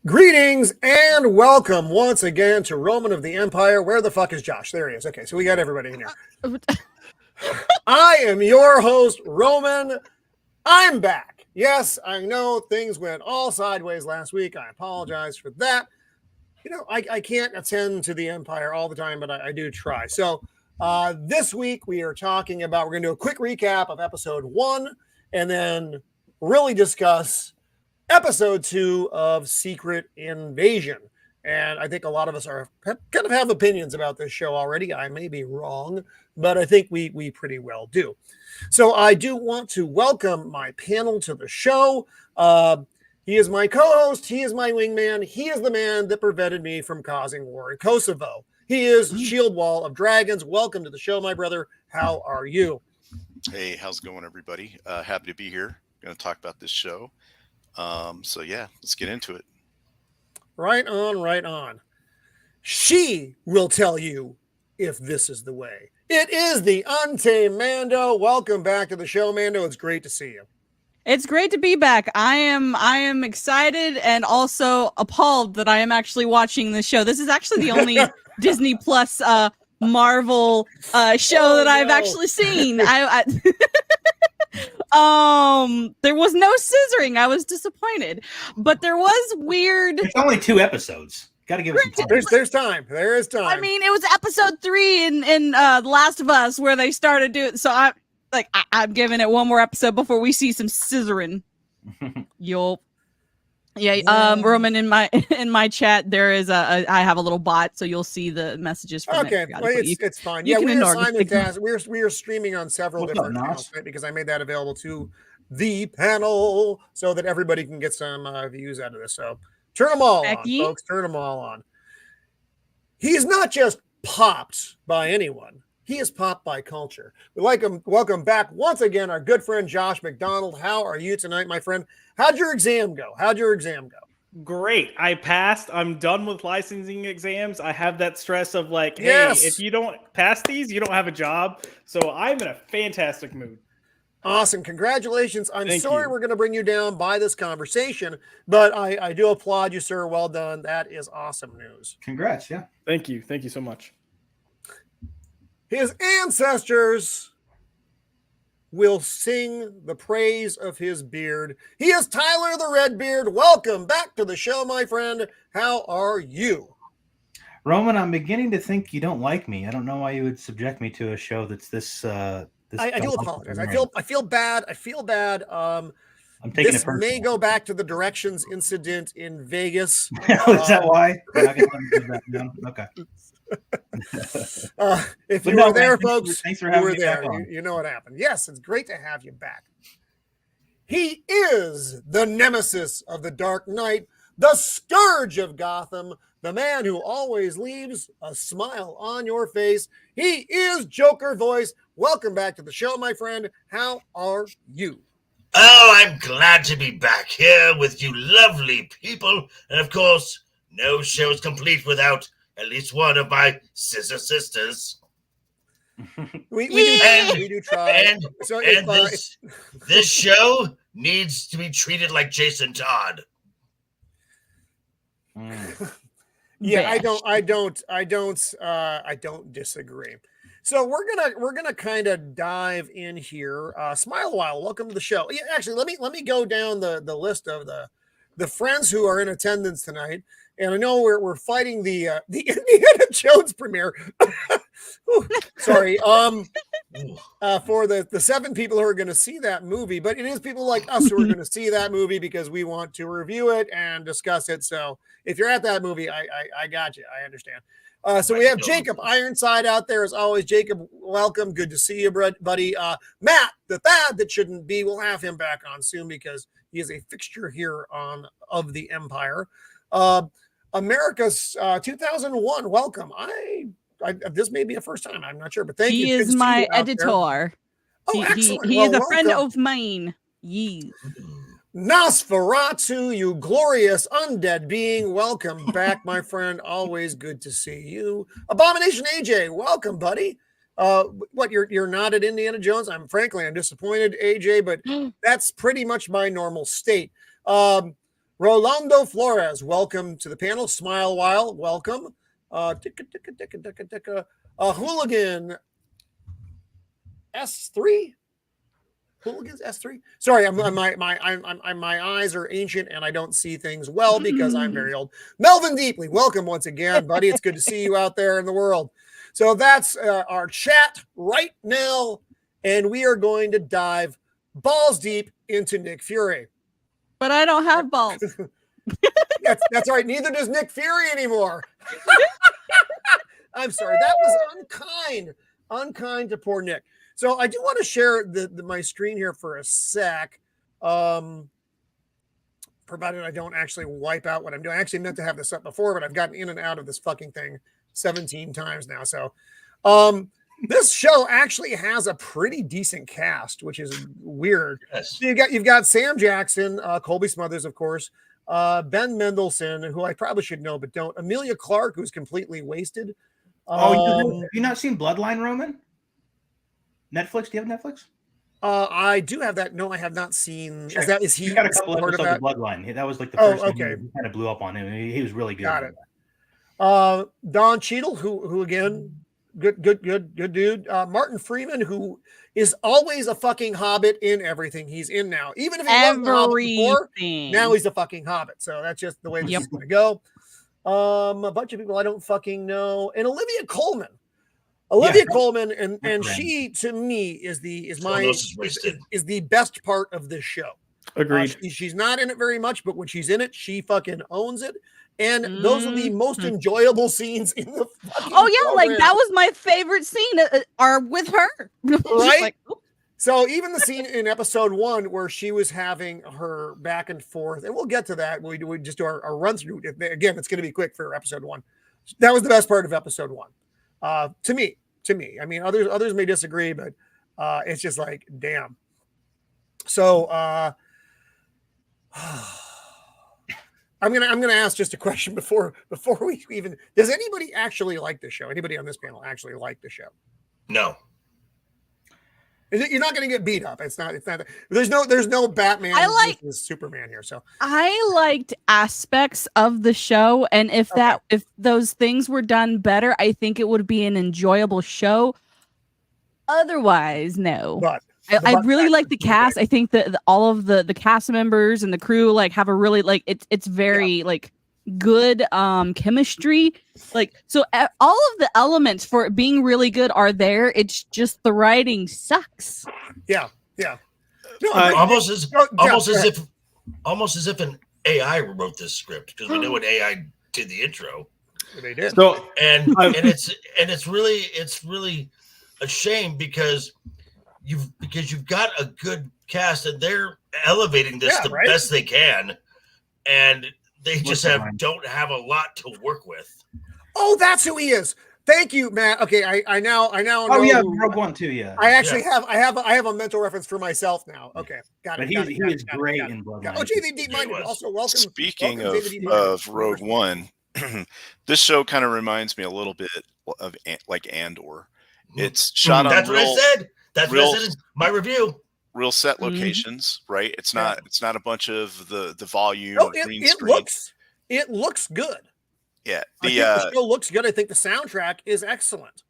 Greetings and welcome once again to Roman of the Empire. Where the fuck is Josh? There he is. Okay, so we got everybody in here. I am your host, Roman. I'm back. Yes, I know things went all sideways last week. I apologize for that. You know, I can't attend to the Empire all the time, but I do try. So this week we're going to do a quick recap of episode 1 and then really discuss episode 2 of Secret Invasion. And I think a lot of us kind of have opinions about this show already. I may be wrong, but I think we pretty well do. So I do want to welcome my panel to the show. He is my co-host. He is my wingman. He is the man that prevented me from causing war in Kosovo. He is Shieldwall of Dragons. Welcome to the show, my brother. How are you? Hey, how's it going, everybody? Happy to be here. Going to talk about this show. So yeah, let's get into it. Right on, right on. She will tell you if this is the way. It is the Untamed Mando. Welcome back to the show, Mando. It's great to see you. It's great to be back. I am excited and also appalled that I am actually watching this show. This is actually the only Disney Plus Marvel show that I've actually seen. There was no scissoring. I was disappointed, but there was weird. It's only 2 episodes. Got to give it some time. There's time. There is time. I mean, it was episode 3 in The Last of Us where they started doing. So I'm giving it one more episode before we see some scissoring. Roman, in my chat there is I have a little bot, so you'll see the messages from okay. Well, it's fine. Yeah, we are streaming on several different channels because I made that available to the panel so that everybody can get some views out of this. So turn them all on, folks. Turn them all on. He's not just popped by anyone. He is popped by culture. We'd like him. Welcome back once again, our good friend Josh McDonald. How are you tonight, my friend? How'd your exam go? Great. I passed. I'm done with licensing exams. I have that stress of like, hey, if you don't pass these, you don't have a job. So I'm in a fantastic mood. Awesome. Congratulations. I'm sorry we're going to bring you down by this conversation, but I do applaud you, sir. Well done. That is awesome news. Congrats. Yeah. Thank you. Thank you so much. His ancestors will sing the praise of his beard. He is Tyler the Redbeard. Welcome back to the show, my friend. How are you? Roman, I'm beginning to think you don't like me. I don't know why you would subject me to a show that's this. I do apologize. I feel bad. I'm taking this may go back to the directions incident in Vegas. Is that why? Okay. If you were there, folks, thanks for having me there. You know what happened. Yes, it's great to have you back. He is the nemesis of the Dark Knight, the scourge of Gotham, the man who always leaves a smile on your face. He is Joker Voice. Welcome back to the show, my friend. How are you? Oh, I'm glad to be back here with you lovely people. And of course, no show is complete without at least one of my scissor sisters. We do try. And this show needs to be treated like Jason Todd. Yeah, I don't disagree. So we're gonna kind of dive in here. Smile a while. Welcome to the show. Yeah, actually, let me go down the list of the friends who are in attendance tonight. And I know we're fighting the Indiana Jones premiere. Sorry. For the 7 people who are going to see that movie, but it is people like us who are going to see that movie because we want to review it and discuss it. So if you're at that movie, I got you. I understand. So we have Jacob Ironside out there as always. Jacob, welcome. Good to see you, buddy. Matt, the Thad that shouldn't be, we'll have him back on soon because he is a fixture here of the Empire. America's 2001. Welcome. This may be a first time. I'm not sure, but thank you. He is my editor. Oh, excellent. He is a friend of mine. Yes. Nosferatu, you glorious undead being. Welcome back, my friend. Always good to see you. Abomination AJ, welcome, buddy. What you're not at Indiana Jones? I'm disappointed, AJ, but that's pretty much my normal state. Rolando Flores, welcome to the panel. Smile while, welcome. Hooligan S3. Hooligans S3. Sorry, my eyes are ancient and I don't see things well because I'm very old. Melvin Deeply, welcome once again, buddy. It's good to see you out there in the world. So that's our chat right now, and we are going to dive balls deep into Nick Fury. But I don't have balls. That's right. Neither does Nick Fury anymore. I'm sorry. That was unkind to poor Nick. So I do want to share my screen here for a sec, provided I don't actually wipe out what I'm doing. I actually meant to have this up before, but I've gotten in and out of this fucking thing 17 times now. So this show actually has a pretty decent cast, which is weird. Yes. You've got Sam Jackson, Colby Smothers, of course, Ben Mendelsohn, who I probably should know but don't. Amelia Clark, who's completely wasted. Have you not seen Bloodline, Roman? Netflix? Do you have Netflix? I do have that. No, I have not seen. Check. Is he? He got a couple episodes of Bloodline. That was like the first thing that kind of blew up on him. He was really good. Got it. Don Cheadle, who again, good dude. Martin Freeman, who is always a fucking hobbit in everything he's in now. Even if he wasn't a hobbit before, now he's a fucking hobbit. So that's just the way this is going to go. A bunch of people I don't fucking know, and Olivia Colman. Colman, and she to me is the best part of this show. Agreed. She's not in it very much, but when she's in it, she fucking owns it. And those are the most enjoyable scenes in the program. Like that was my favorite scene are with her. Right? Like, so even the scene in episode 1 where she was having her back and forth, and we'll get to that. We just do our run through. Again, it's going to be quick for episode 1. That was the best part of episode 1. To me. I mean, others may disagree, but it's just like, damn. So I'm gonna ask just a question before we even. Does anybody actually like the show? Anybody on this panel actually like the show? No. You're not going to get beat up. It's not. There's no Batman versus Superman here. So I liked aspects of the show, and if those things were done better, I think it would be an enjoyable show. Otherwise, no. But I really like the cast. I think that all of the cast members and the crew like have a really it's very like good chemistry. Like so, all of the elements for it being really good are there. It's just the writing sucks. Yeah. No, almost as if an AI wrote this script, because we know when AI did the intro. They did. So and it's really a shame because you've got a good cast and they're elevating this best they can, and they just don't have a lot to work with. Oh, that's who he is. Thank you, Matt. Okay, I now know. Oh yeah, Rogue One too. Yeah, I actually have a mental reference for myself now. Okay, got it. But he was great in Bloodline. Oh, JV DeepMinded. Also, welcome. Speaking of Rogue One, this show kind of reminds me a little bit of like Andor. It's shot on. That's what I said. That's what I said in my review. Real set locations, right? It's not a bunch of the volume or green screen. It looks good. Yeah, the show looks good. I think the soundtrack is excellent.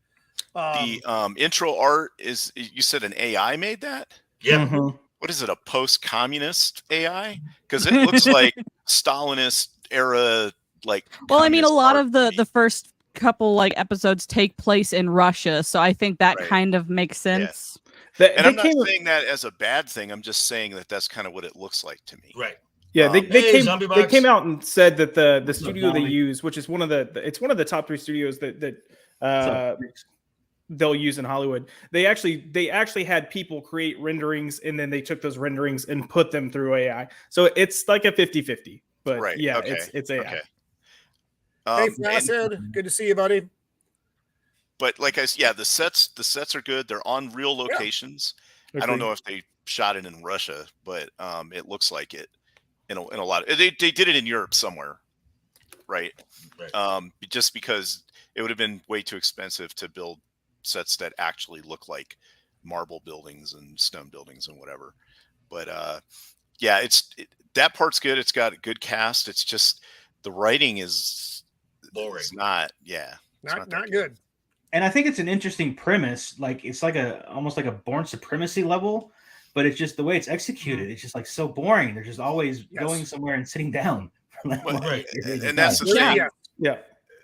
The intro art is, you said an AI made that? Yeah. Mm-hmm. What is it, a post-communist AI? Because it looks like Stalinist era, like. Well, I mean, a lot of the first couple like episodes take place in Russia, so I think that kind of makes sense. Yeah. And I'm not saying that as a bad thing. I'm just saying that that's kind of what it looks like to me. Right. Yeah, they came out and said that the studio they use, which is one of the top 3 studios that they'll use in Hollywood. They actually had people create renderings, and then they took those renderings and put them through AI. So it's like a 50-50. But it's AI. Okay. Hey, Flaccid, good to see you, buddy. But like the sets are good. They're on real locations. Yeah. I don't know if they shot it in Russia, but it looks like it. In a lot of, they did it in Europe somewhere, right? Just because it would have been way too expensive to build sets that actually look like marble buildings and stone buildings and whatever. But yeah, that part's good. It's got a good cast. It's just the writing is boring. It's not good. And I think it's an interesting premise. Like it's like almost like a Born Supremacy level, but it's just the way it's executed. It's just like so boring. They're just always going somewhere and sitting down. Right. And that's the thing. Yeah.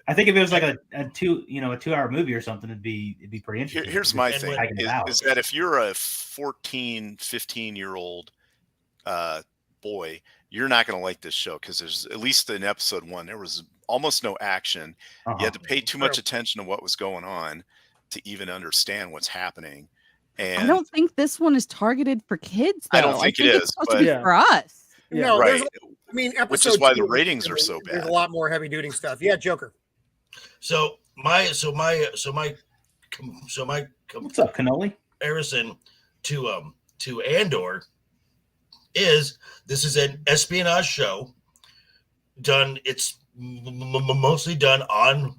I think if it was like a 2-hour movie or something, it'd be pretty interesting. Here's my thing is that if you're a 14, 15-year-old boy, you're not going to like this show because there's, at least in episode 1, there was almost no action. You had to pay too much attention to what was going on to even understand what's happening. And I don't think this one is targeted for kids, though. I don't think it is, it's supposed to be for us. Yeah. No, right. I mean, which is why the ratings are so bad. There's a lot more heavy duty stuff. Yeah, Joker. So my What's up, Cannoli? Comparison to Andor is this is an espionage show done. It's mostly done on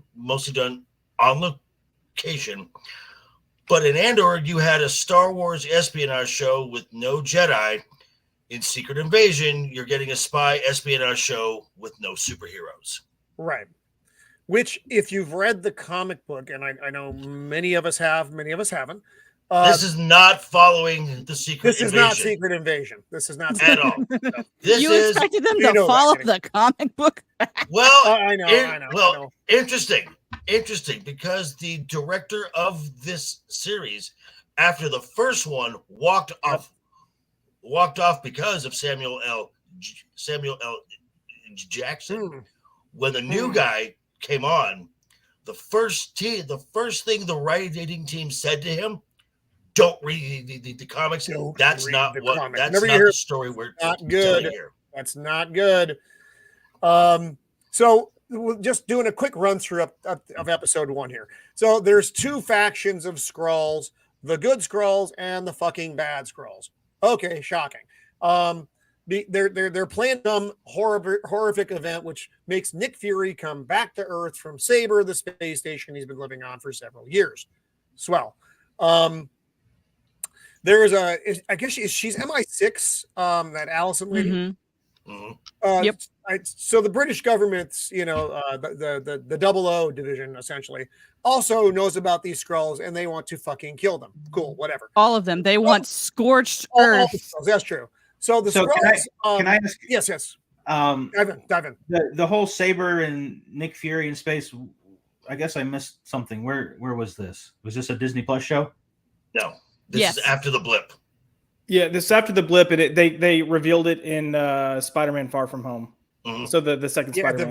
location. But in Andor, you had a Star Wars espionage show with no Jedi. In Secret Invasion, you're getting a spy espionage show with no superheroes. Right. Which, if you've read the comic book, and I know many of us have, many of us haven't. This is not following the Secret Invasion. This is not Secret Invasion. This is not at all. You expected them to follow the comic book? Well, I know. Well, interesting, because the director of this series, after the first one, walked off because of Samuel L. Jackson. When the new guy came on, the first thing the writing team said to him, "Don't read the comics. That's not the story we're not good here. That's not good." So we're just doing a quick run through of episode 1 here. So there's 2 factions of Skrulls: the good Skrulls and the fucking bad Skrulls. Okay, shocking. They're planning some horrific event which makes Nick Fury come back to Earth from Saber, the space station he's been living on for several years. Swell. There's I guess she's MI6, that Allison lady. Mm-hmm. Yep. So the British government's, the 00 division essentially also knows about these Skrulls and they want to fucking kill them. Cool, whatever. All of them. They want scorched earth. That's true. So the Skrulls. Can I ask? Yes. Dive in. The whole Saber and Nick Fury in space. I guess I missed something. Where was this? Was this a Disney Plus show? No. This is after the blip. Yeah, this is after the blip, and they revealed it in Spider-Man: Far From Home. Mm-hmm. So the second Spider-Man.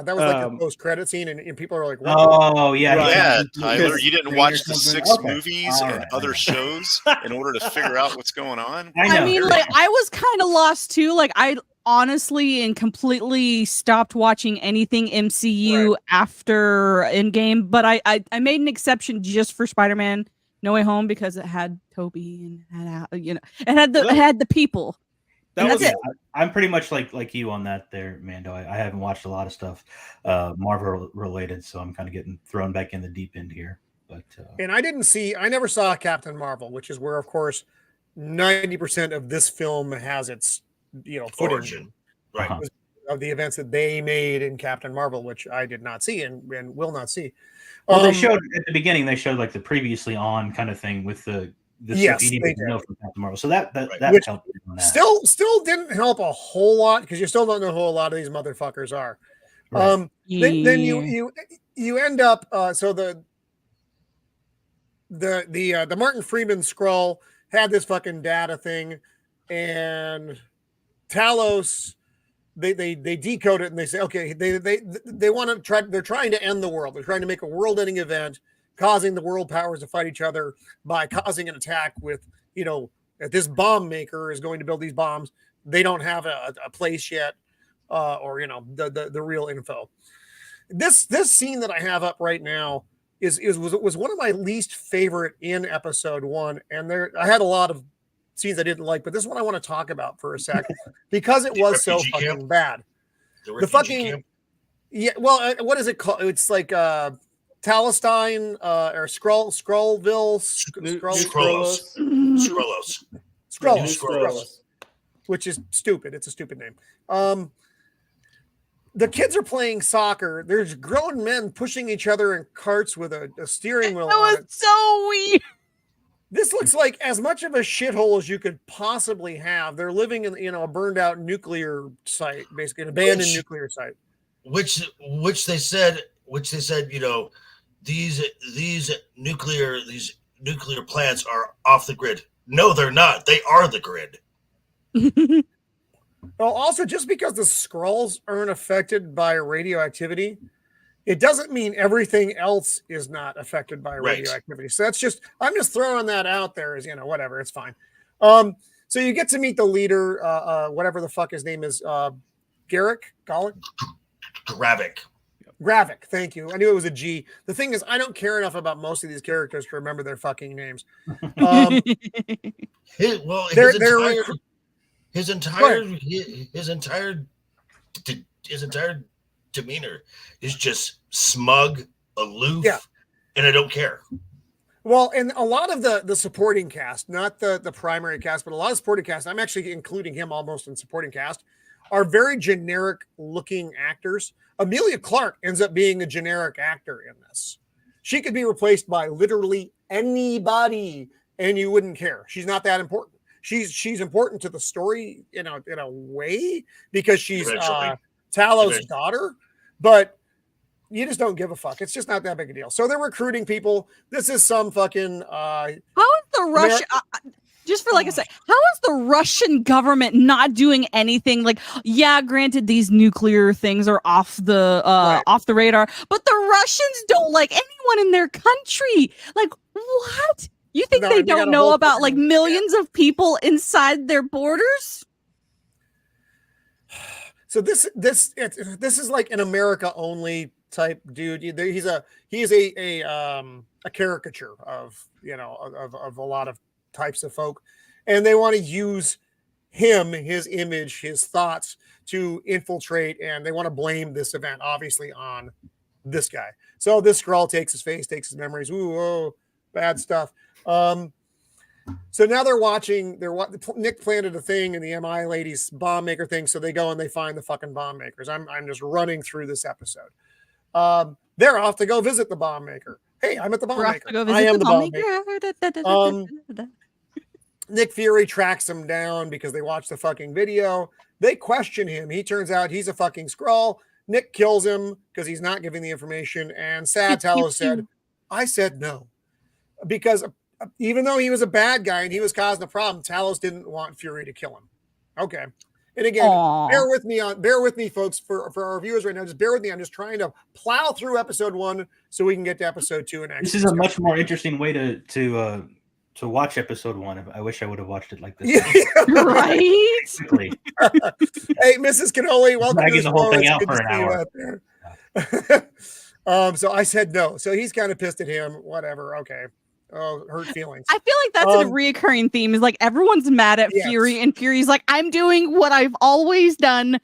That was like a post-credit scene, and people are like, what? "Oh yeah, yeah, Tyler, you didn't watch the 6 movies and other shows in order to figure out what's going on." I mean, like, I was kind of lost too. Like, I honestly and completely stopped watching anything MCU after Endgame, but I made an exception just for Spider-Man: No Way Home because it had Toby and it had the people. That's it. I'm pretty much like you on that there, Mando. I haven't watched a lot of stuff Marvel related, so I'm kind of getting thrown back in the deep end here. But and I never saw Captain Marvel, which is where, of course, 90% of this film has its footage, origin, right, of the events that they made in Captain Marvel, which I did not see and will not see. Well, they showed at the beginning. They showed like the previously on kind of thing with the stuff you needed to know from Captain Marvel. So that helped. Still didn't help a whole lot because you still don't know who a lot of these motherfuckers are. Right. Then you end up so the Martin Freeman Skrull had this fucking data thing, and Talos. They decode it and they say, okay, they want to try. They're trying to end the world. They're trying to make a world-ending event, causing the world powers to fight each other by causing an attack with, this bomb maker is going to build these bombs. They don't have a place yet, or the real info. This scene that I have up right now was one of my least favorite in episode 1, and I had a lot of scenes I didn't like, but this is what I want to talk about for a second because it was so fucking bad. The fucking camp? Yeah. Well, what is it called? It's like Palestine or Skrullville. Skrullos. which is stupid. It's a stupid name. The kids are playing soccer. There's grown men pushing each other in carts with a steering wheel. That was so weird. This looks like as much of a shithole as you could possibly have. They're living in a burned out nuclear site, basically an abandoned nuclear site. Which they said, these nuclear plants are off the grid. No, they're not. They are the grid. Well, also, just because the Skrulls aren't affected by radioactivity, it doesn't mean everything else is not affected by radioactivity. So I'm just throwing that out there as, whatever, it's fine. So you get to meet the leader, whatever the fuck his name is, Gravik. Thank you. I knew it was a G. The thing is, I don't care enough about most of these characters to remember their fucking names. His entire demeanor is just smug, aloof, and I don't care. Well, and a lot of the supporting cast, not the primary cast, but a lot of supporting cast, I'm actually including him almost in supporting cast, are very generic looking actors. Amelia Clark ends up being a generic actor in this. She could be replaced by literally anybody and you wouldn't care. She's not that important. She's important to the story in a way because she's Talos' daughter, but you just don't give a fuck. It's just not that big a deal. So they're recruiting people. This is some fucking how is the Russian just for like a sec, how is the Russian government not doing anything? Like, yeah, granted, these nuclear things are off the radar, but the Russians don't like anyone in their country. Like, what? You think they don't know about like millions of people inside their borders? So this is like an America only type dude. He's a caricature of of a lot of types of folk, and they want to use him, his image, his thoughts to infiltrate, and they want to blame this event obviously on this guy. So this Skrull takes his face, takes his memories. Ooh, oh, bad stuff. So now they're watching. Nick planted a thing in the MI ladies bomb maker thing. So they go and they find the fucking bomb makers. I'm just running through this episode. They're off to go visit the bomb maker. Hey, I'm at the bomb maker. I am the bomb maker. Nick Fury tracks him down because they watch the fucking video. They question him. He turns out he's a fucking Skrull. Nick kills him because he's not giving the information. And Sad Talos said, I said no. Because even though he was a bad guy and he was causing a problem, Talos didn't want Fury to kill him. Okay. And again, bear with me, folks, for our viewers right now. Just bear with me. I'm just trying to plow through episode 1 so we can get to episode 2. And this is a much more interesting way to watch episode 1. I wish I would have watched it like this. Yeah, right? Hey, Mrs. Cannoli, welcome to the whole thing out for an hour. So I said no. So he's kind of pissed at him. Whatever. Okay. Oh, hurt feelings. I feel like that's a reoccurring theme. Is like everyone's mad at Fury, and Fury's like, "I'm doing what I've always done.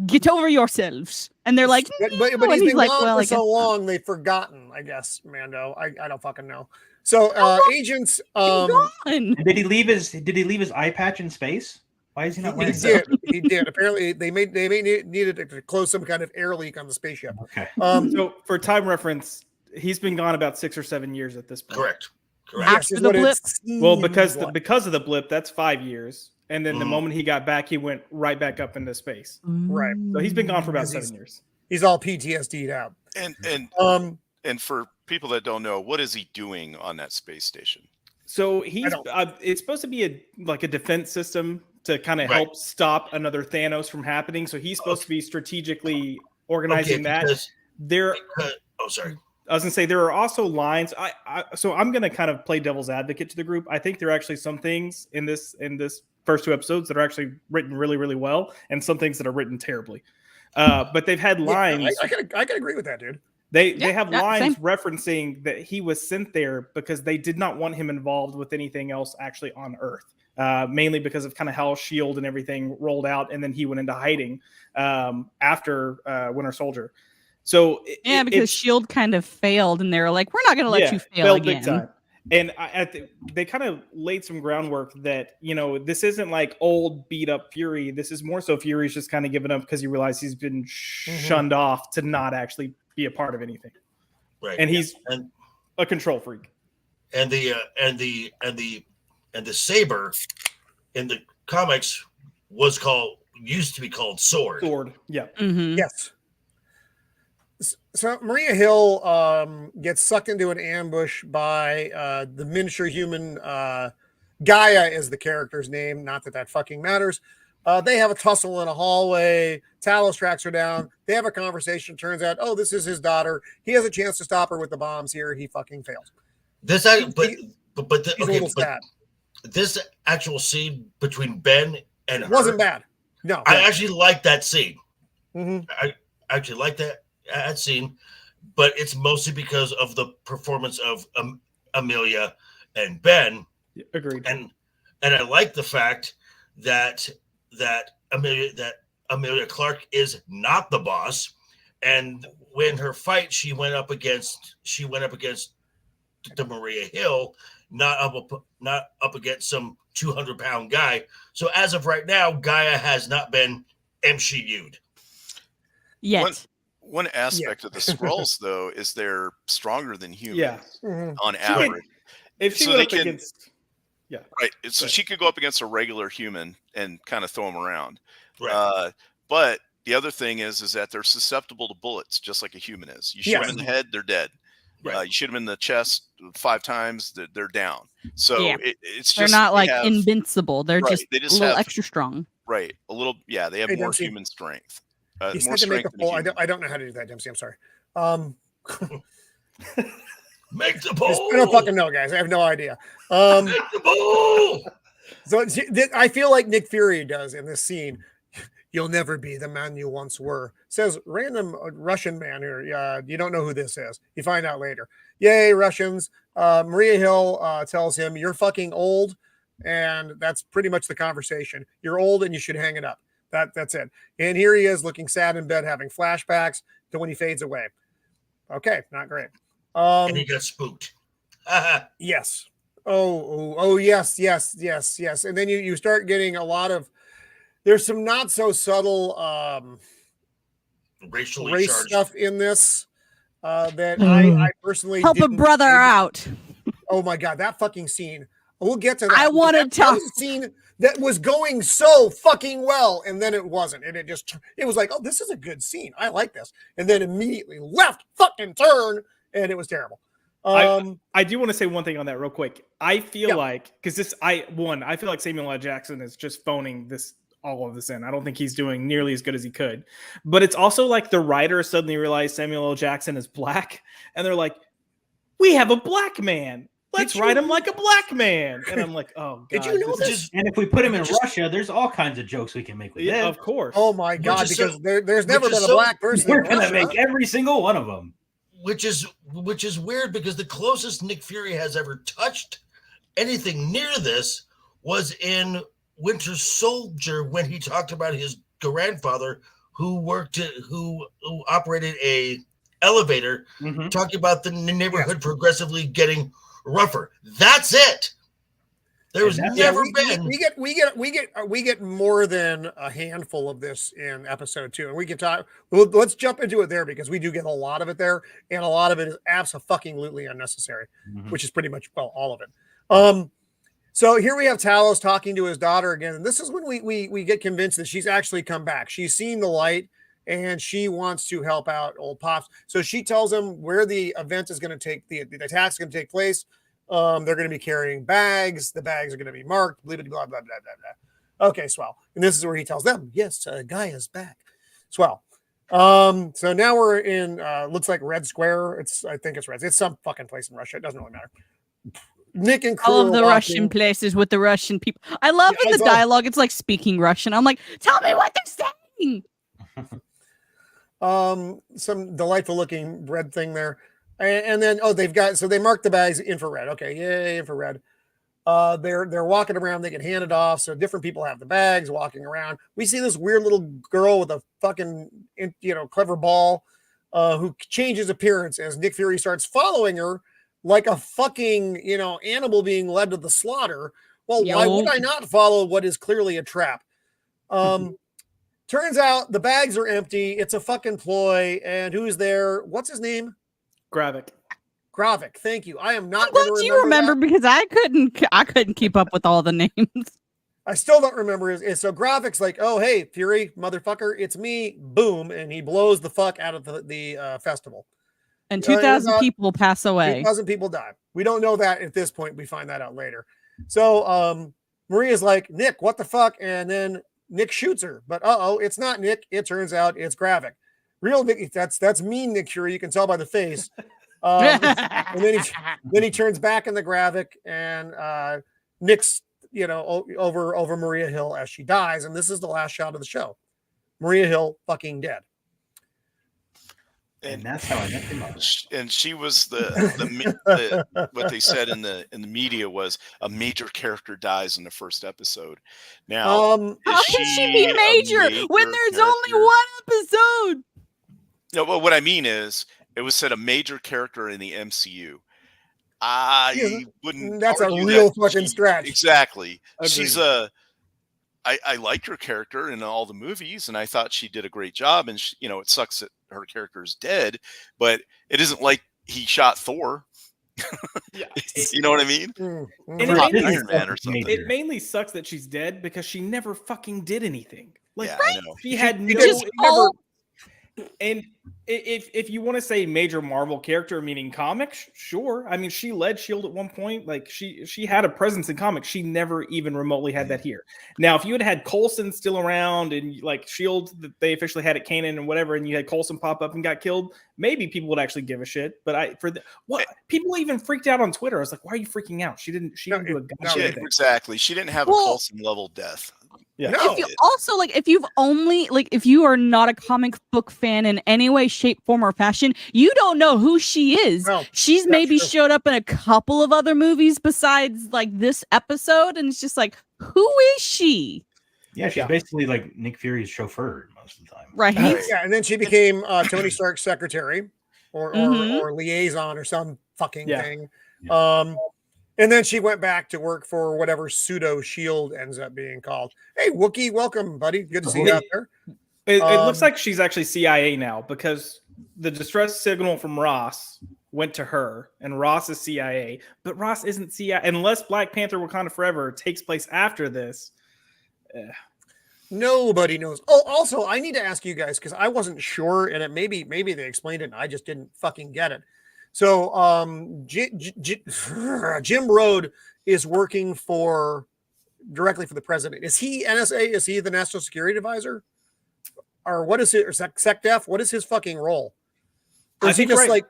Get over yourselves." And they're like, "But he's been like, gone for so long, they've forgotten." I guess, Mando. I don't fucking know. So agents. Did he leave his eye patch in space? Why is he not wearing it? He did. Apparently, they needed to close some kind of air leak on the spaceship. Okay. So for time reference, he's been gone about 6 or 7 years at this point. Correct. After the blip. Well, because of the blip, that's 5 years, and then the moment he got back, he went right back up into space. Right. So he's been gone for about 7 years. He's all PTSD'd out. And for people that don't know, what is he doing on that space station? So he's it's supposed to be a defense system to kind of help stop another Thanos from happening. So he's supposed to be strategically organizing that. Sorry. I was gonna say there are also lines. So I'm gonna kind of play devil's advocate to the group. I think there are actually some things in this first 2 episodes that are actually written really, really well, and some things that are written terribly. But they've had lines. I can agree with that, dude. They have lines referencing that he was sent there because they did not want him involved with anything else actually on Earth. Mainly because of kind of how S.H.I.E.L.D. and everything rolled out, and then he went into hiding after Winter Soldier. So because S.H.I.E.L.D. kind of failed, and they were like, "We're not going to let you fail again." Big time. And they kind of laid some groundwork that, this isn't like old beat up Fury. This is more so Fury's just kind of giving up because he realized he's been shunned off to not actually be a part of anything. Right. And he's a control freak. And the saber in the comics used to be called Sword. Sword. Yeah. Mm-hmm. Yes. So Maria Hill gets sucked into an ambush by the miniature human. Gaia is the character's name. Not that fucking matters. They have a tussle in a hallway. Talos tracks her down. They have a conversation. Turns out, this is his daughter. He has a chance to stop her with the bombs here. He fucking fails. He's a little sad. This actual scene between Ben and her wasn't bad. No, I actually like that scene. Mm-hmm. I actually like that scene, but it's mostly because of the performance of Amelia and Ben. Agreed. And I like the fact that Amelia Clark is not the boss, and when her fight, she went up against the Maria Hill, not up against some 200-pound guy. So as of right now, Gaia has not been MCU'd yet. One aspect of the Skrulls, though, is they're stronger than humans on average. If she went up against, right. So she could go up against a regular human and kind of throw them around. Right. But the other thing is that they're susceptible to bullets, just like a human is. You shoot them in the head, they're dead. Right. You shoot them in the chest 5 times, they're down. So it's just they're not like invincible. They're just a little extra strong. Right. A little. Yeah. They have more human strength. You said to make a poll. I don't know how to do that, Dempsey. I'm sorry. Make the poll. I don't fucking know, guys. I have no idea. Make the poll. So I feel like Nick Fury does in this scene. You'll never be the man you once were. Says random Russian man here. You don't know who this is. You find out later. Yay, Russians. Maria Hill tells him, you're fucking old. And that's pretty much the conversation. You're old and you should hang it up. That's it. And here he is looking sad in bed, having flashbacks to when he fades away. Okay, not great. And he got spooked. Yes. Oh, yes. And then you start getting a lot of, there's some not so subtle race charged stuff in this that I personally help a brother out. Oh my God, that fucking scene. We'll get to that. I want to tell a scene that was going so fucking well, and then it wasn't, and it was like, oh, this is a good scene. I like this, and then immediately left fucking turn, and it was terrible. I do want to say one thing on that real quick. I feel like because I feel like Samuel L. Jackson is just phoning all of this in. I don't think he's doing nearly as good as he could. But it's also like the writer suddenly realized Samuel L. Jackson is black, and they're like, "We have a black man. Let's write him like a black man." And I'm like, "Oh God!" Did you know this? And if we put him in Russia, there's all kinds of jokes we can make with him. Of course. Oh my God! Because there's never been a black person. We're gonna make every single one of them. Which is weird because the closest Nick Fury has ever touched anything near this was in Winter Soldier when he talked about his grandfather who operated a elevator, talking about the neighborhood progressively getting rougher. That's it. There was never been. We get more than a handful of this in episode 2, and we can talk. Well, let's jump into it there because we do get a lot of it there, and a lot of it is absolutely unnecessary, which is pretty much all of it. So here we have Talos talking to his daughter again, and this is when we get convinced that she's actually come back. She's seen the light, and she wants to help out old Pops. So she tells him where the event is going to take the attack's going to take place. They're going to be carrying bags. The bags are going to be marked. Blah, blah, blah, blah, blah, blah. Okay, swell. And this is where he tells them, yes, Gaia's back. Swell. So now we're in, looks like Red Square. I think it's Red. It's some fucking place in Russia. It doesn't really matter. Nick and Crew all of the Russian places with the Russian people. I love in the dialogue. It's like speaking Russian. I'm like, tell me what they're saying. Some delightful looking red thing there. And then, they marked the bags infrared. Okay, yay, infrared. They're walking around. They can hand it off. So different people have the bags walking around. We see this weird little girl with a fucking, clever ball who changes appearance as Nick Fury starts following her like a fucking, animal being led to the slaughter. Well, why would I not follow what is clearly a trap? Turns out the bags are empty. It's a fucking ploy. And who's there? What's his name? Gravik. Thank you. I am not I'm glad you remember because I couldn't keep up with all the names. I still don't remember so Gravik's like, oh hey, Fury, motherfucker, it's me, boom, and he blows the fuck out of the festival. And 2,000 people pass away. 2,000 people die. We don't know that at this point. We find that out later. So Maria's like, Nick, what the fuck? And then Nick shoots her, but it's not Nick. It turns out it's Gravik. Real Nick. That's mean Nick Fury. You can tell by the face. And then he turns back in the Gravik, and Nick's over Maria Hill as she dies, and this is the last shot of the show. Maria Hill fucking dead. And that's how I met him. And she was the what they said in the media was a major character dies in the first episode. Now, how can she be major when there's only one episode? No, but what I mean is, it was said a major character in the MCU. I wouldn't. That's a real fucking stretch. Exactly. Agreed. She's I liked her character in all the movies, and I thought she did a great job. And it sucks that her character is dead, but it isn't like he shot Thor. Yeah, you know what I mean? And Iron Man or something. It mainly sucks that she's dead because she never fucking did anything. Like, yeah, I know. she had And if you want to say major Marvel character, meaning comics, sure. I mean, she led S.H.I.E.L.D. at one point. Like, she had a presence in comics. She never even remotely had that here. Now, if you had Coulson still around and like S.H.I.E.L.D., that they officially had it canon and whatever, and you had Coulson pop up and got killed, maybe people would actually give a shit. But people even freaked out on Twitter. I was like, why are you freaking out? She didn't do a goddamn thing. Exactly. She didn't have a Coulson level death. Yeah. No. If you also if you are not a comic book fan in any way, shape, form, or fashion, you don't know who she is. No, she's maybe showed up in a couple of other movies besides like this episode, and it's just like, who is she? Yeah, she's basically like Nick Fury's chauffeur most of the time. Right. Yeah, and then she became Tony Stark's secretary or liaison or some fucking thing. Yeah. And then she went back to work for whatever pseudo Shield ends up being called. Hey, Wookie, welcome, buddy. Good to see you out there. It looks like she's actually CIA now because the distress signal from Ross went to her, and Ross is CIA. But Ross isn't CIA unless Black Panther: Wakanda Forever takes place after this. Nobody knows. Oh, also, I need to ask you guys because I wasn't sure, and maybe they explained it, and I just didn't fucking get it. So, Jim Rode is working directly for the president. Is he NSA? Is he the National Security Advisor? Or what is it? Or SecDef? What is his fucking role? Or is he just like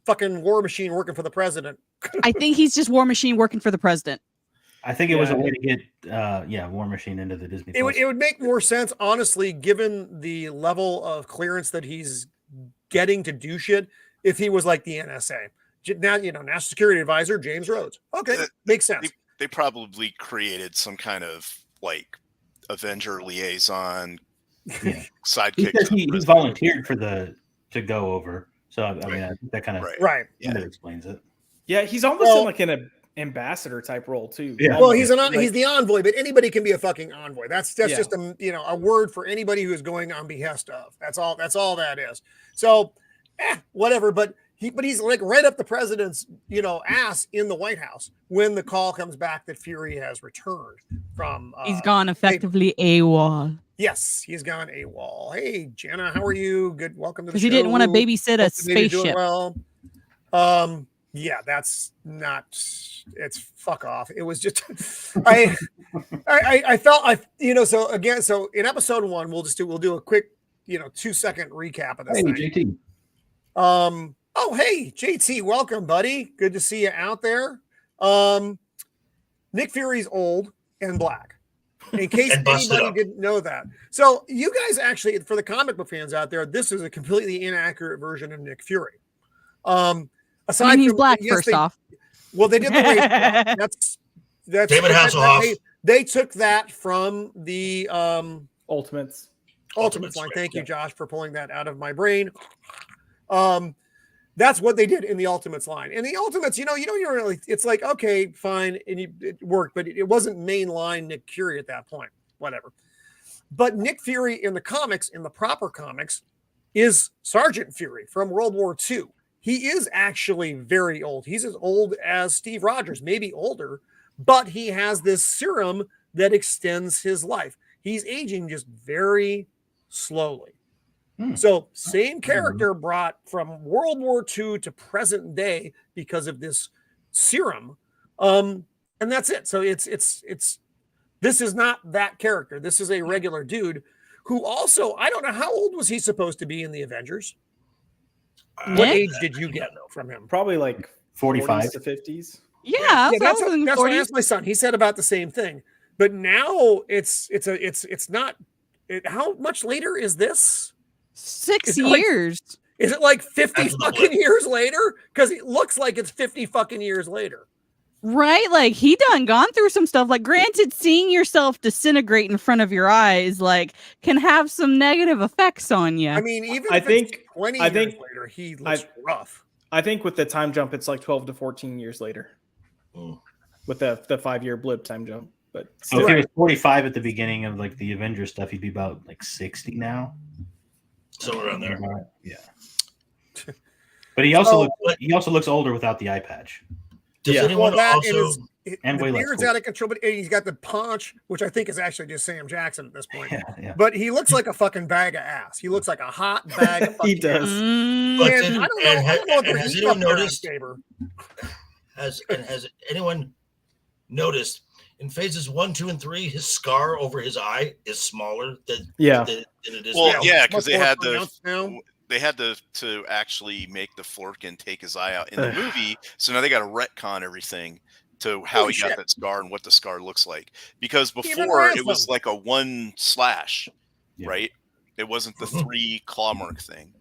fucking War Machine working for the president? I think he's just War Machine working for the president. I think it was a way to get War Machine into the Disney. It would make more sense, honestly, given the level of clearance that he's getting to do shit. If he was like the NSA, now National Security Advisor James Rhodes. Okay, makes sense. They probably created some kind of like Avenger liaison sidekick. He volunteered to go over. So I mean, I think that kind of that explains it. Yeah, he's almost in like an ambassador type role too. Yeah. Well, he's the envoy, but anybody can be a fucking envoy. That's just a word for anybody who is going on behest of. That's all that is. So. Whatever, but he's like right up the president's ass in the White House when the call comes back that Fury has returned from. He's gone effectively AWOL. Yes, he's gone AWOL. Hey, Jenna, how are you? Good, welcome to the show. Because he didn't want to babysit a spaceship. Well, that's not. It's fuck off. It was just I felt so in episode 1 we'll do a quick 2-second recap of this. Hey, thing. JT. Hey, JT, welcome, buddy. Good to see you out there. Nick Fury's old and black. In case anybody didn't know that. So you guys actually, for the comic book fans out there, this is a completely inaccurate version of Nick Fury. Aside he's from black, first off. Well, they did the race. That's David Hasselhoff. They took that from the Ultimates Ultimates line. right, Thank you, yeah. Josh, for pulling that out of my brain. That's what they did in the Ultimates line. And the Ultimates, you don't really, it's like, okay, fine. And it worked, but it wasn't mainline Nick Fury at that point, whatever. But Nick Fury in the comics, in the proper comics, is Sergeant Fury from World War II. He is actually very old. He's as old as Steve Rogers, maybe older, but he has this serum that extends his life. He's aging just very slowly. So same character brought from World War II to present day because of this serum. And that's it. So it's this is not that character. This is a regular dude who also, I don't know, how old was he supposed to be in the Avengers? What age did you get from him? Probably like 45 to 50s. Yeah, that's what I asked my son. He said about the same thing. But now it's not. How much later is this? 6 years. Is it like 50 fucking years later? Because it looks like it's 50 fucking years later. Right? Like he done gone through some stuff. Like granted, seeing yourself disintegrate in front of your eyes, like can have some negative effects on you. I mean, even if it's 20 years later, he looks rough. I think with the time jump, it's like 12 to 14 years later. With the 5-year blip time jump. But so if he was 45 at the beginning of like the Avengers stuff, he'd be about like 60 now. Somewhere around there. Yeah. But he also looks older without the eye patch. Does anyone also and the beard's out of control, but he's got the paunch, which I think is actually just Sam Jackson at this point. Yeah. But he looks like a fucking bag of ass. He looks like a hot bag of fucking He does. ass. And I don't know has anyone noticed? Has anyone noticed in phases 1, 2, and 3, his scar over his eye is smaller than it is. Well, yeah, because they had to actually make the Flurkin take his eye out in the movie. So now they got to retcon everything to how he got that scar and what the scar looks like. Because before it was like a one slash, right? It wasn't the 3 claw mark thing.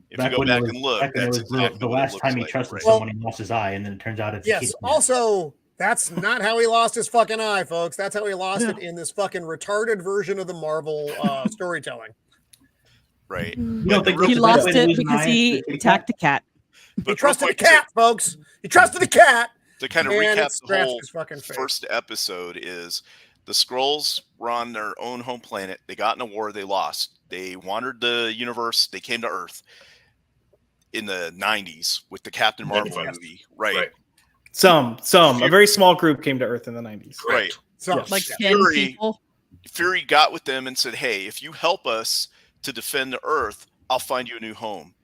If you go back and look, that's exactly the last time he trusted someone, he lost his eye, and then it turns out it's yes. Also, that's not how he lost his fucking eye, folks. That's how he lost it in this fucking retarded version of the Marvel storytelling. Right. He lost it because he attacked a cat. He trusted the cat, folks. He trusted the cat. To kind of recap the whole first episode is the Skrulls were on their own home planet. They got in a war. They lost. They wandered the universe. They came to Earth in the 90s with the Captain Marvel movie. Right. Some. A very small group came to Earth in the 90s. Right. Like 10 people. Fury got with them and said, hey, if you help us to defend the Earth, I'll find you a new home.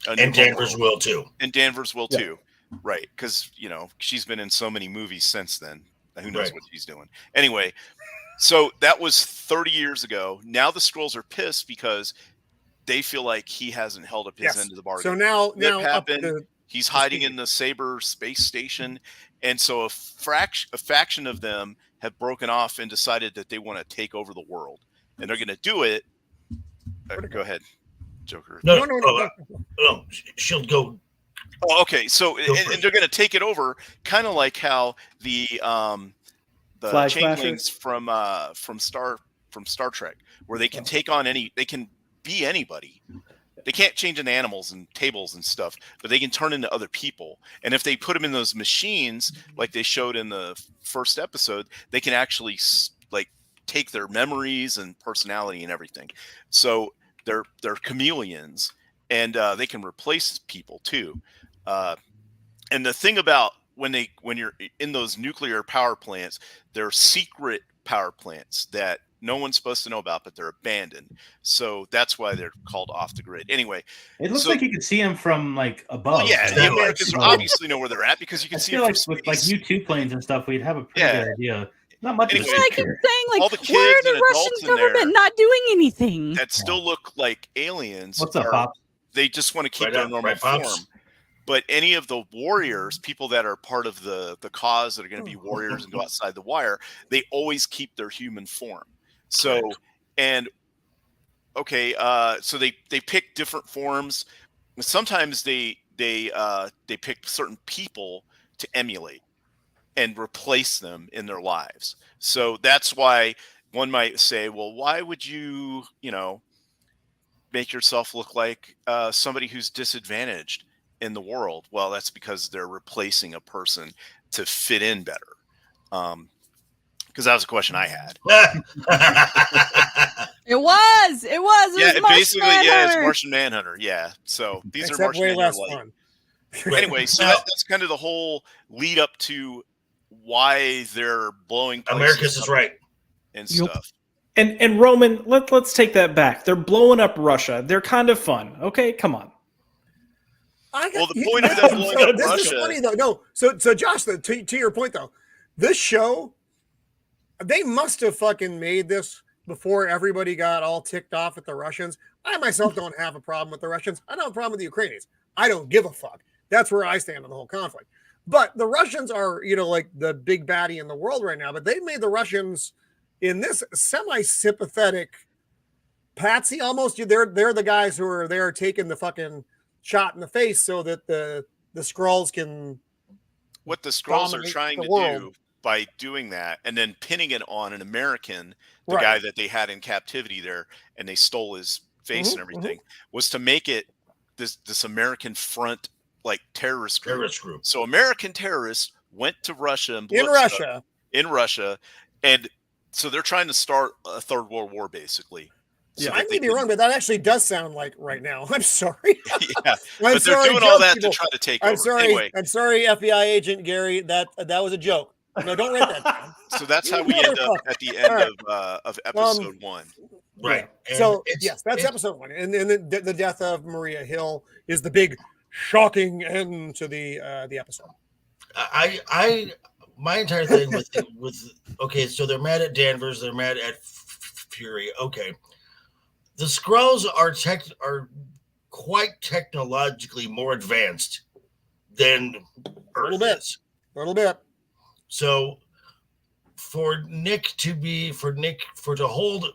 And Danvers will too. And Danvers will too. Right. Because, she's been in so many movies since then. Who knows what she's doing. Anyway, so that was 30 years ago. Now the Skrulls are pissed because they feel like he hasn't held up his end of the bargain. So now he's hiding in the Saber space station. And so a faction of them have broken off and decided that they want to take over the world. And they're going to do it. Go ahead, Joker. No. Shield, go. Oh, okay. So and they're going to take it over, kind of like how the changelings from Star Trek, where they can take on they can be anybody. They can't change into animals and tables and stuff, but they can turn into other people. And if they put them in those machines, like they showed in the first episode, they can actually like take their memories and personality and everything. So they're chameleons, and they can replace people too. And the thing about when you're in those nuclear power plants, they're secret power plants that no one's supposed to know about, but they're abandoned. So that's why they're called off the grid. Anyway, it looks like you can see them from like above. Well, yeah, the Americans obviously know where they're at because you can see them like with like U2 planes and stuff. We'd have a pretty good idea. Not much. Anyway, I keep saying, like, all the kids why are and the Russian government not doing anything? That still look like aliens. What's up, Pops? They just want to keep their normal form. But any of the warriors, people that are part of the cause that are going to be warriors and go outside the wire, they always keep their human form. So, so they pick different forms. Sometimes they pick certain people to emulate and replace them in their lives. So that's why one might say, well, why would you, make yourself look like somebody who's disadvantaged in the world. Well, that's because they're replacing a person to fit in better. Because that was a question I had. It was. It was basically, Manhunter. it's Martian Manhunter. Yeah. So these are Martian way Manhunter less like. fun. Anyway, so that's kind of the whole lead up to why they're blowing Americus is right and stuff. And Roman, let's take that back. They're blowing up Russia. They're kind of fun. Okay, come on. The point of them blowing up Russia. This is funny though. No, so Josh, to your point though, this show, they must have fucking made this before everybody got all ticked off at the Russians. I myself don't have a problem with the Russians. I don't have a problem with the Ukrainians. I don't give a fuck. That's where I stand on the whole conflict. But the Russians are, like the big baddie in the world right now. But they've made the Russians in this semi-sympathetic patsy almost. They're the guys who are there taking the fucking shot in the face so that the Skrulls can. What the Skrulls are trying to do by doing that and then pinning it on an American, the guy that they had in captivity there, and they stole his face and everything, was to make it this American front like terrorist group. So American terrorists went to Russia and blew up in Russia, and so they're trying to start a third world war basically. So I may be wrong, but that actually does sound like right now. I'm sorry. Yeah, but they're doing all that to try to take over. I'm sorry. Anyway. I'm sorry, FBI agent Gary. That was a joke. No, don't write that down. So that's how we end up at the end of episode 1. Right. So yes, that's episode 1, and the death of Maria Hill is the big shocking end to the episode. My entire thing with okay, so they're mad at Danvers, they're mad at Fury. Okay, the Skrulls are quite technologically more advanced than Earth is. A little bit. So for to hold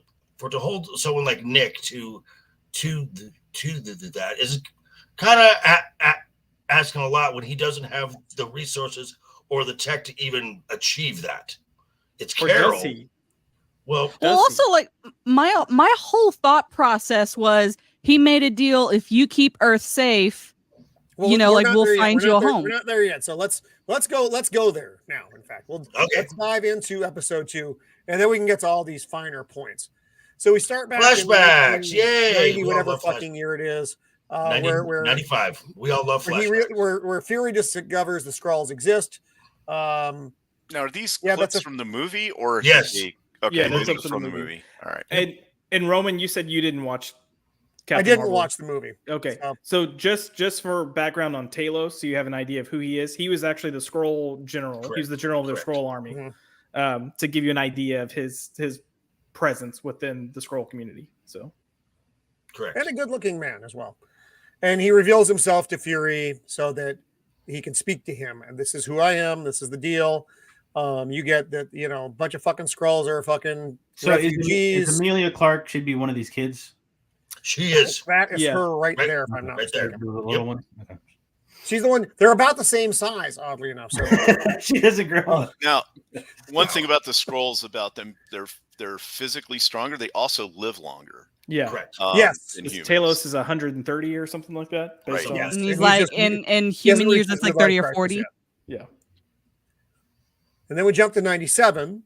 someone like Nick to that is kind of asking a lot when he doesn't have the resources or the tech to even achieve that. It's Carol. Well, also, like my whole thought process was he made a deal. If you keep Earth safe, we'll find you a home. We're not there yet, so let's go there now. In fact, let's dive into episode 2, and then we can get to all these finer points. So we start back flashbacks, yay! Whatever fucking year it is. 95. We all love flashbacks. Where Fury discovers the Skrulls exist. Now, are these clips from the movie or yes? Okay, those are from the movie. All right. And Roman, you said you didn't watch. I didn't watch the movie. Okay, so just for background on Talos, so you have an idea of who he is. He was actually the Skrull general. Correct. He was the general of the Skrull army. Mm-hmm. To give you an idea of his presence within the Skrull community. So, correct. And a good-looking man as well. And he reveals himself to Fury so that he can speak to him. And this is who I am. This is the deal. You get that, a bunch of fucking Skrulls are fucking refugees. Is Emilia Clarke should be one of these kids? She is. That is her right there, if I'm not mistaken. The little one. Okay. She's the one. They're about the same size, oddly enough. So she doesn't grow up. Now, one thing about the Skrulls about them, they're physically stronger. They also live longer. Yeah. Correct. Yes. Talos is 130 or something like that. Right. Yes. And he's like in human years, it's like 30 or 40. Yeah. And then we jumped to 97.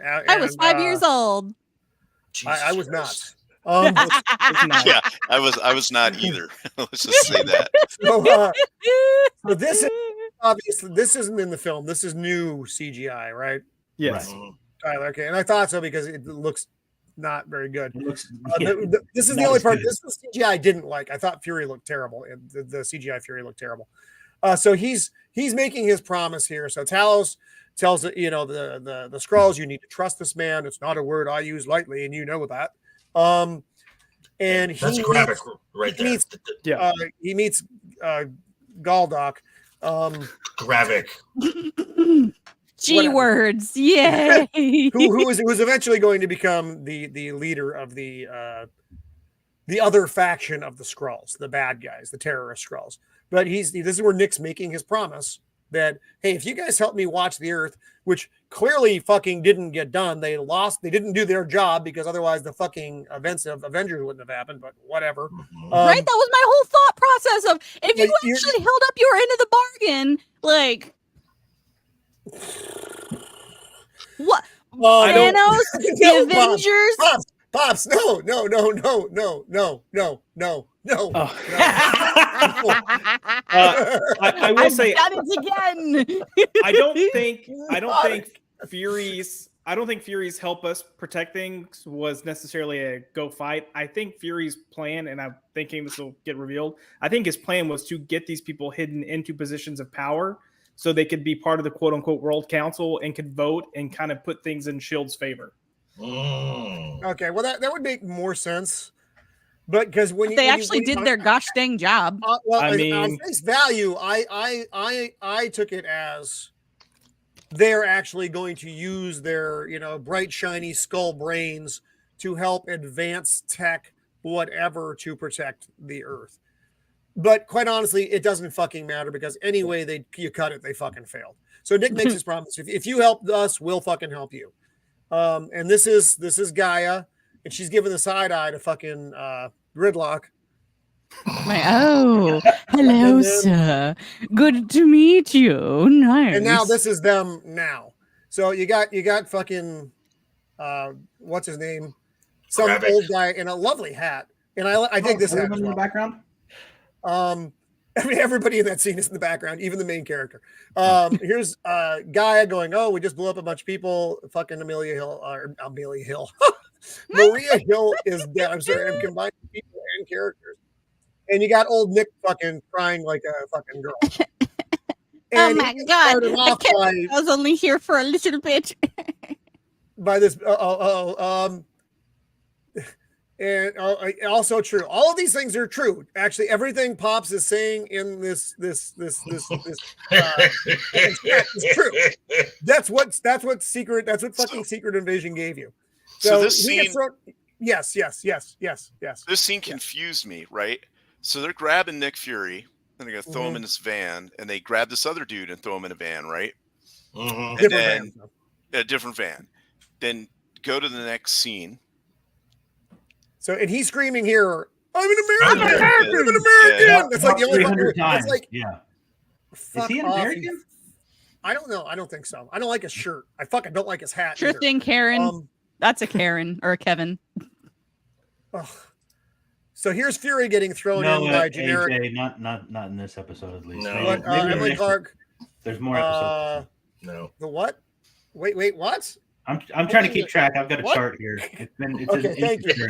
I was 5 years old. I was not. Yeah, I was not either. Let's just say that. So this is obviously this isn't in the film. This is new CGI, right? Yes. Right. Tyler, okay, and I thought so because it looks not very good. It looks, this is the only part. This is CGI I didn't like. I thought Fury looked terrible. The CGI Fury looked terrible. So he's making his promise here. So Talos tells the Skrulls, you need to trust this man. It's not a word I use lightly, and you know that. And that's graphic right there. He meets Galdock. Graphic. G words, yay! who was eventually going to become the leader of the other faction of the Skrulls, the bad guys, the terrorist Skrulls. But this is where Nick's making his promise that, hey, if you guys help me watch the Earth, which clearly fucking didn't get done, they didn't do their job because otherwise the fucking events of Avengers wouldn't have happened, but whatever. Right? That was my whole thought process of if you actually held up your end of the bargain, like what? Thanos, the Avengers. Pops, no. I will say, done it again. I don't think Fury's help us protect things was necessarily a go fight. I think Fury's plan, and I'm thinking this will get revealed, I think his plan was to get these people hidden into positions of power so they could be part of the quote unquote World Council and could vote and kind of put things in Shield's favor. Okay, well that would make more sense, but because when they actually did their gosh dang job. Well, I mean, on face value, I took it as they're actually going to use their bright shiny skull brains to help advance tech whatever to protect the Earth. But quite honestly, it doesn't fucking matter because anyway you cut it, they fucking failed. So Nick makes his promise: if you help us, we'll fucking help you. And this is Gaia, and she's giving the side eye to fucking Gridlock. Hello, sir. Good to meet you. Nice. And now this is them now. So you got fucking what's his name? Some old guy in a lovely hat, and I dig this hat as well. In the background. I mean, everybody in that scene is in the background, even the main character. Here's Gaia going, "Oh, we just blew up a bunch of people." Fucking Maria Hill. Maria Hill is dead. I'm sorry, I'm combining people and characters. And you got old Nick fucking crying like a fucking girl. And oh my god! I was only here for a little bit. By this, and also true. All of these things are true. Actually, everything Pops is saying in this is true. That's what fucking Secret Invasion gave you. So this scene, yes. This scene confused me, right? So they're grabbing Nick Fury, and they're gonna throw him in this van, and they grab this other dude and throw him in a van, right? And then a different van. Then go to the next scene. So, and he's screaming here, "I'm an American! I'm an American!" Yeah. That's like the only one. That's like, yeah. Is he an American? I don't know. I don't think so. I don't like his shirt. I fucking don't like his hat. Sure thing, Karen. That's a Karen or a Kevin. So here's Fury getting thrown in by generic. AJ, not in this episode at least. No. Emily Clark. There's more episodes. No. The what? Wait, what? I'm trying to keep track. I've got a chart here. It's okay, thank you.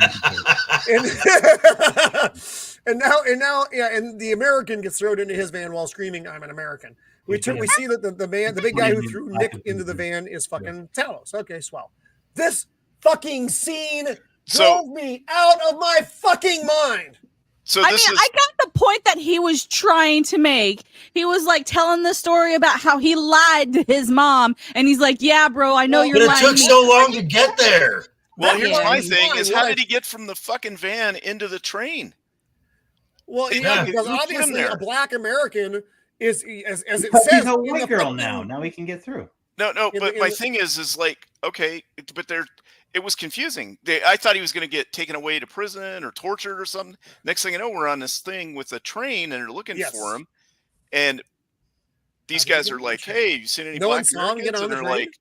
and now, and the American gets thrown into his van while screaming, "I'm an American." We see that the big guy who threw Nick into the van is fucking Talos. Okay, swell. This fucking scene drove me out of my fucking mind. So I got the point that he was trying to make. He was like telling the story about how he lied to his mom, and he's like, "Yeah, bro, I know you're lying." But it took so long to get there. Well, here's my thing: is how did he get from the fucking van into the train? Well, because obviously a black American is, as it says, he's a white girl now. Now he can get through. No, but my thing is like, okay, but it was confusing. I thought he was going to get taken away to prison or tortured or something. Next thing you know, we're on this thing with a train and they're looking for him. And these guys are like, "Hey, you seen any black Americans?" And they're like,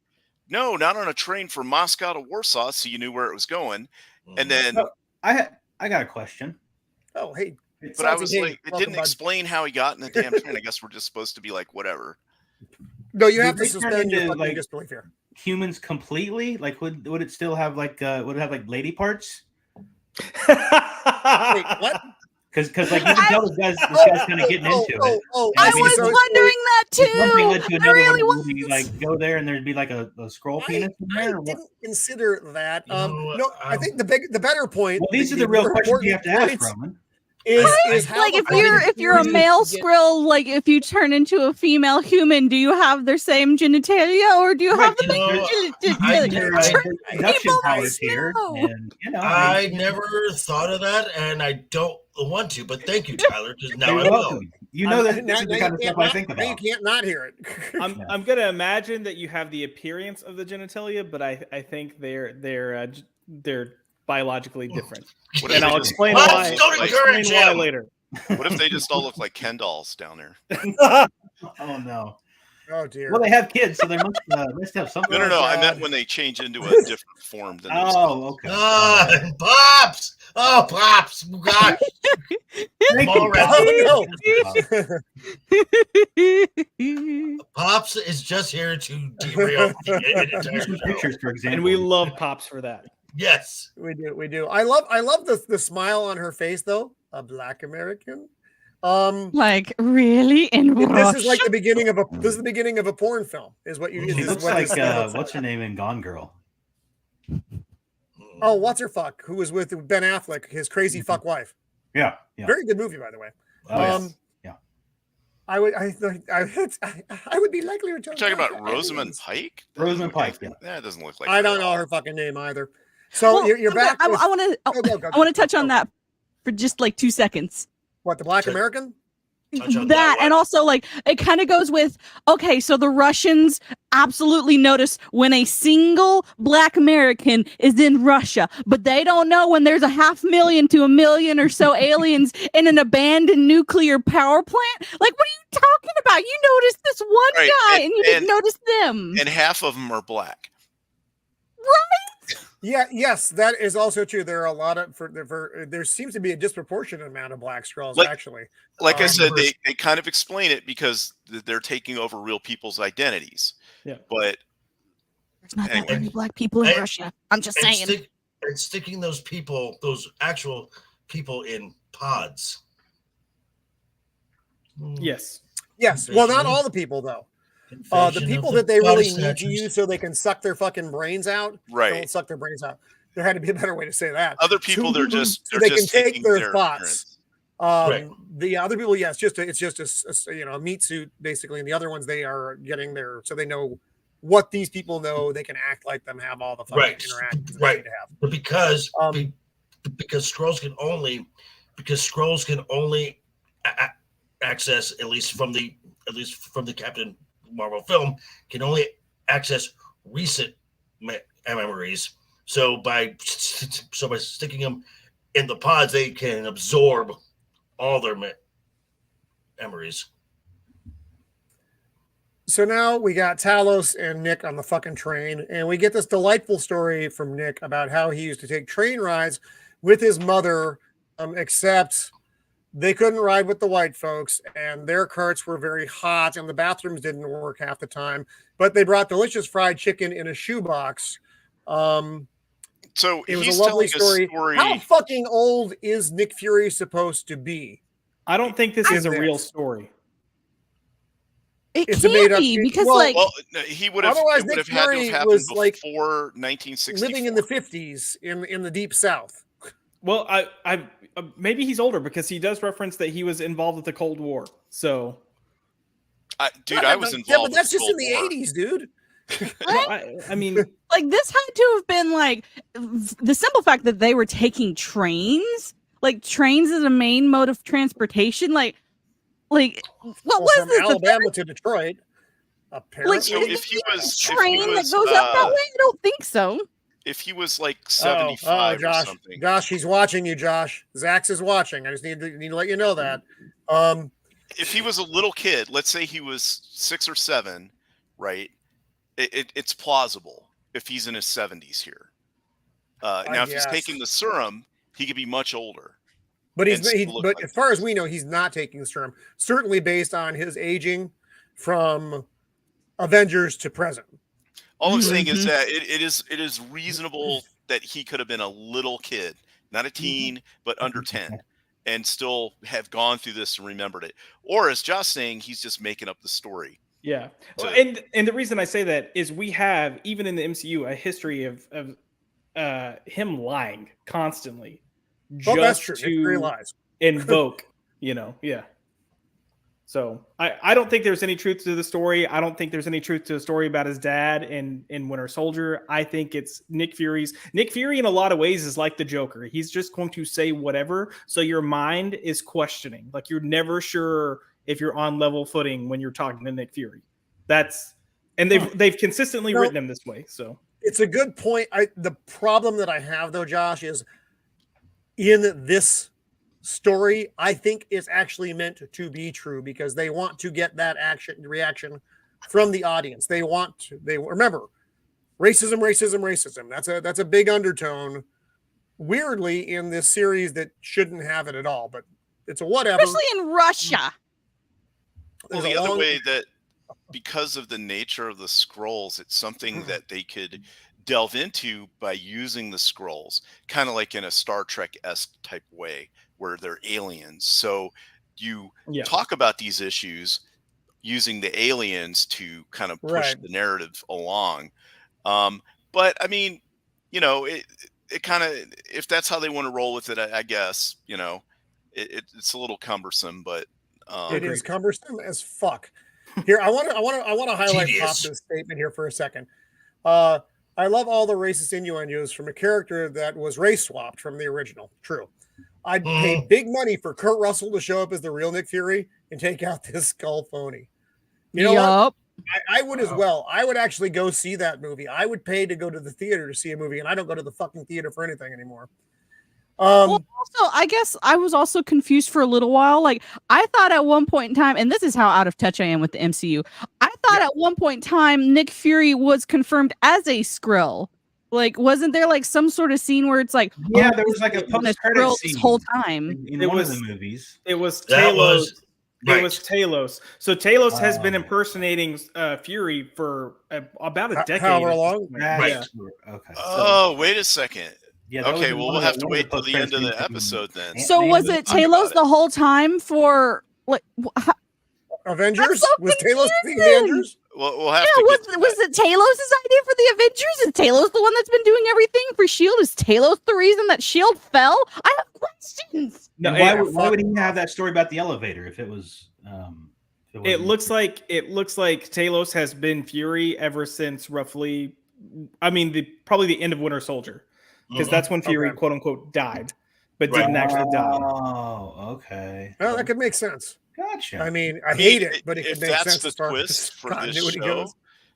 "No, not on a train from Moscow to Warsaw." So you knew where it was going. And then I got a question. Oh, hey. But I was like, it didn't explain how he got in the damn train. I guess we're just supposed to be like, whatever. No, you have to suspend your fucking disbelief here. Humans completely? Like, would it still have like would it have like lady parts? Wait, what? Because like you can tell this guy's kind of getting into it. I was wondering that too. Something led to another really one. Would you like go there and there'd be like a scroll penis in there? I didn't consider that. No, I think the better point. Well, these are the real questions you have to ask, Roman. Is like if you're a male Skrull, like if you turn into a female human, do you have their same genitalia or do you have the production powers here? And, I never thought of that, and I don't want to. But thank you, Tyler, because now I will. You know that this is the kind of stuff I think about. You can't not hear it. I'm gonna imagine that you have the appearance of the genitalia, but I think they're biologically different. And I'll explain why. Later. What if they just all look like Ken dolls down there? Oh no. Oh dear. Well, they have kids, so they must have something. No. I meant when they change into a different form than. Okay. Pops! Oh, Pops! Gosh. Pops is just here to derail the entire pictures, for example. And we love Pops for that. Yes, we do. I love the smile on her face, though. A Black American. Like really in this is like the beginning of a porn film. Is what you? She looks like what's her name in Gone Girl? Oh, what's her fuck? Who was with Ben Affleck, his crazy fuck wife? Yeah. Very good movie, by the way. Yeah. I would be likely to talking about Rosamund Pike. Rosamund Pike. Yeah. That doesn't look like. I don't know her fucking name either. So you're back. I want to touch on that for just like 2 seconds. What, the Black American? That and also like it kind of goes with okay, so the Russians absolutely notice when a single Black American is in Russia, but they don't know when there's 500,000 to 1 million or so aliens in an abandoned nuclear power plant. Like, what are you talking about? You noticed this one guy and you didn't notice them, and half of them are black, right? Yeah, yes, that is also true. There are a lot of there seems to be a disproportionate amount of Black Skrulls, actually. Like I said, they kind of explain it because they're taking over real people's identities. Yeah, but there's not that many Black people in Russia. I'm just saying. Sticking those actual people in pods. Yes. Well, not all the people though. The people that they really need to use so they can suck their fucking brains out, don't suck their brains out. There had to be a better way to say that. Other people, they can take their thoughts. Right. The other people, it's just a meat suit basically, and the other ones they are getting their so they know what these people know. They can act like them, have all the fucking interactions they need to have. But because Skrulls can only access at least from the Captain Marvel film can only access recent memories. So by sticking them in the pods, they can absorb all their memories. So now we got Talos and Nick on the fucking train, and we get this delightful story from Nick about how he used to take train rides with his mother, except they couldn't ride with the white folks, and their carts were very hot, and the bathrooms didn't work half the time. But they brought delicious fried chicken in a shoebox. So it was a lovely story. How fucking old is Nick Fury supposed to be? I don't think this is a real story. It's can't be because he would have. Otherwise, Nick Nick Fury Fury had to was happen before 1964. Living in the 50s in the deep south. Well, I maybe he's older because he does reference that he was involved with the Cold War. So, I was involved. Yeah, but that's just in the the 80s, dude. Well, I mean, like this had to have been like the simple fact that they were taking trains. Like trains is a main mode of transportation. Like what was from this? Alabama to Detroit. Apparently, so if he was train that goes up that way, I don't think so. If he was like 75 Josh, or something. Josh, he's watching you, Josh. Zax is watching. I just need to let you know that. If he was a little kid, let's say he was 6 or 7, right? It's plausible if he's in his 70s here. Now, if he's taking the serum, he could be much older. But as far as we know, he's not taking the serum. Certainly based on his aging from Avengers to present. All I'm saying is that it is reasonable that he could have been a little kid, not a teen, but under 10, and still have gone through this and remembered it. Or as Josh saying, he's just making up the story. Yeah. And the reason I say that is we have, even in the MCU, a history of him lying constantly. That's true. To invoke, yeah. So I don't think there's any truth to the story. I don't think there's any truth to the story about his dad in Winter Soldier. I think it's Nick Fury in a lot of ways is like the Joker. He's just going to say whatever. So your mind is questioning. Like you're never sure if you're on level footing when you're talking to Nick Fury. They've consistently written him this way. So it's a good point. The problem that I have though, Josh, is in this story, I think it's actually meant to be true because they want to get that reaction from the audience. They remember racism. That's a big undertone, weirdly, in this series that shouldn't have it at all. But it's a whatever. Especially in Russia. Well, the other way that, because of the nature of the Skrulls, it's something that they could delve into by using the Skrulls, kind of like in a Star Trek-esque type way, where they're aliens. So you talk about these issues using the aliens to kind of push the narrative along. But I mean, it kind of, if that's how they want to roll with it, I guess, it's a little cumbersome, but it is cumbersome as fuck. Here, I want to highlight Pop's statement here for a second. I love all the racist innuendos from a character that was race swapped from the original. True. I'd pay big money for Kurt Russell to show up as the real Nick Fury and take out this skull phony. You know what? I would as well. I would actually go see that movie. I would pay to go to the theater to see a movie, and I don't go to the fucking theater for anything anymore. Well, also, I guess I was also confused for a little while. Like, I thought at one point in time, and this is how out of touch I am with the MCU, I thought at one point in time Nick Fury was confirmed as a Skrull. Like, wasn't there like some sort of scene where it's like, there was like a post-credit scene this whole time in one of the movies. It was Talos. It was Talos. So Talos has been impersonating Fury for about a decade. However long? Right. Okay. Oh, wait a second. Yeah, okay, well, we'll have to wait till the end of the episode then. So was it Talos the whole time for like Avengers? Was Talos the Avengers? We'll have to. Was it Talos' idea for the Avengers? Is Talos the one that's been doing everything for Shield? Is Talos the reason that Shield fell? I have questions. No, why would he have that story about the elevator if it was? It looks like Talos has been Fury ever since roughly, probably the end of Winter Soldier, because that's when Fury quote unquote died, but didn't actually die. Oh, okay. Well, that could make sense. Gotcha. I hate it, but it could make sense. If that's the twist for this show,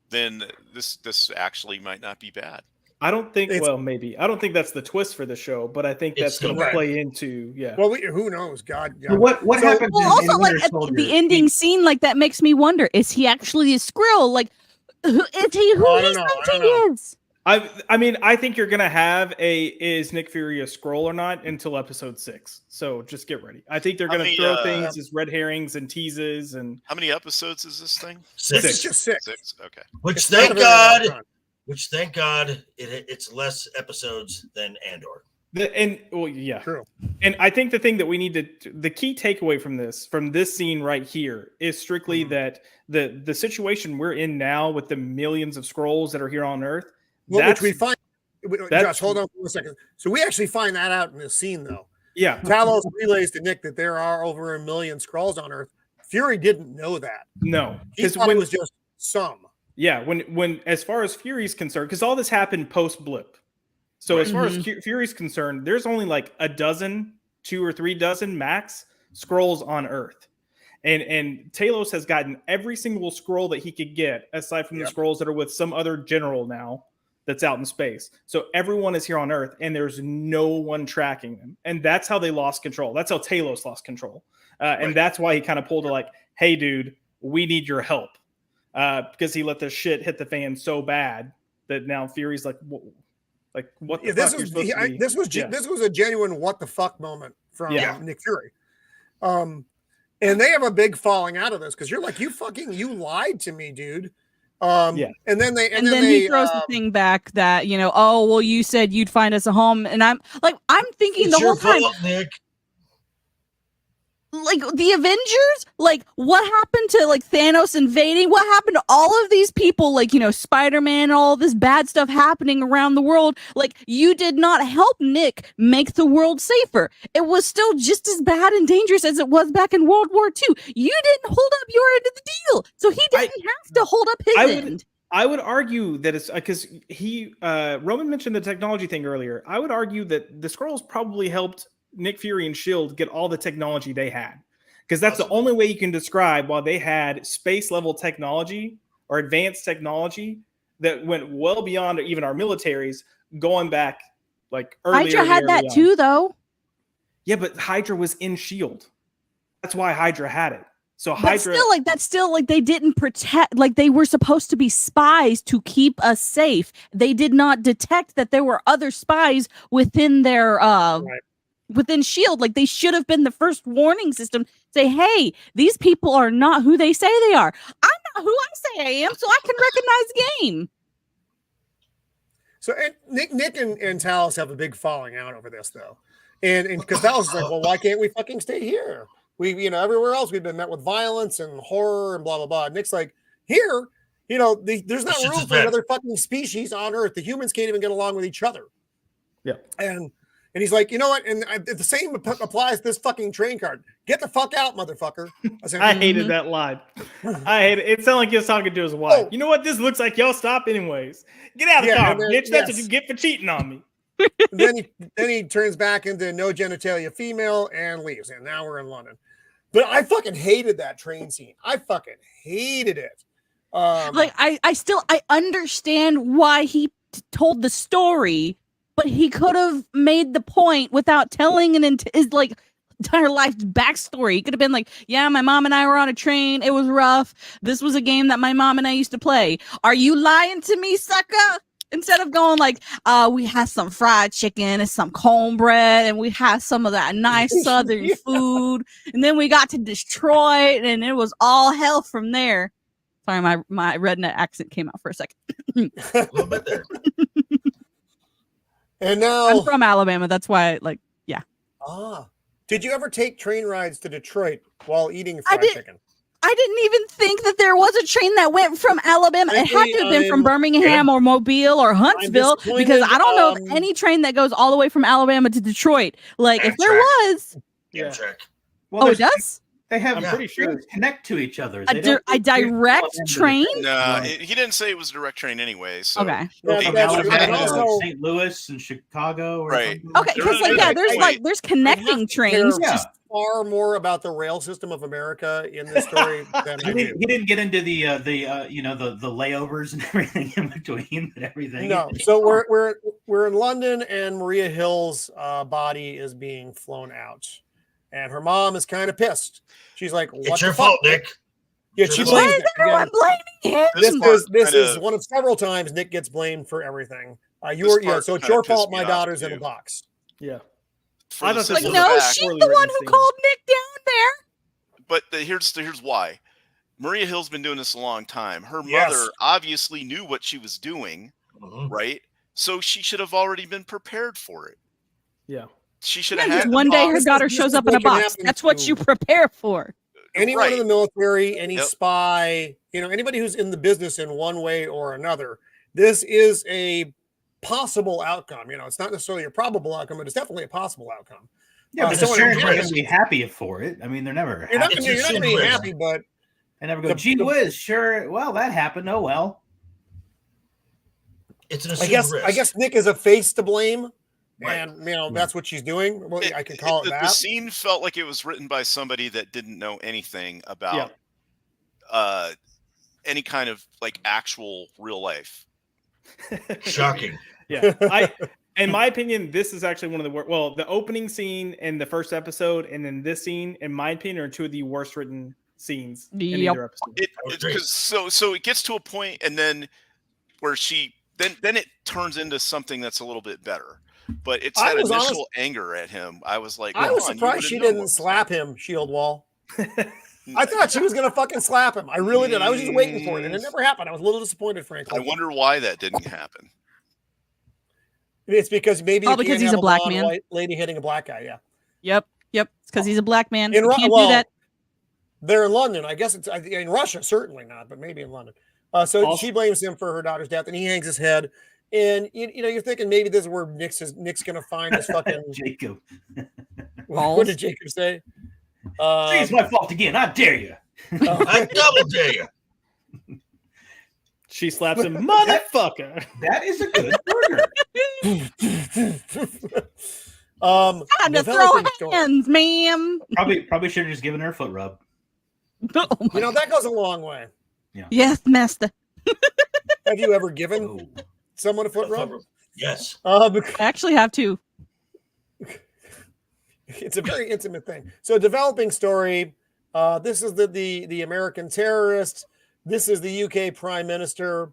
then this actually might not be bad. I don't think. Maybe I don't think that's the twist for the show, but I think that's going to play into. Yeah. Well, who knows? God. What happened? Well, also, like at the ending scene, like that makes me wonder: is he actually a Skrull? Like, is he who he thinks he is? I think you're gonna have is Nick Fury a Skrull or not until episode 6. So just get ready. I think they're gonna throw things as red herrings and teases. And how many episodes is this thing? 6. It's just 6. Okay. Which thank God it's less episodes than Andor. True. And I think the thing that we need the key takeaway from this scene right here is strictly that the situation we're in now with the millions of Skrulls that are here on Earth. Well, which we find. Josh, hold on for a second. So we actually find that out in this scene, though. Yeah. Talos relays to Nick that there are over 1 million Skrulls on Earth. Fury didn't know that. No, he thought it was just some. Yeah, when as far as Fury's concerned, because all this happened post blip. So as far as Fury's concerned, there's only like 2 or 3 dozen max Skrulls on Earth. And Talos has gotten every single Skrull that he could get, aside from the Skrulls that are with some other general now that's out in space. So everyone is here on Earth, and there's no one tracking them. And that's how they lost control. That's how Talos lost control. And that's why he kind of pulled it like, hey, dude, we need your help. Because he let the shit hit the fan so bad that now Fury's like, what the fuck? This was a genuine what the fuck moment from Nick Fury. And they have a big falling out of this because you're like, you lied to me, dude. And then he throws the thing back that, you said you'd find us a home. And I'm thinking the whole time, Nick. Like the Avengers, like what happened to like Thanos invading? What happened to all of these people? Like, Spider-Man and all this bad stuff happening around the world. Like, you did not help Nick make the world safer. It was still just as bad and dangerous as it was back in World War II. You didn't hold up your end of the deal. So he didn't have to hold up his end. I would argue that it's because Roman mentioned the technology thing earlier. I would argue that the Skrulls probably helped Nick Fury and Shield get all the technology they had, because that's the only way you can describe why they had space level technology or advanced technology that went well beyond even our militaries, going back like early. Hydra had that too, though. Yeah, but Hydra was in Shield. That's why Hydra had it. So Hydra, that's still like they didn't protect, like they were supposed to be spies to keep us safe. They did not detect that there were other spies within their within Shield. Like they should have been the first warning system. Say, hey, these people are not who they say they are. I'm not who I say I am, so I can recognize game. So Nick and Talos have a big falling out over this though, and because Talos is like, well, why can't we fucking stay here? We, everywhere else we've been met with violence and horror and blah, blah, blah. Nick's like, here, there's not room for another fucking species on Earth. The humans can't even get along with each other. Yeah. And he's like, you know what? And the same applies to this fucking train card. Get the fuck out, motherfucker. I hated that line. I hate it. It sounded like he was talking to his wife. You know what? This looks like y'all stop anyways. Get out of the car, bitch. That's what you get for cheating on me. then he turns back into no genitalia female and leaves. And now we're in London. But I fucking hated that train scene. I fucking hated it. I understand why he told the story, but he could have made the point without telling his entire life's backstory. He could have been like, yeah, my mom and I were on a train. It was rough. This was a game that my mom and I used to play. Are you lying to me, sucker? Instead of going like, we had some fried chicken and some cornbread, and we had some of that nice southern food, and then we got to Detroit, and it was all hell from there. Sorry, my redneck accent came out for a second. A little bit there. And now I'm from Alabama. That's why, yeah. Did you ever take train rides to Detroit while eating fried chicken? I didn't even think that there was a train that went from Alabama. It had to have been from Birmingham or Mobile or Huntsville, because I don't know of any train that goes all the way from Alabama to Detroit. Like, if there was. Yeah. Well, it does? They have, I'm pretty sure, connect to each other. A direct train? No, he didn't say it was a direct train anyway. So okay. St. Louis and Chicago. Or right. Okay, because there's connecting trains. Just far more about the rail system of America in this story than I do. He didn't get into the layovers and everything in between and everything. No. So we're in London, and Maria Hill's body is being flown out. And her mom is kind of pissed. She's like, "What's it's your fault, Nick?" Yeah, she blames Why is everyone blaming him? This is one of several times Nick gets blamed for everything. So it's your fault. My daughter's in a box. Yeah. No, she's the one who called Nick down there. But here's why. Maria Hill's been doing this a long time. Her mother obviously knew what she was doing, right? So she should have already been prepared for it. Yeah. She should have had one day her daughter shows up in a box. That's what you prepare for. Anyone in the military, any spy, anybody who's in the business in one way or another, this is a possible outcome. It's not necessarily a probable outcome, but it's definitely a possible outcome. Yeah, but they're not going to be happy for it. I mean, they're never You're not going to be happy, but they never go, gee whiz, sure. Well, that happened. Oh, well. It's an I guess Nick is a face to blame. Right. And that's what she's doing. Well, I can call it that. The scene felt like it was written by somebody that didn't know anything about any kind of actual real life. Shocking. Yeah. In my opinion, this is actually one of the worst. Well, the opening scene in the first episode, and then this scene, in my opinion, are two of the worst written scenes in either episode. So it gets to a point, and then where then it turns into something that's a little bit better. But it's that initial anger at him. I was like, I was surprised she didn't slap him, Shieldwall. I thought she was going to fucking slap him. I really did. I was just waiting for it, and it never happened. I was a little disappointed, frankly. I wonder why that didn't happen. It's because because he's a black man. White lady hitting a black guy. Yeah. Yep. It's because he's a black man. You can't do that. They're in London. I guess it's in Russia. Certainly not, but maybe in London. So she blames him for her daughter's death, and he hangs his head. And you're thinking maybe this is where Nick's gonna find his fucking Jacob. What did Jacob say? It's my fault again. I dare you. I double dare you. She slaps him, motherfucker. That is a good burger. Time to throw hands, ma'am. Probably should have just given her a foot rub. Oh you know, that goes a long way. Yeah. Yes, master. Have you ever given someone a foot rub? Yes. I actually have to. It's a very intimate thing. So, developing story. This is the American terrorist. This is the UK Prime Minister.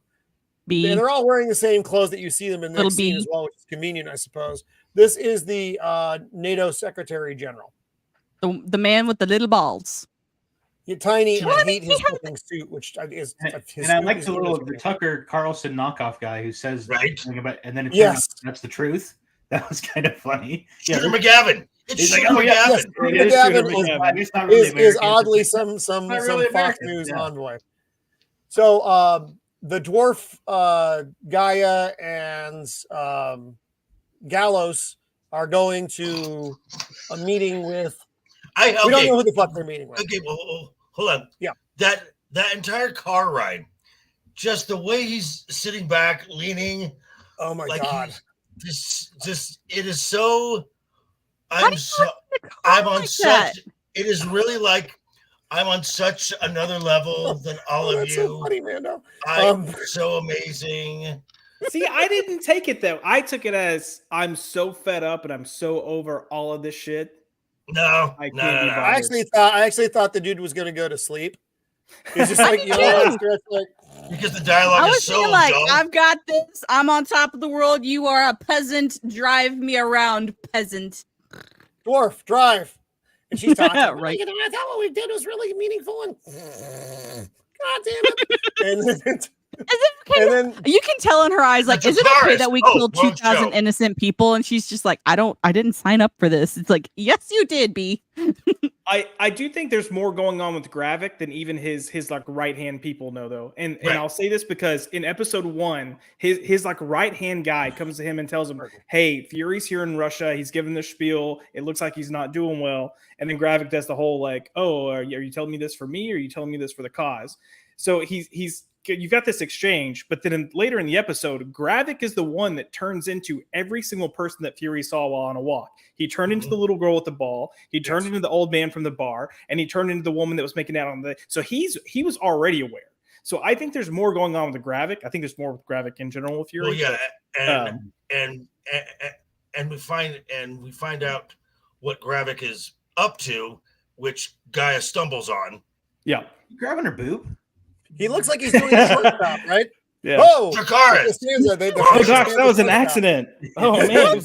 B. And they're all wearing the same clothes that you see them in the next scene as well, which is convenient, I suppose. This is the NATO Secretary General. The man with the little balls. You're tiny, and I hate his fucking suit, which is. And I like the Tucker Carlson knockoff guy who says right about, and then it turns out that's the truth. That was kind of funny. Shooter McGavin. It's Shooter McGavin. Yes, McGavin is oddly some Fox News envoy. So the dwarf Gaia and Gallows are going to a meeting with. We don't know who the fuck they're meeting with. Okay, well, hold on. Yeah, that entire car ride, just the way he's sitting back, leaning. Oh my god! It is so. I'm on like such. That? It is really like I'm on such another level than all of you. So funny, Mando. I'm so amazing. See, I didn't take it though. I took it as I'm so fed up and I'm so over all of this shit. No. I actually thought the dude was going to go to sleep. He's just like, because the dialogue is so like, dumb. I've got this. I'm on top of the world. You are a peasant. Drive me around, peasant. Dwarf, drive. And she's talking. Right. You know, I thought what we did was really meaningful. And God damn it. And then you can tell in her eyes, like, is it okay that we killed 2,000 innocent people? And she's just like, I didn't sign up for this. It's like, yes, you did, B. I do think there's more going on with Gravik than even his like right hand people know though. And I'll say this because in episode 1, his like right hand guy comes to him and tells him, hey, Fury's here in Russia. He's giving the spiel. It looks like he's not doing well. And then Gravik does the whole like, oh, are you telling me this for me? Or are you telling me this for the cause? So you've got this exchange, but then later in the episode, Gravik is the one that turns into every single person that Fury saw while on a walk. He turned into the little girl with the ball. He turned into the old man from the bar, and he turned into the woman that was making out on the. So he was already aware. So I think there's more going on with the Gravik. I think there's more with Gravik in general with Fury. Well, yeah, and we find out what Gravik is up to, which Gaia stumbles on. Yeah, grabbing her boob. He looks like he's doing a shortstop, right? Yeah. Oh, Dracarys. Oh gosh, that was an accident. Oh man.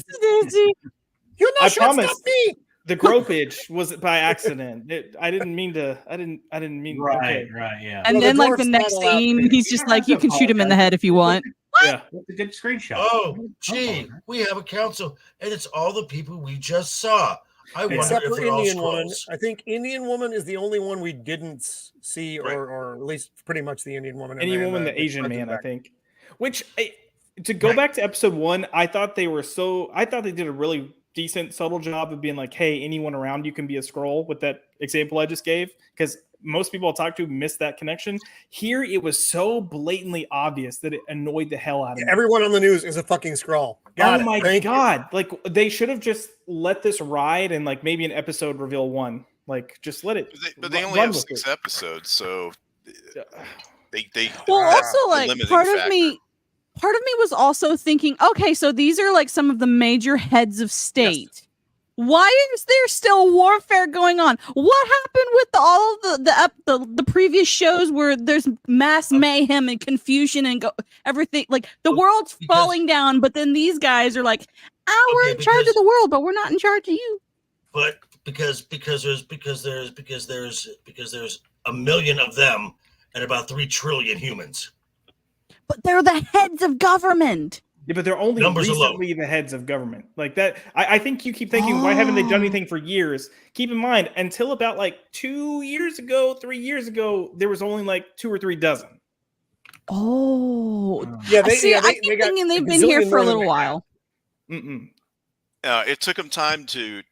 I promise me. The gropage was by accident. I didn't mean to. I didn't mean. Right, yeah. And then like the next scene, he's just like, you can shoot him in the head if you want. Yeah, that's a good screenshot. Oh, gee, we have a council, and it's all the people we just saw. Except for Indian woman. I think Indian woman is the only one we didn't see, or at least pretty much the Indian woman. Indian woman, the Asian man, I think. Which, to go back to episode 1, I thought they did a really decent, subtle job of being like, hey, anyone around you can be a Skrull with that example I just gave. Because most people I talked to missed that connection. Here, it was so blatantly obvious that it annoyed the hell out of me. Everyone on the news is a fucking Skrull. Oh my god! Like they should have just let this ride and like maybe an episode reveal one. Like just let it. But they only have 6 episodes, so they. Well, also like part of me was also thinking, okay, so these are like some of the major heads of state. Yes. Why is there still warfare going on? What happened with all of the previous shows where there's mass mayhem and confusion and everything? Like the world's falling down, but then these guys are like, we're in charge of the world, but we're not in charge of you. But because there's a million of them and about 3 trillion humans. But they're the heads of government. Yeah, but they're only recently the heads of government. Like that, I think you keep thinking, why haven't they done anything for years? Keep in mind, until about like 3 years ago, there was only like 2 or 3 dozen. Oh, yeah. I keep thinking they've been here for a little while. It took them time to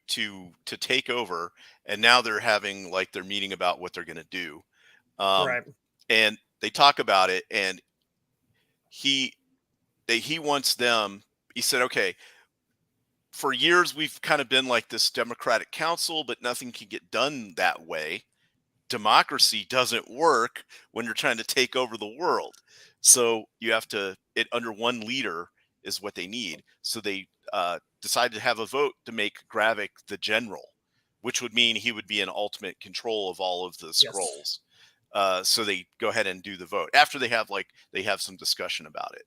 take over, and now they're having like their meeting about what they're going to do. Right. And they talk about it, and he wants them. He said, "Okay, for years we've kind of been like this democratic council, but nothing can get done that way. Democracy doesn't work when you're trying to take over the world. So you have to, it under one leader is what they need. So they decided to have a vote to make Gravik the general, which would mean he would be in ultimate control of all of the Skrulls. So they go ahead and do the vote after they have some discussion about it.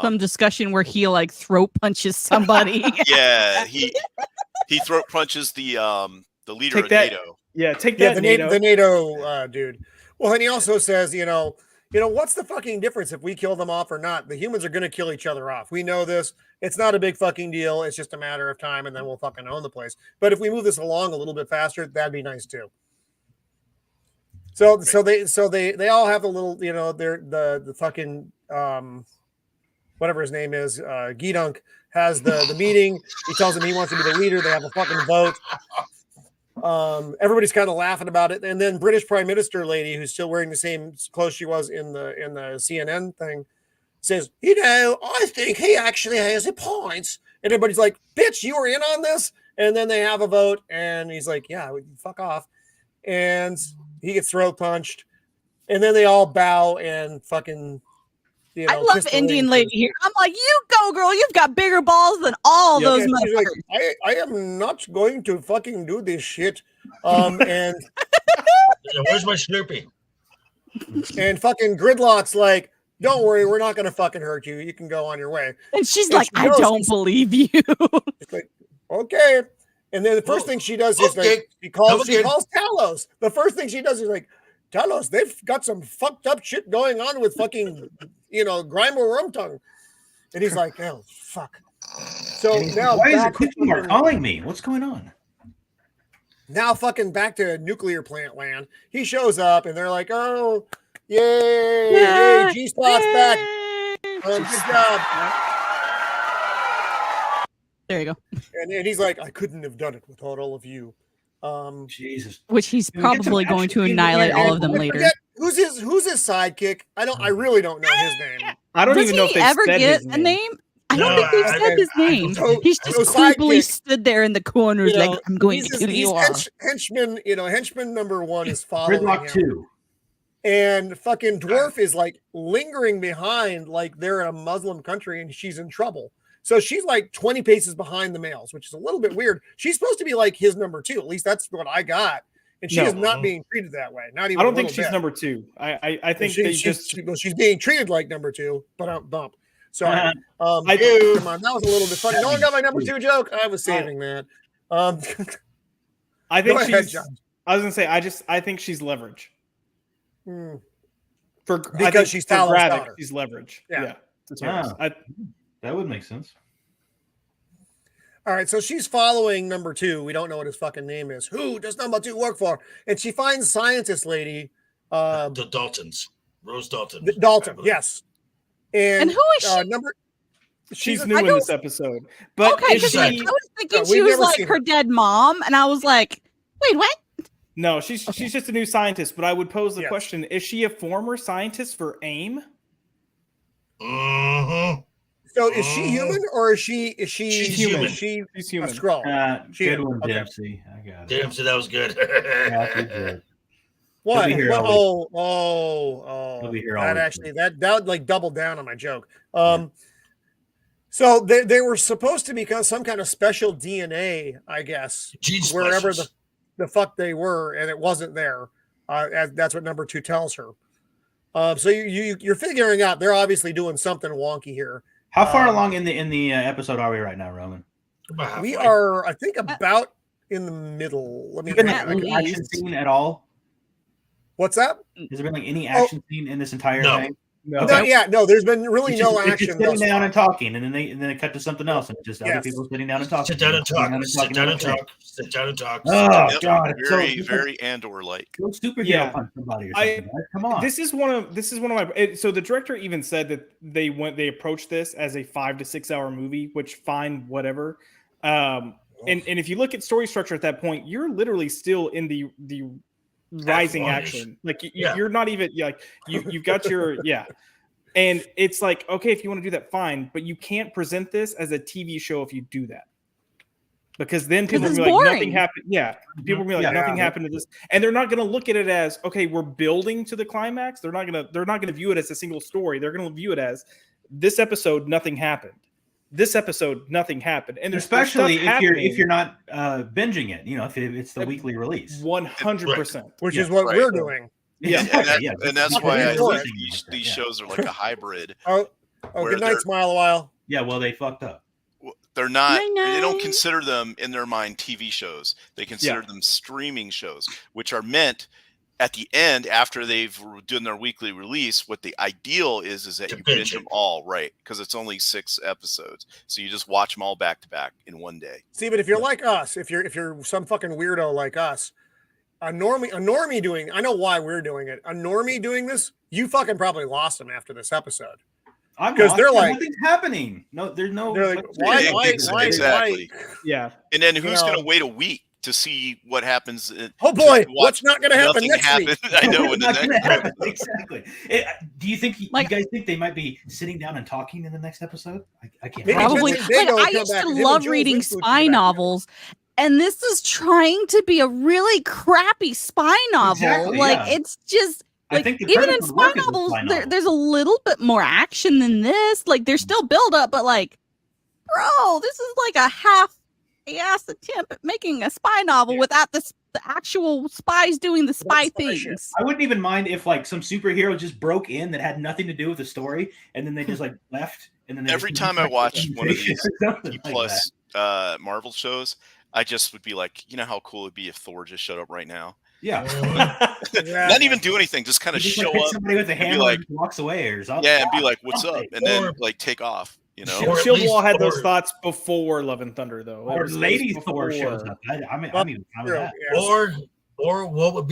Some discussion where he like throat punches somebody. Yeah, he throat punches the leader of NATO. Yeah, take that, the NATO dude. Well, and he also says, you know, what's the fucking difference if we kill them off or not? The humans are going to kill each other off. We know this. It's not a big fucking deal. It's just a matter of time, and then we'll fucking own the place. But if we move this along a little bit faster, that'd be nice too. So they all have a little, you know, they're the fucking whatever his name is, Gidunk has the meeting. He tells him he wants to be the leader. They have a fucking vote. Everybody's kind of laughing about it, and then British Prime Minister lady, who's still wearing the same clothes she was in the CNN thing, says, you know, I think he actually has a point. And everybody's like, bitch, you were in on this. And then they have a vote, and he's like, yeah, fuck off. And he gets throat punched, and then they all bow and fucking, you know, I love Indian lady here. I'm like, you go, girl. You've got bigger balls than all those motherfuckers. Like, I am not going to fucking do this shit. And where's my Snoopy? And fucking Gridlock's like, don't worry, we're not going to fucking hurt you. You can go on your way. And she's like, I don't believe you. It's like, okay. And then the first thing she does is like, she calls Talos. The first thing she does is like, Talos, they've got some fucked up shit going on with fucking, you know, Grime or Wormtongue. And he's like, oh, fuck. So now why is the cooking mark calling me? What's going on? Now fucking back to nuclear plant land. He shows up and they're like, oh, yay, G-Spot's back. Good job. There you go. And he's like, I couldn't have done it without all of you. Jesus. Which he's probably going to annihilate all of them later. Who's his sidekick? I really don't know his name. I don't even know if they ever said get his a name. name. I don't think they've said his name. He's just creepily stood there in the corners, you know, like, I'm going to kill you all. Henchman, you know, henchman number one is following Gridlock him. 2. And fucking Dwarf is like lingering behind, like they're in a Muslim country and she's in trouble. So she's like 20 paces behind the males, which is a little bit weird. She's supposed to be like his number two. At least that's what I got. And she is not being treated that way. Not even. I don't think she's number two. I think she's being treated like number two, but I'm bump. Sorry. Come on. That was a little bit funny. No one got my number two joke. I was saving that. I think I was gonna say I think she's leverage. Because she's Talos' daughter. She's leverage. Yeah. That would make sense. All right, so she's following number two. We don't know what his fucking name is. Who does number two work for? And she finds scientist lady. The Daltons. Rose Dalton. Dalton, yes. And who is she? She's new in this episode. But okay, because I was thinking she was like her dead mom, and I was like, wait, what? No, she's just a new scientist. But I would pose the question: is she a former scientist for AIM? Mm-hmm. So is she human or is she She's human. She's human. A Skrull. Good one, Dempsey. I got it. Dempsey, that was good. Good. What? That would like double down on my joke. So they were supposed to become some kind of special DNA, I guess, wherever the fuck they were, and it wasn't there. That's what number two tells her. So you're figuring out they're obviously doing something wonky here. How far along in the episode are we right now, Roman? We are, I think, about in the middle. Let me. Has there been like action scene at all? What's that? Has there been like any action scene in this entire thing? No. No, there's been really no action. Just sitting down and talking, and then they cut to something else, and just other people sitting down and talking. Sit down and talk. Sit down and talk. Sit down and talk. Oh God, very Andor-like. Go superhero punch somebody or something. Right? Come on. This is one of my. So the director even said that they approached this as a 5 to 6 hour movie, which fine, whatever. And if you look at story structure at that point, you're literally still in the rising action. Like you're not even like you've got your and it's like, okay, if you want to do that, fine, but you can't present this as a TV show if you do that. Because then people will be like, nothing happened. Yeah, people will be like, nothing happened to this, and they're not going to look at it as, okay, we're building to the climax. They're not going to view it as a single story. They're going to view it as this episode, nothing happened. This episode, nothing happened, and especially if you're not binging it, if it's the weekly release, 100%, which is what we're doing. Yeah, and that's why I think these shows are like a hybrid. Oh, good night, Smile a while. Yeah, well, they fucked up. They're not. They don't consider them in their mind TV shows. They consider them streaming shows, which are meant at the end after they've done their weekly release. What the ideal is that you binge them all, right? Because it's only 6 episodes, so you just watch them all back to back in one day. See, but if you're like us, if you're some fucking weirdo like us, a normie doing, I know why we're doing it. A normie doing this, you fucking probably lost them after this episode. Because they're like, nothing's happening. No, there's no. They're like, why? Exactly. Yeah. And then who's going to wait a week to see what happens? Oh boy, what's not going to happen next week? I know. In the next exactly. Do you think you guys think they might be sitting down and talking in the next episode? I can't. Probably. I used to love reading spy novels. And this is trying to be a really crappy spy novel. It's just like, even in spy novels, there's a little bit more action than this. Like, there's still build up, but like, bro, this is like a half-ass attempt at making a spy novel without the actual spies doing the spy things. I wouldn't even mind if like some superhero just broke in that had nothing to do with the story, and then they just like left. And then every time I watch one of these Plus Marvel shows, I just would be like, you know how cool it'd be if Thor just showed up right now? Yeah. Not even do anything, just kind of show up. Somebody with a hammer and walks away or something. Yeah, and be like, what's up? And then like take off, Shieldwall had those thoughts before Love and Thunder, though. Or Lady Thor shows up. I'm even fine with that. Or what would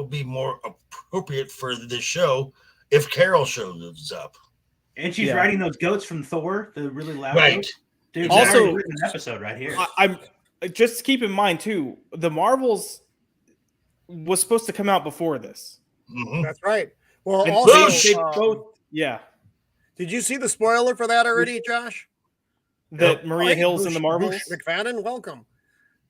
be more appropriate for the show if Carol shows up. And she's riding those goats from Thor, the really loud goats. Dude, also, an episode right here. I'm just keep in mind too, the Marvels was supposed to come out before this. Mm-hmm. That's right. Well, and also, both. Yeah. Did you see the spoiler for that already, Josh? That Maria Hill's in the Marvels. McFadden, welcome.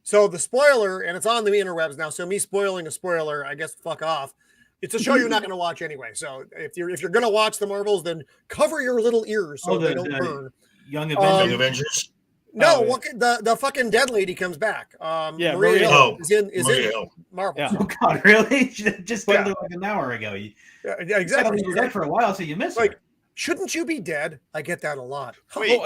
So the spoiler, and it's on the interwebs now. So me spoiling a spoiler, I guess fuck off. It's a show you're not going to watch anyway. So if you're going to watch the Marvels, then cover your little ears so they don't burn. Young Avengers. No, the fucking dead lady comes back. Maria Hill is in Marvel. Yeah. Oh God, really? Just like an hour ago. Exactly. You were dead for a while, so you missed her. Shouldn't you be dead? I get that a lot. Wait,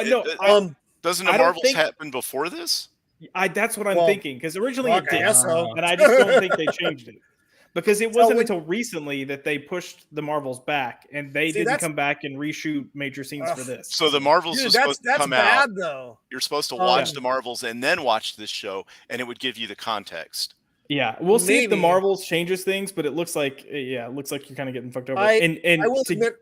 doesn't the Marvels happen before this? That's what I'm thinking, because originally it did, so. and I just don't think they changed it. Because it wasn't until recently that they pushed the Marvels back, and they didn't come back and reshoot major scenes for this. So the Marvels was supposed to come out. Though. You're supposed to watch the Marvels and then watch this show, and it would give you the context. Yeah, we'll see if the Marvels changes things, but it looks like you're kind of getting fucked over. I will admit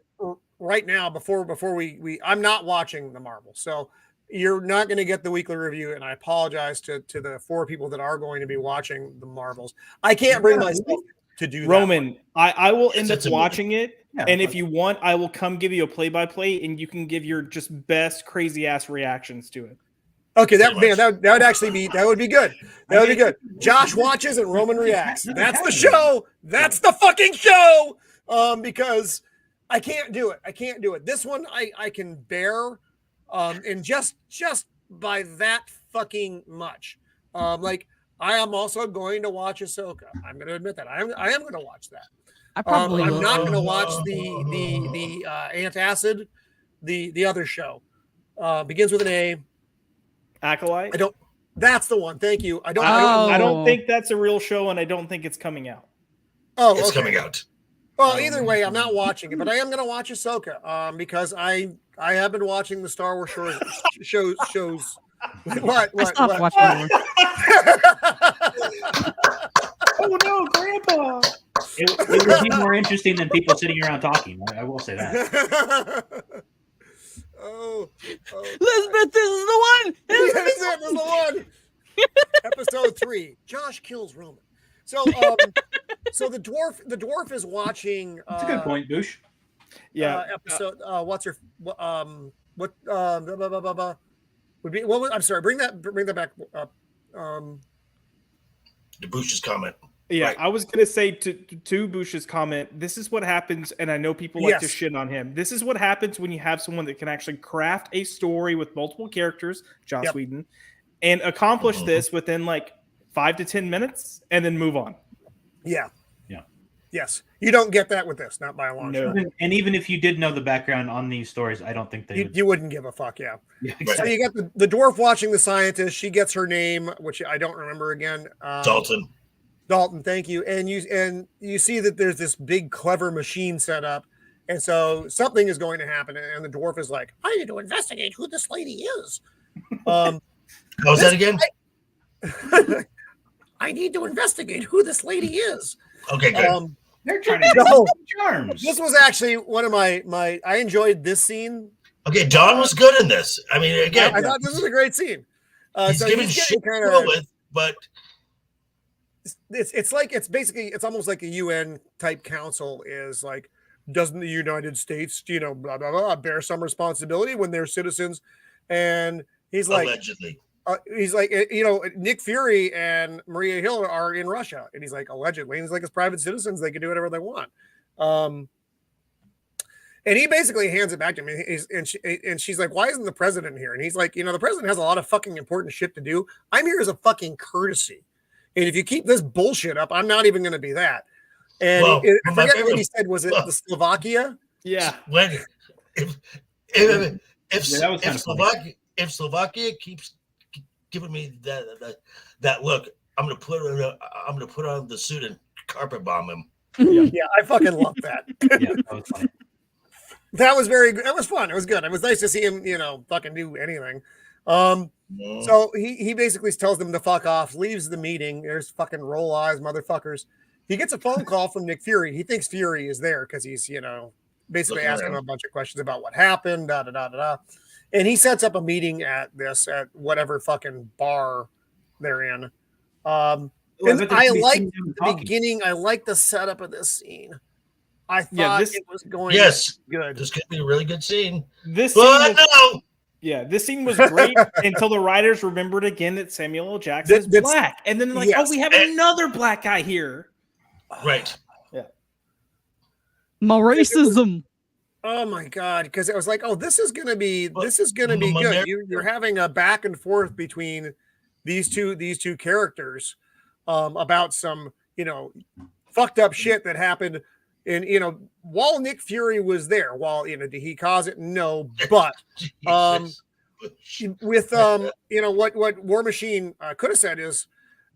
right now, before we I'm not watching the Marvels, so you're not going to get the weekly review, and I apologize to the 4 people that are going to be watching the Marvels. I can't bring myself to do that. Roman, I will end up watching it, and if you want, I will come give you a play-by-play, and you can give your just best crazy-ass reactions to it. Okay, that would actually be that would be good. That would be good. Josh watches and Roman reacts. That's the show. That's the fucking show. Because I can't do it. I can't do it. This one I can bear, and just by that fucking much. I am also going to watch Ahsoka. I'm going to admit that. I am going to watch that. I probably I'm not going to watch the Antacid, the other show. Begins with an A. Acolyte. That's the one. Thank you. I don't think that's a real show, and I don't think it's coming out. Oh, it's coming out. Well, either way, I'm not watching it, but I am going to watch Ahsoka. Because I have been watching the Star Wars shows. What? Stop watching. Oh no, Grandpa! It would be more interesting than people sitting around talking. I will say that. Elizabeth, this is the one. This is the one. Episode 3. Josh kills Roman. So the dwarf is watching. That's a good point, Boosh. Yeah. Episode. What's her? would be. Well, I'm sorry. Bring that back up. Bush's comment. Yeah, right. I was gonna say to Bush's comment. This is what happens, and I know people like to shit on him. This is what happens when you have someone that can actually craft a story with multiple characters, Joss Whedon, and accomplish this within like 5 to 10 minutes, and then move on. Yeah. Yes, you don't get that with this, not by a long shot. And even if you did know the background on these stories, I don't think you wouldn't give a fuck. Yeah. Exactly. So you got the dwarf watching the scientist. She gets her name, which I don't remember again. Dalton, thank you. And you see that there's this big clever machine set up, and so something is going to happen. And the dwarf is like, "I need to investigate who this lady is." How was that again? I need to investigate who this lady is. Okay, good. They're trying to get charms. This was actually one of my. I enjoyed this scene. Okay, Don was good in this. I mean, again, I thought this was a great scene. He's giving shit kind of with, but it's like it's almost like a UN type council is like, doesn't the United States, blah blah blah, bear some responsibility when they're citizens? And he's like, allegedly. He's like, Nick Fury and Maria Hill are in Russia, and he's like, allegedly. And he's like, as private citizens, they can do whatever they want. And he basically hands it back to me. And she's like, why isn't the president here? And he's like, the president has a lot of fucking important shit to do. I'm here as a fucking courtesy. And if you keep this bullshit up, I'm not even going to be that. And I forget what he said. Was it the Slovakia? Yeah. If Slovakia keeps giving me that look, I'm gonna put on the suit and carpet bomb him. Yeah, I fucking love that. Yeah, that was funny. That was very good. That was fun. It was good. It was nice to see him, fucking do anything. So he basically tells them to fuck off, leaves the meeting. There's fucking roll eyes, motherfuckers. He gets a phone call from Nick Fury. He thinks Fury is there because he's, basically asking him a bunch of questions about what happened, da da da da da. And he sets up a meeting at whatever fucking bar they're in. And I like the beginning. I like the setup of this scene. I thought it was going good. This could be a really good scene. This scene was great until the writers remembered again that Samuel L. Jackson is black. And then like, we have another black guy here. Right. Yeah. More racism. Oh my god! Because it was like, this is gonna be good. You're having a back and forth between these two characters about some fucked up shit that happened. And while Nick Fury was there, did he cause it? No, but with what War Machine could have said is,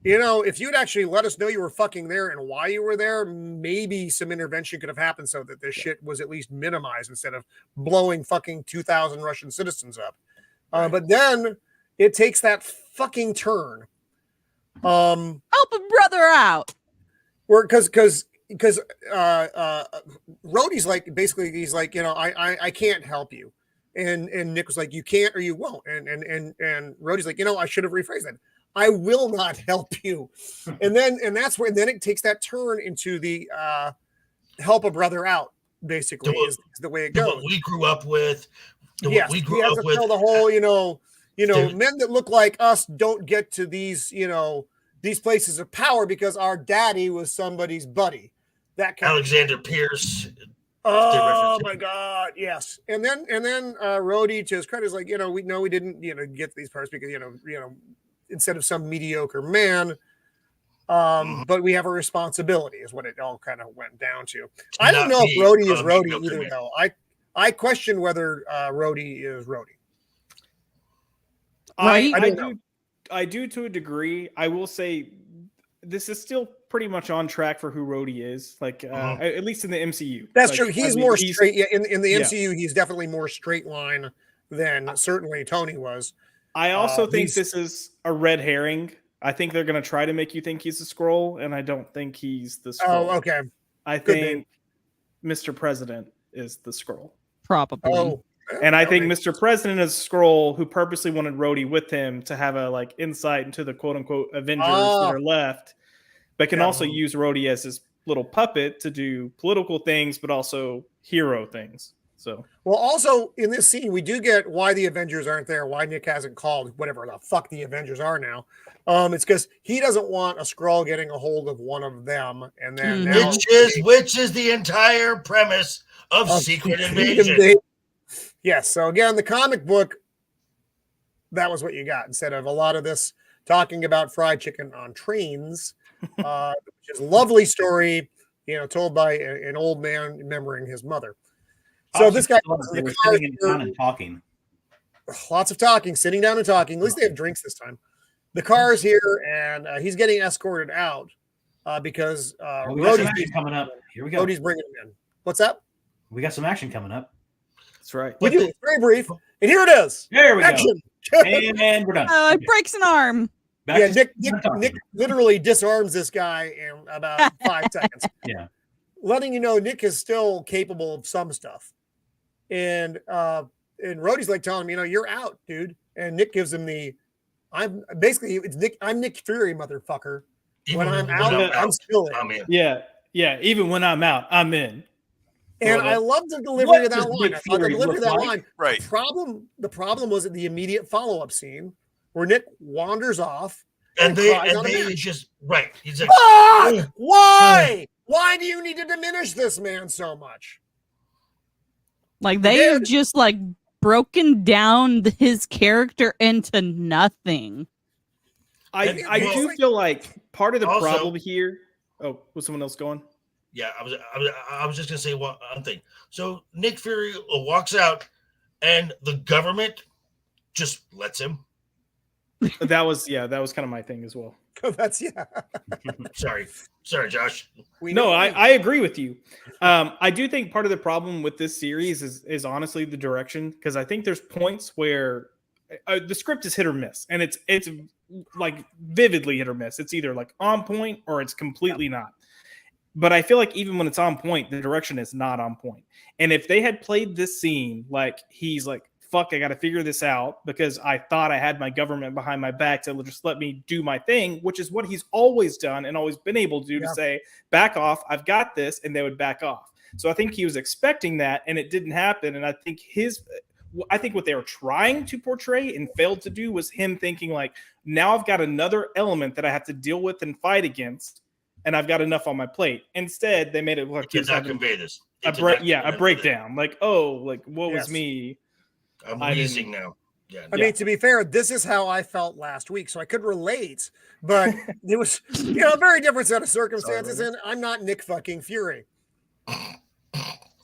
if you'd actually let us know you were fucking there and why you were there, maybe some intervention could have happened so that this shit was at least minimized instead of blowing fucking 2,000 Russian citizens up. But then it takes that fucking turn. Help a brother out. Because Rhodey's like, basically he's like, I can't help you. And Nick was like, you can't or you won't. And Rhodey's like, I should have rephrased that. I will not help you. And that's where then it takes that turn into the help a brother out, basically, is the way it goes. What we grew up with. He has to tell the whole, men that look like us don't get to these, these places of power because our daddy was somebody's buddy. That kind Alexander Pierce. Oh my God! Yes, and then Rhodey, to his credit, is like, we didn't, get to these parts because instead of some mediocre man, but we have a responsibility, is what it all kind of went down to. I don't know if Rhodey is Rhodey either, though. I question whether Rhodey is Rhodey. I do to a degree. I will say this is still pretty much on track for who Rhodey is, like at least in the MCU. That's true. He's more straight. Yeah, in the MCU, he's definitely more straight line than certainly Tony was. I also think this is a red herring. I think they're going to try to make you think he's a Skrull, and I don't think he's the Skrull. Oh, okay. I think Mr. President is the Skrull. Probably. Oh. And I think Mr. President is a Skrull who purposely wanted Rhodey with him to have a insight into the quote unquote Avengers that are left, but can also use Rhodey as his little puppet to do political things, but also hero things. So, well, also in this scene, we do get why the Avengers aren't there, why Nick hasn't called whatever the fuck the Avengers are now. It's because he doesn't want a Skrull getting a hold of one of them, and then which is the entire premise of Secret Invasion. Yes. So again, the comic book, that was what you got instead of a lot of this talking about fried chicken on trains, which is a lovely story, told by an old man remembering his mother. So this guy was sitting down and talking. Lots of talking, sitting down and talking. At least they have drinks this time. The car's here, and he's getting escorted out because we got some action coming up. Here we go. Rhodey's bringing him in. What's up? We got some action coming up. That's right. We do. It's very brief, and here it is. There we action. Go. And we're done. It breaks an arm. Nick literally disarms this guy in about 5 seconds. Yeah. Letting you know Nick is still capable of some stuff. And Rhodey's like telling him, you're out, dude. And Nick gives him I'm Nick Fury, motherfucker. When I'm out, I'm still in. I'm in. Yeah. Even when I'm out, I'm in. And I love the delivery of that line. I thought the delivery of that line. Right. The problem was at the immediate follow-up scene where Nick wanders off. And they just right. He's like, why? Why do you need to diminish this man so much? Like they have just broken down his character into nothing. I do feel like part of the problem here. Oh, was someone else going? Yeah, I was just gonna say one thing. So Nick Fury walks out, and the government just lets him. That was kind of my thing as well. Sorry, Josh. I agree with you. I do think part of the problem with this series is honestly the direction, because I think there's points where the script is hit or miss, and it's like vividly hit or miss. It's either like on point or it's completely not. But I feel like even when it's on point, the direction is not on point. And if they had played this scene like he's like, fuck, I got to figure this out because I thought I had my government behind my back to just let me do my thing, which is what he's always done and always been able to do, to say, back off, I've got this, and they would back off. So I think he was expecting that, and it didn't happen. And I think what they were trying to portray and failed to do was him thinking like, now I've got another element that I have to deal with and fight against, and I've got enough on my plate. Instead, they made it look did not convey this. A breakdown. Like, what was me? I'm wheezing now. Yeah. I mean, to be fair, this is how I felt last week, so I could relate, but it was, a very different set of circumstances, and I'm not Nick fucking Fury.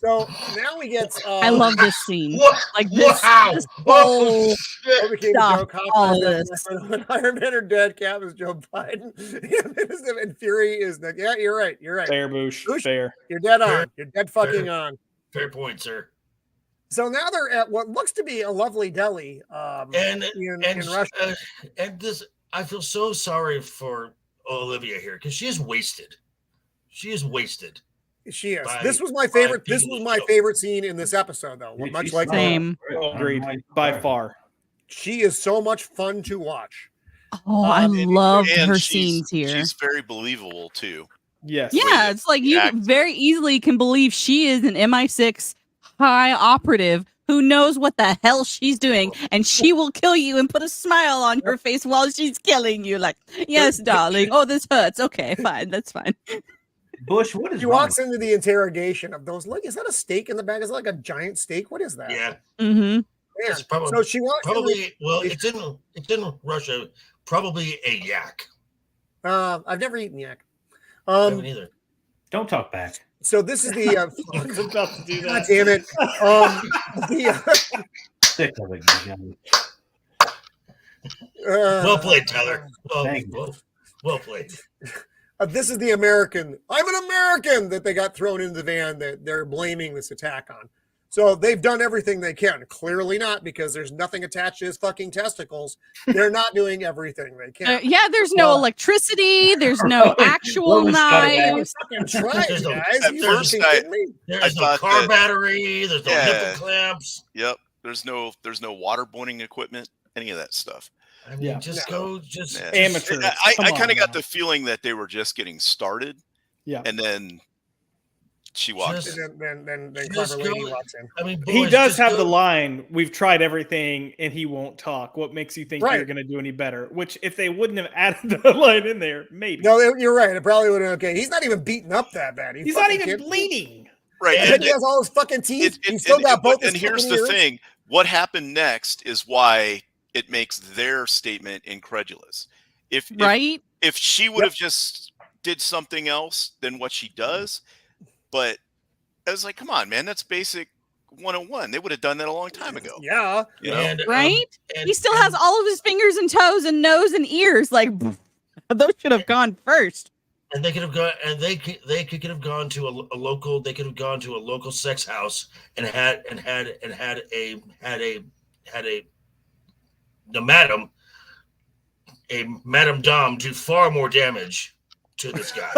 So now we get. I love this scene. Like this. Wow. This whole stuff. All this. Iron Man are dead. Cap is Joe Biden. And Fury is Nick. Yeah, you're right. Fair, Boosh. Fair. You're dead on. You're dead fucking on. Fair point, sir. So now they're at what looks to be a lovely deli in Russia. And this, I feel so sorry for Olivia here because she is wasted. She is. This was my favorite. This was my favorite scene in this episode, though. Much like same. Agreed. By far. She is so much fun to watch. Oh, I love her scenes here. She's very believable too. Yes. Yeah, it's like you very easily can believe she is an MI6 high operative who knows what the hell she's doing, and she will kill you and put a smile on her face while she's killing you. Like, yes, darling. Oh, this hurts. Okay, fine. That's fine. Bush, what is she walks into the interrogation of those. Like, is that a steak in the bag? Is it like a giant steak? What is that? Yeah. Mm-hmm. It's probably, so she walks probably. Well, it's in Russia. Probably a yak. I've never eaten yak. I haven't either. Don't talk back. So this is the. I was about to do that. God damn it! Well played, Tyler. Well played. This is the American. I'm an American that they got thrown into the van that they're blaming this attack on. So they've done everything they can. Clearly not, because there's nothing attached to his fucking testicles. They're not doing everything they can. There's no electricity. There's no actual knives. Try it, guys. There's no car battery. There's no nipple clamps. Yep. There's no water boiling equipment. Any of that stuff. I mean, amateur. I kind of got the feeling that they were just getting started. Yeah. And then She walks Just- in. Then Just clever lady go- walks in. I mean, He boys, does just have go- the line, "We've tried everything and he won't talk. What makes you think Right. you're going to do any better?" Which, if they wouldn't have added the line in there, maybe. No, you're right. It probably would have been okay. He's not even beaten up that bad. He's not even bleeding. Right. And then he has all his fucking teeth. He's still got both his And here's fucking the ears. thing: what happened next is why it makes their statement incredulous. If she would have just did something else than what she does, but I was like, come on, man, that's basic 101. They would have done that a long time ago. Yeah. You know? And, Right? and- He still has all of his fingers and toes and nose and ears. Like, those should have gone first. And they could have gone, and they could have gone to a local. They could have gone to a local sex house and had a Madame Dom do far more damage to this guy.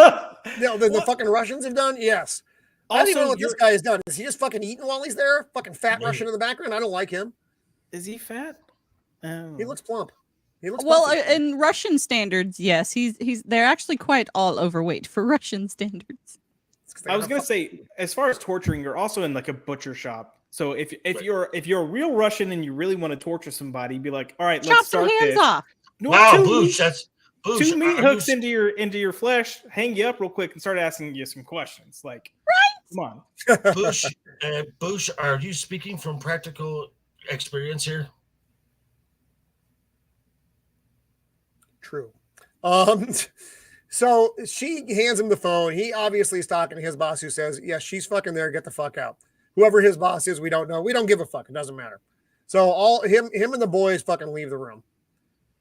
No, the fucking Russians have done. Yes. I don't even know what this guy has done. Is he just fucking eating while he's there? Fucking fat Maybe. Russian in the background. I don't like him. Is he fat? Oh. He looks plump. He looks Well, puffy. in Russian standards, yes, they're actually quite all overweight for Russian standards. I was gonna say, as far as torturing, you're also in like a butcher shop. So if you're a real Russian and you really want to torture somebody, be like, all right, Chop let's some start hands this. off. No, Wow, two Boosh, meat- that's Boosh. two meat are hooks you- into your flesh, hang you up real quick, and start asking you some questions. Like, come on. Boosh, are you speaking from practical experience here? True. So she hands him the phone. He obviously is talking to his boss, who says, "Yes, she's fucking there. Get the fuck out." Whoever his boss is, we don't know. We don't give a fuck. It doesn't matter. So him and the boys fucking leave the room.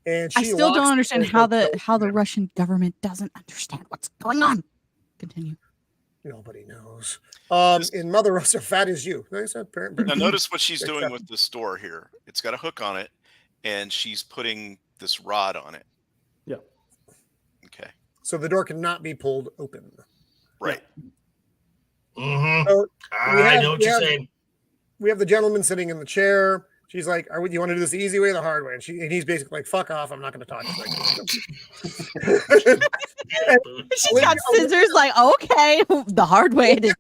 And I she still locks don't the understand door how so the close. Russian government doesn't understand what's going on. Continue. Nobody knows. In Mother Russia, fat is you. Nice, Now notice what she's doing with this door here. It's got a hook on it, and she's putting this rod on it. Yeah. Okay. So the door cannot be pulled open. Right. Mm-hmm. So I know what you're saying. We have the gentleman sitting in the chair. She's like, "Do you want to do this the easy way or the hard way?" And he's basically like, "Fuck off! I'm not going to talk." She's got scissors. Like, okay, the hard way it is.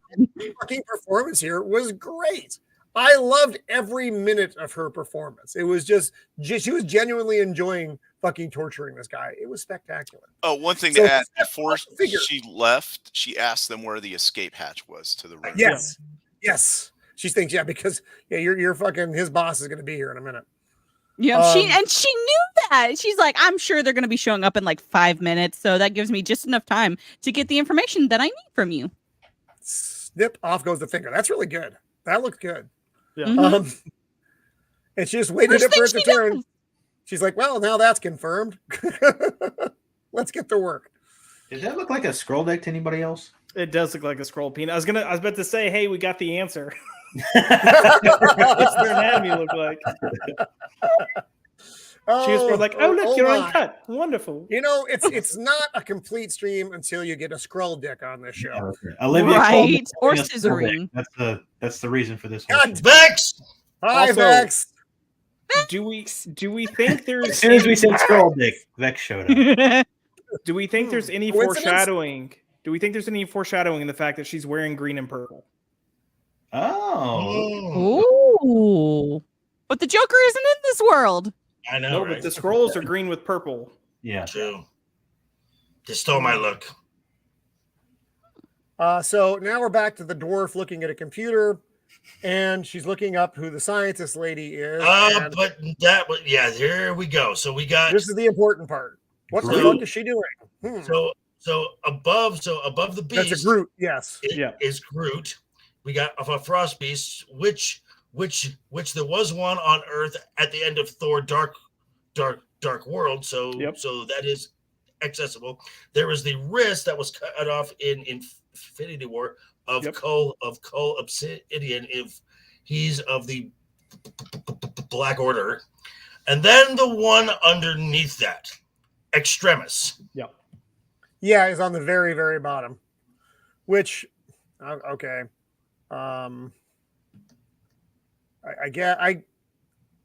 Fucking performance here was great. I loved every minute of her performance. It was just she was genuinely enjoying fucking torturing this guy. It was spectacular. Oh, one thing So to add: before figure. she left, she asked them where the escape hatch was to the room. Yes, yes. She thinks, because your fucking his boss is going to be here in a minute. Yeah, she knew that. She's like, I'm sure they're going to be showing up in like 5 minutes, so that gives me just enough time to get the information that I need from you. Snip, off goes the finger. That's really good. That looked good. Yeah. Mhm. And she just waited First for it thing to she turn. knows. She's like, well, now that's confirmed. Let's get to work. Does that look like a Skrull deck to anybody else? It does look like a scroll peen. I was about to say, hey, we got the answer. What's their anatomy look like? She was more like, oh look, you're my. uncut. Wonderful. It's not a complete stream until you get a Skrull dick on this show. Olivia Right, Colman or is a Skrull scissoring. deck. That's the reason for this. Whole God, shit. Vex! Hi, Also- Vex. Do we think there's As soon as we said Skrull dick, Vex showed up. do we think there's any Coincidence? foreshadowing? Do we think there's any foreshadowing in the fact that she's wearing green and purple? Oh, Ooh. But the Joker isn't in this world. I know, No, right? but the scrolls are green with purple. yeah. True. They stole my look. So now we're back to the dwarf looking at a computer, and she's looking up who the scientist lady is. and But that was, here we go. So we got this is the important part. What the Groot. fuck is she doing? so above the beast That's a Groot, yes. is Groot. We got a frost beast, which there was one on Earth at the end of Thor Dark World. So Yep. so that is accessible. There was the wrist that was cut off in Infinity War of Yep. Cole Obsidian, if he's of the Black Order, and then the one underneath that, Extremis. Yeah, is on the very, very bottom. Which, okay. I get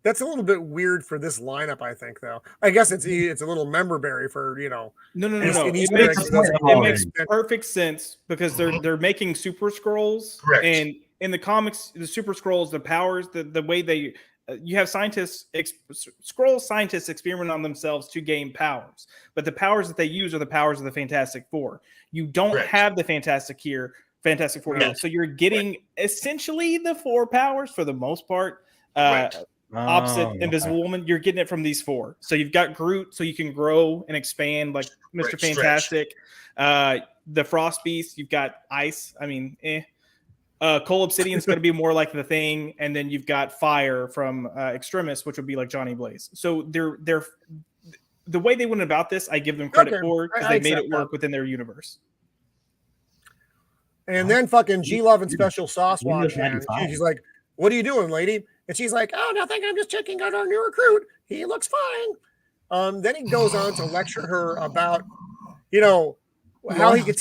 That's a little bit weird for this lineup, I think, though. I guess it's a little member berry for, No. It makes perfect sense because they're making super Skrulls. Correct. And in the comics, the super Skrulls, the powers, the way they you have Skrull scientists experiment on themselves to gain powers, but the powers that they use are the powers of the Fantastic Four. You don't have the Fantastic Four here, so you're getting essentially the 4 powers for the most part. Opposite Invisible Woman, you're getting it from these 4. So you've got Groot, so you can grow and expand like Mr. Fantastic. The Frost Beast, you've got Ice. I mean, Cole Obsidian's going to be more like the Thing, and then you've got Fire from Extremis, which would be like Johnny Blaze. So they're the way they went about this, I give them credit for because they made it work within their universe. And then fucking G-Love and Special Sauce walks in. She's like, "What are you doing, lady?" And she's like, "Oh, nothing. I'm just checking out our new recruit. He looks fine." Then he goes on to lecture her about, how he could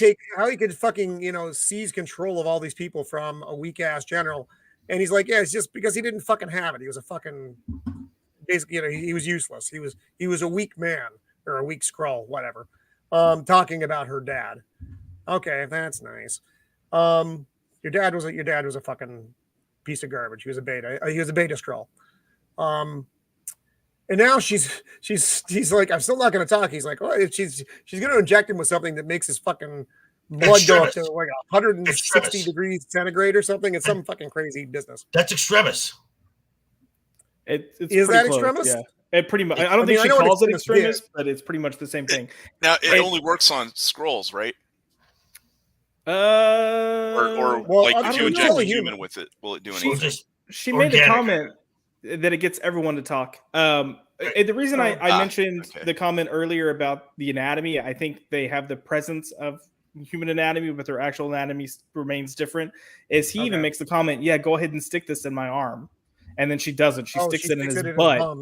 fucking, seize control of all these people from a weak ass general. And he's like, yeah, it's just because he didn't fucking have it. He was a fucking, basically, he was useless. He was a weak man or a weak Skrull, whatever. Talking about her dad. Okay, that's nice. Your dad was a fucking piece of garbage. He was a beta Skrull. And now he's like, I'm still not going to talk. He's like, oh, she's going to inject him with something that makes his fucking blood go up to like 160 degrees centigrade or something. It's some fucking crazy business. That's Extremis. Is that Extremis? Yeah. It pretty much. I don't think she calls it Extremis, but it's pretty much the same thing. Now it only works on Skrulls, right? If you inject a human with it, will it do anything? She made a comment that it gets everyone to talk. The reason I mentioned the comment earlier about the anatomy, I think they have the presence of human anatomy, but their actual anatomy remains different. Is he even makes the comment, "Yeah, go ahead and stick this in my arm," and then she doesn't. She sticks it in his butt,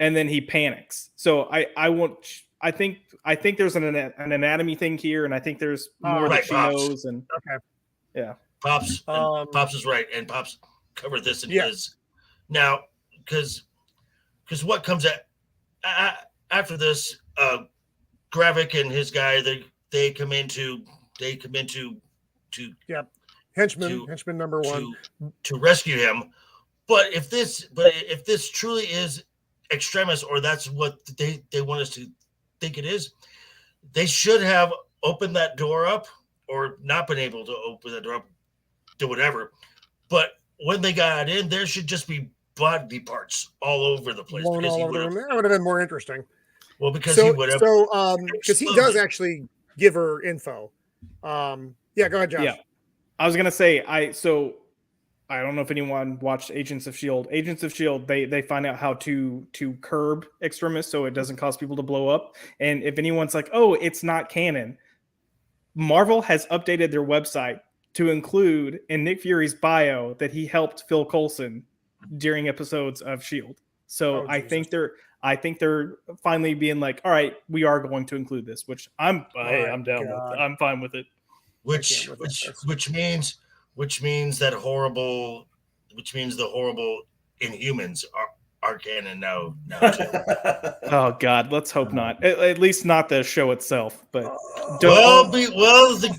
and then he panics. So I think there's an anatomy thing here, and I think there's more that she knows. And Pops is right, and Pops covered this in his. Now, because what comes after this, Gravik and his guy, they come into henchman number 1 to rescue him. But if this truly is Extremis, or that's what they want us to think it is, they should have opened that door up, or not been able to open that door up, do whatever. But when they got in, there should just be body parts all over the place. That would have been more interesting. Well, because he would have. Because he does actually give her info. Go ahead, Josh. Yeah, I was gonna say I don't know if anyone watched Agents of S.H.I.E.L.D. Agents of S.H.I.E.L.D. They find out how to curb Extremis so it doesn't cause people to blow up. And if anyone's like, oh, it's not canon, Marvel has updated their website to include in Nick Fury's bio that he helped Phil Coulson during episodes of S.H.I.E.L.D. So I think they're finally being like, all right, we are going to include this, which I'm down with. I'm fine with it. Which means the horrible Inhumans are canon now too. Oh God, let's hope not. At least not the show itself. But the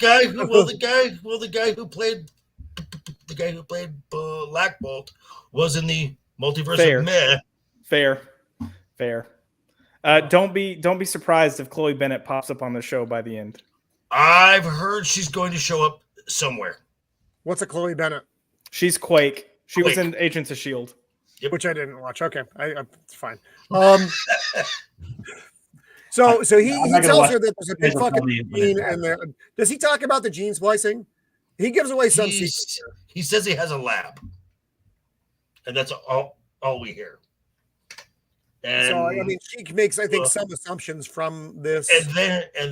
guy who played Black Bolt was in the multiverse of meh. Fair. Don't be surprised if Chloe Bennett pops up on the show by the end. I've heard she's going to show up somewhere. What's a Chloe Bennett? She's Quake. She was in Agents of S.H.I.E.L.D. Yep. Which I didn't watch. Okay, it's fine. So he tells her that there's a big fucking gene, and does he talk about the gene splicing? He gives away some secrets. He says he has a lab, and that's all we hear. And so I mean, she makes some assumptions from this, and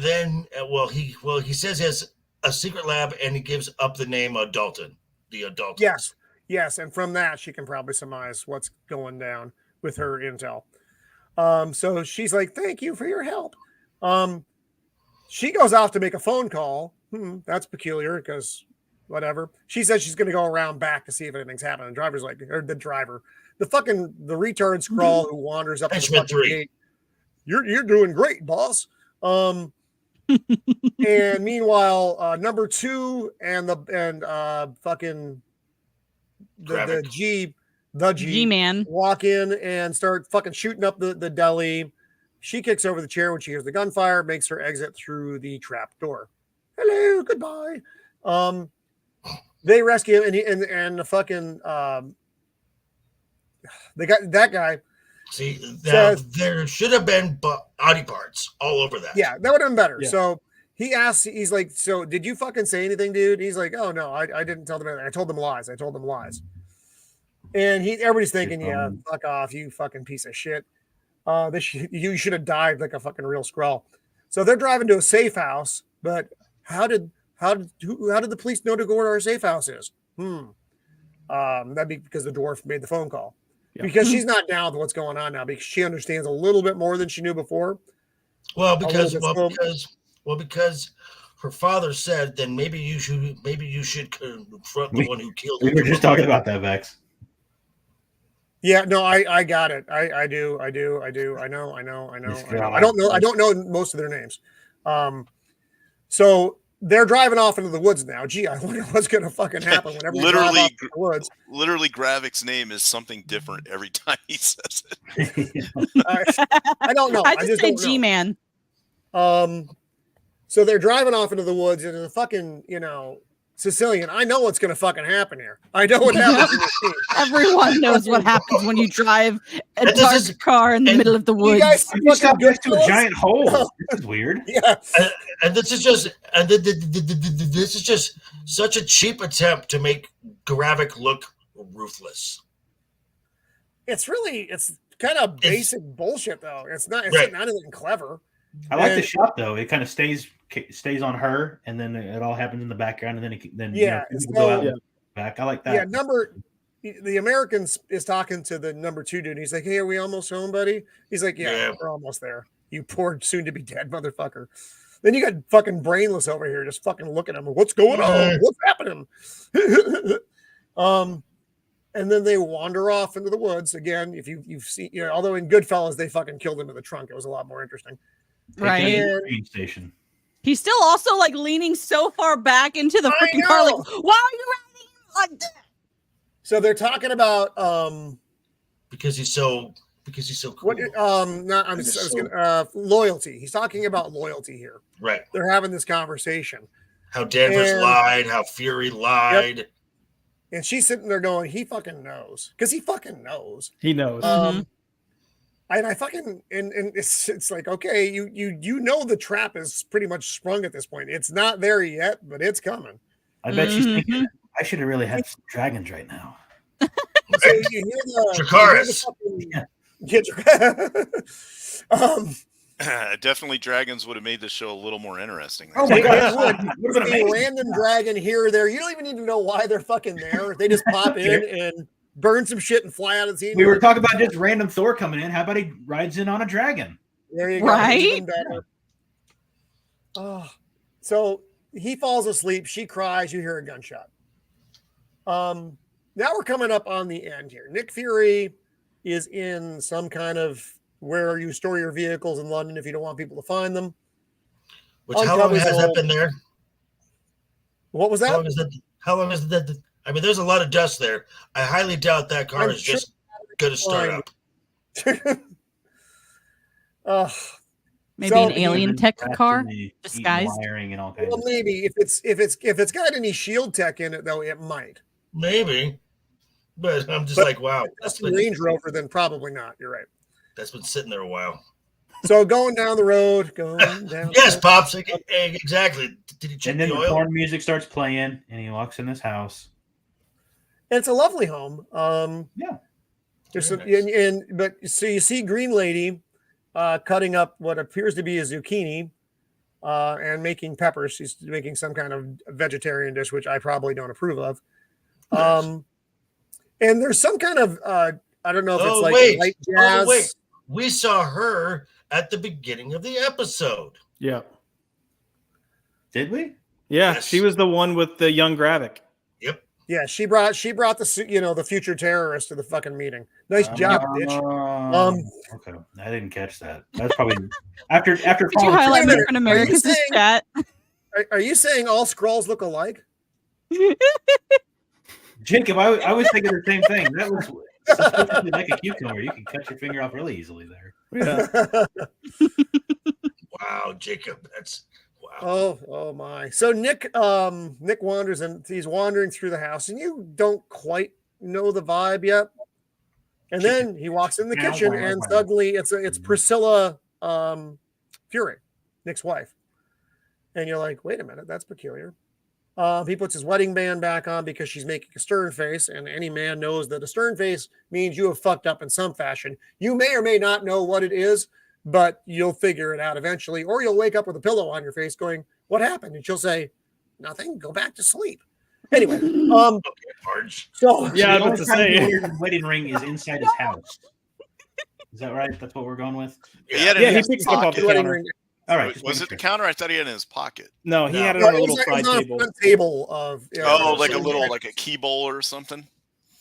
then he says he has a secret lab, and he gives up the name of Dalton, the adult. Yes, and from that she can probably surmise what's going down with her intel. So she's like, "Thank you for your help." She goes off to make a phone call. That's peculiar because whatever. She says she's going to go around back to see if anything's happening. The driver the retard Skrull who wanders up to the fucking 3. gate. You're doing great, boss. And meanwhile, number 2 and fucking the G-Man walk in and start fucking shooting up the deli. She kicks over the chair when she hears the gunfire, makes her exit through the trap door. Hello, goodbye. They rescue him, and the fucking they got that guy. See, there should have been body parts all over that. Yeah, that would have been better. Yeah. So he asks, he's like, so did you fucking say anything, dude? He's like, oh no, I didn't tell them anything. I told them lies. And everybody's thinking, yeah, fuck off, you fucking piece of shit. You should have died like a fucking real Skrull. So they're driving to a safe house, but how did the police know to go where our safe house is? That'd be because the dwarf made the phone call. Yeah. Because she's not down with what's going on now, because she understands a little bit more than she knew before. Because her father said, then maybe you should confront the one who killed him. We were just talking about that, Vex. Yeah, no, I got it. I do. I know. I don't know most of their names. So they're driving off into the woods now. Gee, I wonder what's going to fucking happen whenever we drive off into the woods. Literally, Gravik's name is something different every time he says it. I don't know. I just say G-Man. So they're driving off into the woods, and the fucking, Sicilian, I know what's going to fucking happen here. I know what happens in this scene. Everyone knows what happens when you drive a dark car in the middle of the woods. You stop next to a giant hole. This is weird. Yeah. And this is just such a cheap attempt to make Gravik look ruthless. It's kind of basic bullshit, though. It's not anything clever. I like the shot, though. It kind of stays on her, and then it all happens in the background, and then go out back. I like that. Yeah, the American is talking to the number 2 dude. And he's like, "Hey, are we almost home, buddy?" He's like, "Yeah, we're almost there. You poor soon-to-be dead motherfucker." Then you got fucking Brainless over here, just fucking looking at him. What's going on? What's happening? And then they wander off into the woods again. If you've seen, although in Goodfellas they fucking killed him in the trunk, it was a lot more interesting. Right. Train station. He's still also like leaning so far back into the freaking car. Like, why are you riding like that? So they're talking about because he's so cool. Loyalty. He's talking about loyalty here. Right. They're having this conversation. How Danvers lied. How Fury lied. Yep. And she's sitting there going, "He fucking knows," because he fucking knows. He knows. And I fucking and it's like, okay, you know the trap is pretty much sprung at this point. It's not there yet, but it's coming. I bet she's thinking, I should have really had some dragons right now. So you hear Dracarys. Definitely dragons would have made this show a little more interesting. Oh my god, a random dragon here or there. You don't even need to know why they're fucking there. They just pop in and burn some shit and fly out of the scene. We were talking about just random Thor coming in. How about he rides in on a dragon? There you go. Right? Oh, so he falls asleep. She cries. You hear a gunshot. Now we're coming up on the end here. Nick Fury is in some kind of where you store your vehicles in London if you don't want people to find them. How long has that been there? What was that? How long is that? I mean, there's a lot of dust there. I highly doubt that car is just going to start up. Maybe an alien tech car disguised. Wiring and all kinds well, maybe if it's got any shield tech in it, though, it might. Maybe, but I'm just like, wow. That's the Range Rover, then probably not. You're right. That's been sitting there a while. So going down the road, yes, Pops, exactly. Did he check and then the the oil? porn music starts playing, and he walks in this house. It's a lovely home. Yeah. There's some, but so you see Green Lady cutting up what appears to be a zucchini and making peppers. She's making some kind of vegetarian dish, which I probably don't approve of. And there's some kind of I don't know if it's like light jazz. Wait. We saw her at the beginning of the episode. Yeah. Did we? Yeah, Yes. she was the one with the young Gravik. Yep. Yeah, she brought the the future terrorist to the fucking meeting. Nice job, bitch. Okay, I didn't catch that. That's probably after. Did you highlight Different Americas' chat? Are you saying all Skrulls look alike? Jacob, I was thinking the same thing. That was suspiciously like a cucumber. You can cut your finger off really easily there. Yeah. Wow, Jacob, that's wow. Oh my. So Nick wanders and he's wandering through the house, and you don't quite know the vibe yet. And then he walks in the kitchen, and suddenly it's Priscilla Fury, Nick's wife. And you're like, wait a minute, that's peculiar. He puts his wedding band back on because she's making a stern face, and any man knows that a stern face means you have fucked up in some fashion. You may or may not know what it is, but you'll figure it out eventually, or you'll wake up with a pillow on your face going, what happened? And she'll say, nothing, go back to sleep. Anyway, so yeah, I was to say the wedding ring is inside his house. Is that right? That's what we're going with? Yeah, he picks up off the counter. All right. Was it the counter? I thought he had it in his pocket. No, he had it on a little side table of like a key bowl or something.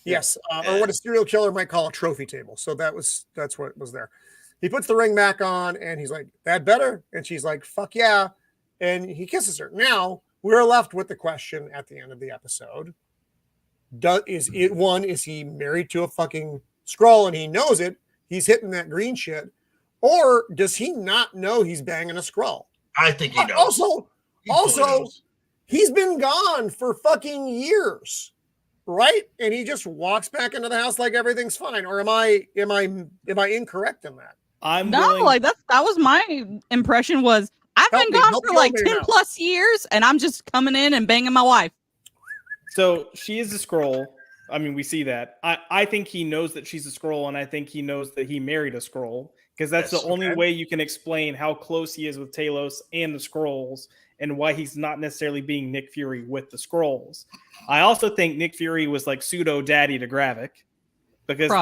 Yes, or what a serial killer might call a trophy table. So that's what was there. He puts the ring back on, and he's like, "That better?" And she's like, "Fuck yeah!" And he kisses her. Now we're left with the question at the end of the episode: is he married to a fucking Skrull and he knows it? He's hitting that green shit. Or does he not know he's banging a Skrull? I think he knows. Also, he's been gone for fucking years, right? And he just walks back into the house like everything's fine. Or am I incorrect in that? That was my impression. Was I've been gone for like 10 plus years, and I'm just coming in and banging my wife. So she is a Skrull. I mean, we see that. I think he knows that she's a Skrull, and I think he knows that he married a Skrull. Because that's the only way you can explain how close he is with Talos and the Skrulls, and why he's not necessarily being Nick Fury with the Skrulls. I also think Nick Fury was like pseudo daddy to Gravik, because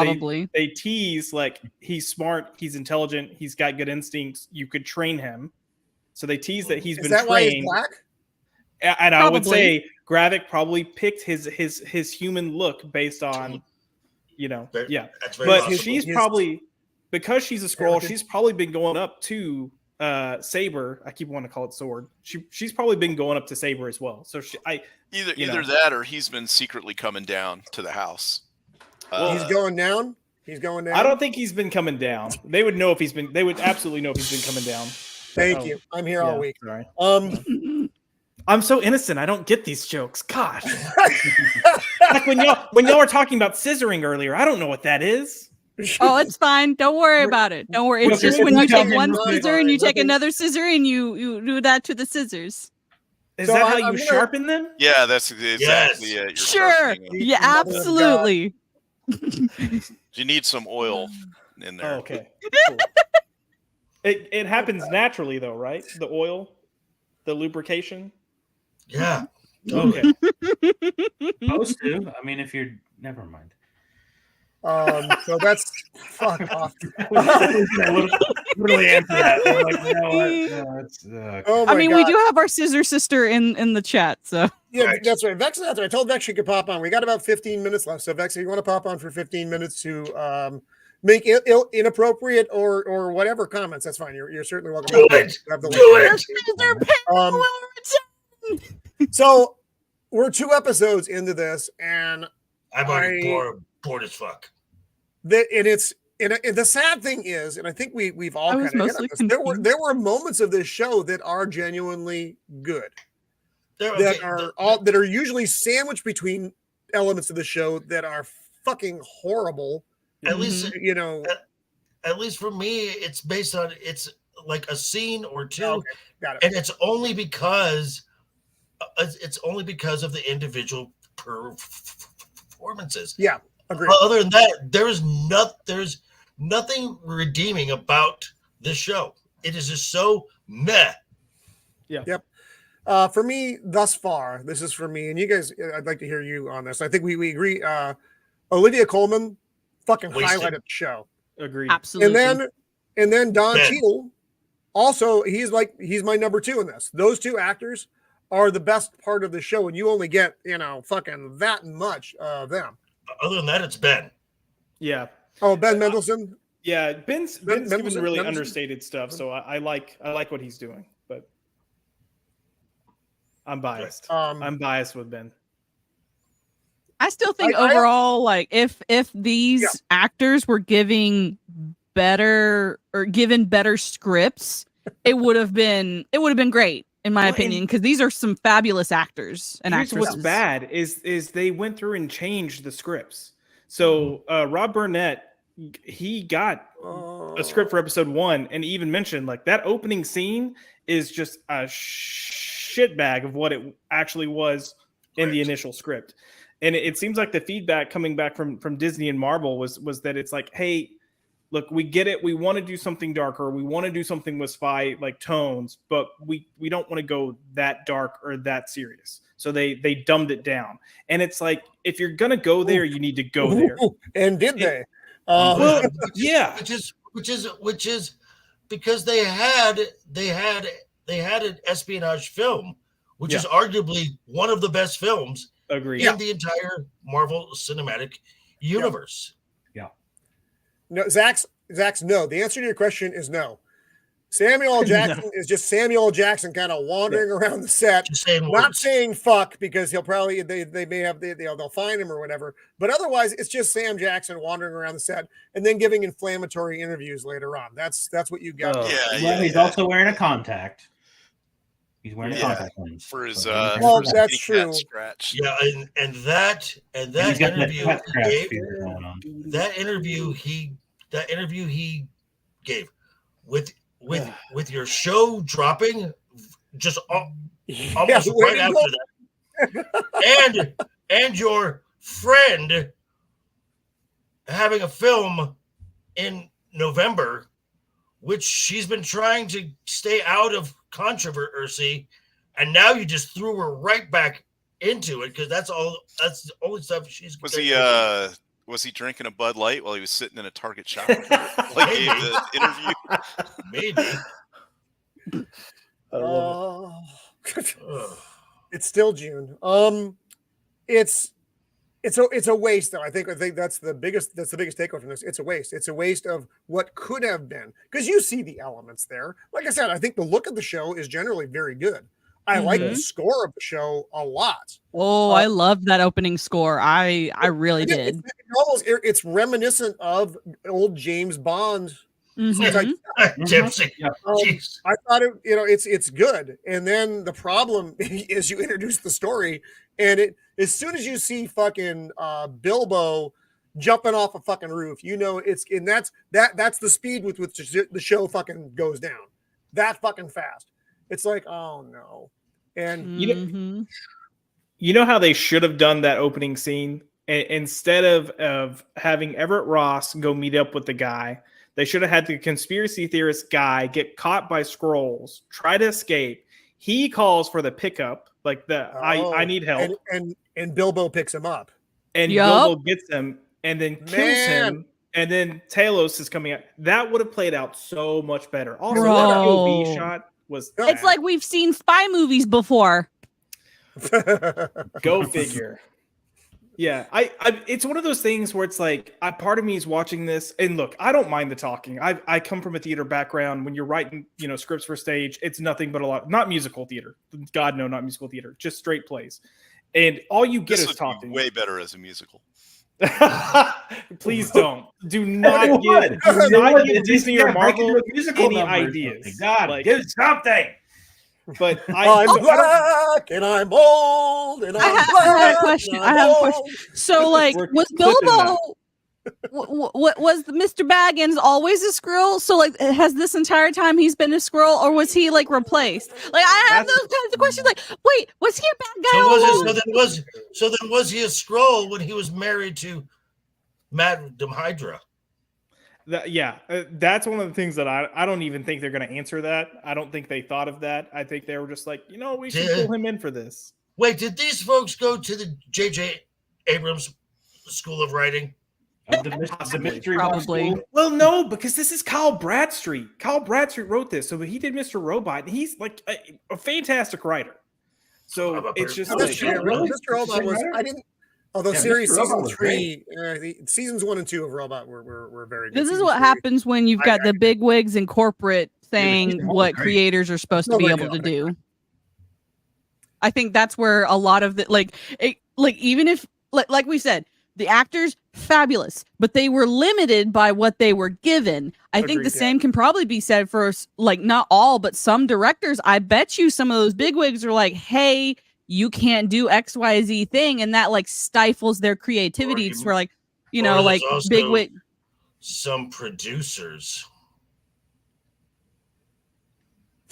they tease like he's smart, he's intelligent, he's got good instincts. You could train him, so they tease that he's been trained. Why he's black? And I would say Gravik probably picked his human look based on, but she's probably. Because she's a Skrull, she's probably been going up to Saber. I keep wanting to call it Sword. She's probably been going up to Saber as well. So either that, or he's been secretly coming down to the house. He's going down. He's going down. I don't think he's been coming down. They would know if he's been. They would absolutely know if he's been coming down. Thank you. I'm here all week. Sorry. I'm so innocent. I don't get these jokes. Gosh. Like when y'all were talking about scissoring earlier. I don't know what that is. Oh, it's fine. Don't worry about it. Don't worry. It's just when you take one scissor and you take another scissor and you do that to the scissors. Is that how you sharpen them? Yeah, that's exactly it. Sure. Yeah, absolutely. You need some oil in there. Oh, okay. Cool. It happens naturally though, right? The oil, the lubrication. Yeah. Okay. Supposed to. I mean, if you're never mind. So that's fuck off. Literally answer that. I'm like, you know what? I mean, we do have our scissor sister in the chat, so yeah, that's right. Vex, that's right. I told Vex she could pop on. We got about 15 minutes left, so Vex, if you want to pop on for 15 minutes to make inappropriate or whatever comments, that's fine. You're certainly welcome. Do it. So we're 2 episodes into this, and I'm already bored as fuck. The sad thing is, and I think we've all kind of hit on this, there were moments of this show that are genuinely good, that are usually sandwiched between elements of the show that are fucking horrible. At least at least for me, it's based on like a scene or two, okay. Got it. And it's only because of the individual performances. Yeah. Agreed. Other than that, there's nothing redeeming about this show. It is just so meh. Yeah. Yep. For me, thus far, this is for me, and you guys, I'd like to hear you on this. I think we agree. Olivia Colman fucking highlighted the show. Agreed. Absolutely. And then Don Cheadle, also, he's my number 2 in this. Those 2 actors are the best part of the show, and you only get, fucking that much of them. Other than that, it's Ben. Yeah. Oh, Ben Mendelsohn. Yeah, Ben's given really Mendelsohn? understated stuff, so I like what he's doing, but I'm biased. I'm biased with Ben. I still think overall, like if these actors were given better scripts, it would have been great in my opinion, because these are some fabulous actors and actresses. What's bad is they went through and changed the scripts. So Rob Burnett, he got a script for episode 1, and he even mentioned like that opening scene is just a shitbag of what it actually was in the initial script. And it seems like the feedback coming back from Disney and Marvel was that it's like, hey, look, we get it. We want to do something darker. We want to do something with spy like tones, but we don't want to go that dark or that serious. So they dumbed it down. And it's like, if you're gonna go there, you need to go there. And did they? Well, yeah. Which is because they had an espionage film, which is arguably one of the best films. Agreed. In the entire Marvel Cinematic Universe. Yeah. No, Zach's no. The answer to your question is no. Samuel L. Jackson is just Samuel L. Jackson kind of wandering around the set, not saying fuck, because he'll probably they may have they'll find him or whatever. But otherwise, it's just Sam Jackson wandering around the set and then giving inflammatory interviews later on. That's what you got. He's also wearing a contact. He's wearing a contact lens for his well, that's true. Scratch. Yeah, and that interview he gave with your show dropping just almost right after that, and your friend having a film in November, which she's been trying to stay out of controversy, and now you just threw her right back into it because that's the only stuff she's. Was he drinking a Bud Light while he was sitting in a Target shop? Like gave the interview. Maybe. It's still June. It's a waste, though. I think that's the biggest takeaway from this. It's a waste. It's a waste of what could have been, because you see the elements there. Like I said, I think the look of the show is generally very good. I like the score of the show a lot. Oh, I love that opening score. I really did. It's reminiscent of old James Bond. Gypsy. I thought it's good. And then the problem is you introduce the story, and as soon as you see fucking Bilbo jumping off a fucking roof, that's the speed with which the show fucking goes down. That fucking fast. It's like, oh no. And you know how they should have done that opening scene? Instead of having Everett Ross go meet up with the guy, they should have had the conspiracy theorist guy get caught by Skrulls, try to escape. He calls for the pickup, like I need help. And Bilbo picks him up. And Bilbo gets him and then kills him. And then Talos is coming out. That would have played out so much better. Also, that POV shot was. It's like we've seen spy movies before. Go figure. Yeah, it's one of those things where it's like, part of me is watching this, and look, I don't mind the talking. I come from a theater background. When you're writing, scripts for stage, it's nothing but not musical theater. God, no, not musical theater, just straight plays. And all you get is talking. Way better as a musical. Please don't. Do not give Disney or Marvel any ideas. God, give something. But I'm black and I'm old and I'm I have a question. So, like, was Bilbo? What was Mr. Baggins always a Skrull? So, like, has this entire time he's been a Skrull, or was he like replaced? Like, I have those kinds of questions. Like, wait, was he a bad guy? So then was he a Skrull when he was married to Madam Hydra? That's one of the things that I don't even think they're going to answer that. I don't think they thought of that. I think they were just like, we should pull him in for this. Wait, did these folks go to the J.J. Abrams School of Writing? The mystery Probably. Well, no, because this is Kyle Bradstreet. Kyle Bradstreet wrote this, so he did Mr. Robot, and he's like a fantastic writer. So it's just Mr. Robot was. I didn't. Although series season 3, seasons 1 and 2 of Robot were very good. This is what happens when you've got the big wigs in corporate saying what creators are supposed to be able to do. I think that's where a lot of the even if like we said, the actors fabulous, but they were limited by what they were given. I think the same can probably be said for not all, but some directors. I bet you some of those big wigs are like, hey, you can't do XYZ thing, and that stifles their creativity. It's for big wig. Some producers.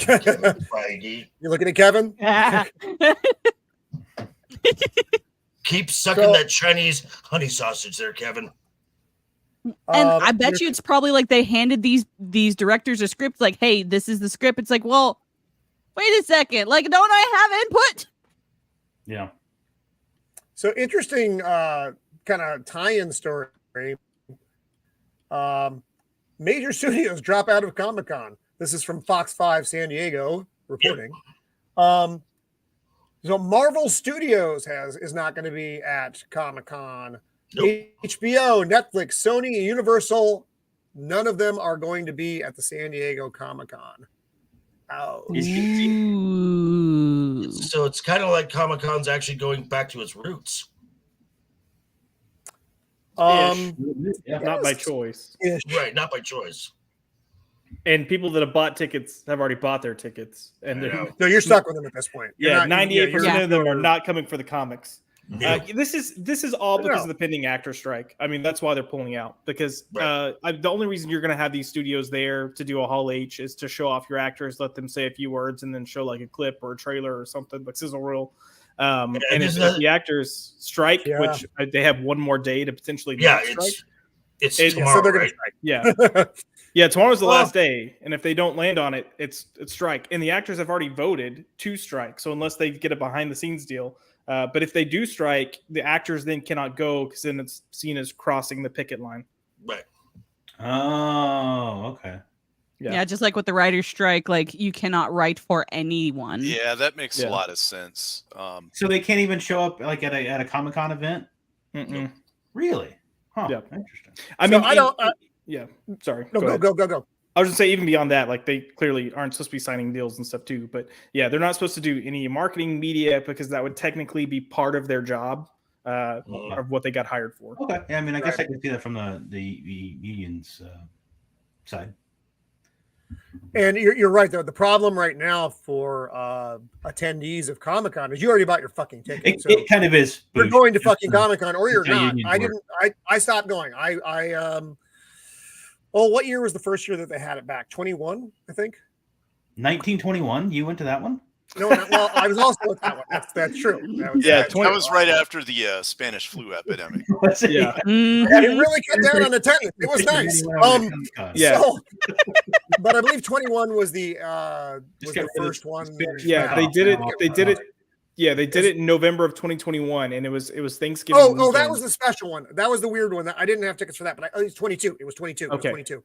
You looking at Kevin? Keep sucking that Chinese honey sausage there, Kevin. And I bet you it's probably they handed these directors a script hey, this is the script. It's well, wait a second. Don't I have input? Yeah. So interesting kind of tie-in story. Major studios drop out of Comic-Con. This is from Fox 5 San Diego reporting. So Marvel Studios is not going to be at Comic-Con. Nope. HBO, Netflix, Sony, Universal, none of them are going to be at the San Diego Comic-Con. Oh. So it's kind of like Comic-Con's actually going back to its roots. Not by choice. Right, not by choice. And people that have bought tickets have already bought their tickets. And no, you're stuck with them at this point. 98% of them are not coming for the comics. No. This is all because of the pending actor strike. I mean, that's why they're pulling out, because the only reason you're going to have these studios there to do a Hall H is to show off your actors, let them say a few words, and then show a clip or a trailer or something like sizzle reel. And if the actors strike, which they have one more day to potentially strike. It's tomorrow, so they're going to strike. Yeah, tomorrow's the last day, and if they don't land on it, it's strike. And the actors have already voted to strike, so unless they get a behind-the-scenes deal. But if they do strike, the actors then cannot go, because then it's seen as crossing the picket line. Right. Oh, okay. Yeah, just like with the writer's strike, you cannot write for anyone. Yeah, that makes a lot of sense. So they can't even show up at a Comic-Con event? Mm-mm. Really? Huh. Yeah. Interesting. I mean, I don't. Sorry. No, go. I was going to say, even beyond that, they clearly aren't supposed to be signing deals and stuff too. But yeah, they're not supposed to do any marketing media, because that would technically be part of their job of what they got hired for. Okay. Yeah, I mean, I guess I can see that from the union's side. And you're right, though. The problem right now for attendees of Comic-Con is you already bought your fucking ticket. It kind of is. You're going to fucking Comic-Con, or you're not. I stopped going. What year was the first year that they had it back? 21, I think. 1921. You went to that one? No, well, I was also at that one. That's true. That was right after the Spanish flu epidemic. Yeah. It really cut down on attendance. It was nice. But I believe 21 was the first one. Yeah, they did it. They did it. Yeah, they did it in November of 2021, and it was Thanksgiving. Oh, that was the special one. That was the weird one. I didn't have tickets for that, but it was 22. It was 22. Okay. It was 22.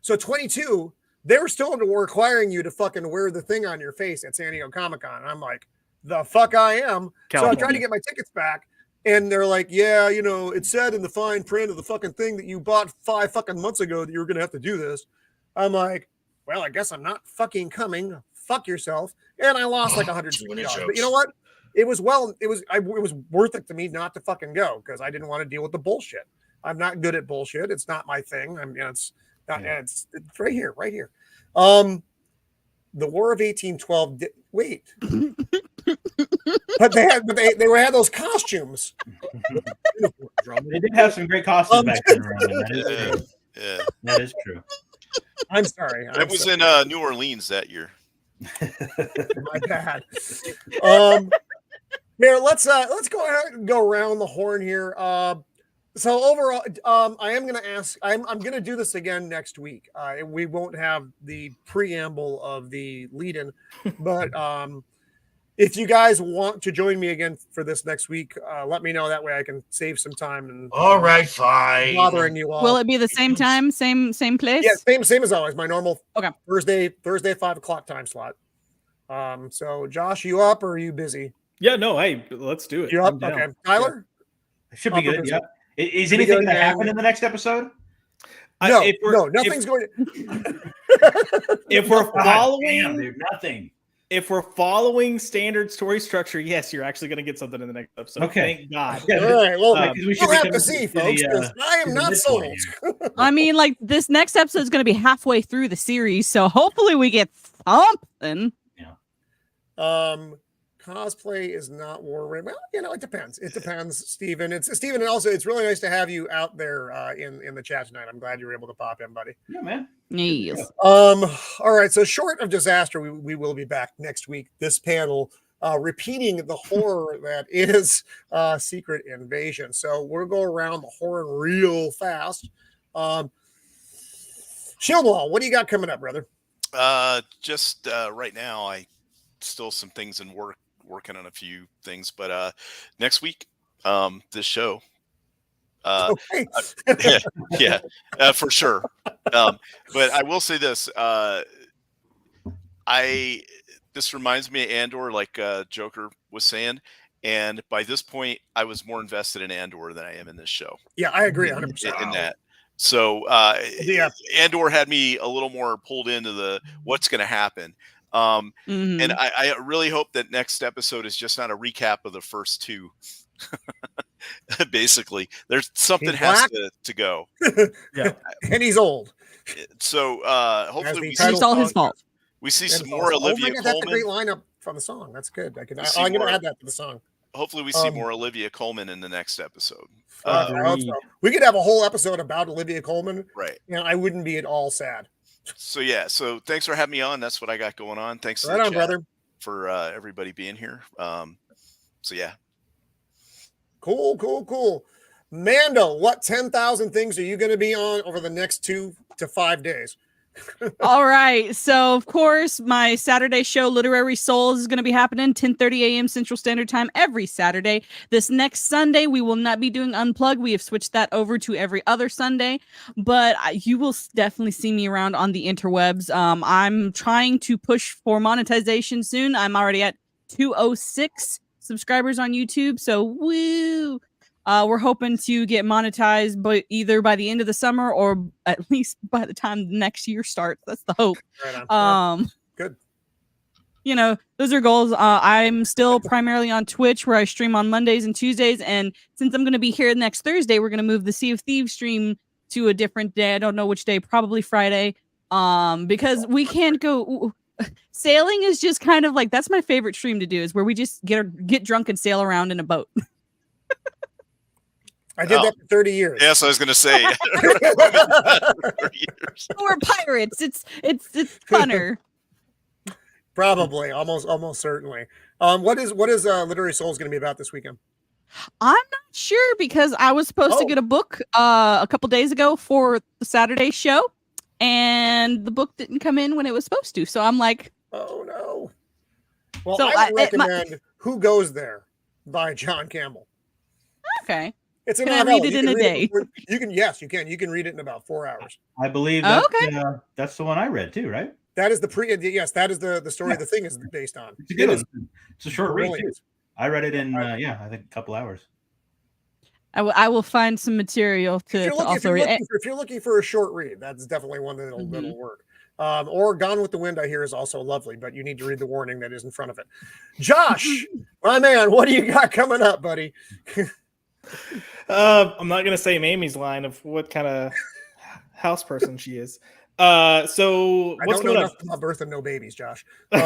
So 22, they were still requiring you to fucking wear the thing on your face at San Diego Comic-Con. I'm like, the fuck I am. California. So I tried to get my tickets back, and they're like, yeah, it said in the fine print of the fucking thing that you bought 5 fucking months ago that you were going to have to do this. I'm like, well, I guess I'm not fucking coming. Fuck yourself. And I lost $100. But you know what? It was worth it to me not to fucking go, because I didn't want to deal with the bullshit. I'm not good at bullshit. It's not my thing. I mean, it's right here. The War of 1812. Wait, but they had those costumes. They did have some great costumes back then. That is true. I'm sorry. It was in New Orleans that year. My bad. Here, let's go ahead and go around the horn here. So overall, I am going to ask. I'm going to do this again next week. We won't have the preamble of the lead-in, but if you guys want to join me again for this next week, let me know. That way, I can save some time. And all right, fine. Bothering you all. Will it be the same time, same place? Yeah, same as always. My normal Thursday 5 o'clock time slot. So Josh, you up or are you busy? Yeah, no, hey, let's do it. You up? Okay, Tyler. It should be good. Yeah. Is anything going to happen in the next episode? No, nothing's going to. If we're following, dude, nothing. If we're following standard story structure, yes, you're actually going to get something in the next episode. Okay. Thank God. All right, well, we'll have to see, folks, because I am not sold. I mean, like, this next episode is going to be halfway through the series, so hopefully we get something. Yeah. Cosplay is not war. Well, it depends. It depends, Steven. Steven, and also it's really nice to have you out there in the chat tonight. I'm glad you were able to pop in, buddy. Yeah, man. Yes. All right. So short of disaster, we will be back next week. This panel repeating the horror that is Secret Invasion. So we'll go around the horror real fast. Shieldwall, what do you got coming up, brother? Just right now, I still some things in working on a few things, but next week, this show, yeah, for sure. But I will say this, this reminds me of Andor, like Joker was saying, and by this point, I was more invested in Andor than I am in this show. Yeah, I agree 100% in that. So Andor had me a little more pulled into what's going to happen. And I really hope that next episode is just not a recap of the first two. Basically, there's something has to go. Yeah, and he's old. So hopefully it's all his fault. We see some more Olivia Colman. That's a great lineup from the song. That's good. I'm going to add that to the song. Hopefully we see more Olivia Colman in the next episode. We could have a whole episode about Olivia Colman. Right. And I wouldn't be at all sad. So yeah, so thanks for having me on. That's what I got going on. Thanks right on, brother, for everybody being here. So yeah. Cool. Mando, what 10,000 things are you going to be on over the next 2 to 5 days? All right. So, of course, my Saturday show, Literary Souls, is going to be happening 10:30 a.m. Central Standard Time every Saturday. This next Sunday, we will not be doing Unplugged. We have switched that over to every other Sunday, but you will definitely see me around on the interwebs. I'm trying to push for monetization soon. I'm already at 206 subscribers on YouTube. So, woo! We're hoping to get monetized, but either by the end of the summer or at least by the time the next year starts. That's the hope. Right on. Good. Those are goals. I'm still primarily on Twitch, where I stream on Mondays and Tuesdays. And since I'm going to be here next Thursday, we're going to move the Sea of Thieves stream to a different day. I don't know which day, probably Friday. Because we can't go. Sailing is just kind of like, that's my favorite stream to do, is where we just get drunk and sail around in a boat. I did that for 30 years. Yes, I was going to say. We're pirates. It's funner. Probably, almost certainly. What is Literary Souls going to be about this weekend? I'm not sure, because I was supposed to get a book a couple days ago for the Saturday show, and the book didn't come in when it was supposed to. So I'm like, oh no. Well, so I would recommend Who Goes There by John Campbell. Okay. It's can I read it in a day? You can. Yes, you can. You can read it in about 4 hours. I believe that's the one I read too, right? That is yes, that is the story the thing is based on. It's a good one. It's a short read too. I read it in I think a couple hours. I will find some material to also read. If you're looking for a short read, that's definitely one that'll work. Or Gone with the Wind, I hear, is also lovely, but you need to read the warning that is in front of it. Josh, my man, what do you got coming up, buddy? I'm not gonna say Mamie's line of what kind of house person she is. So what's going on about birth and no babies, Josh? So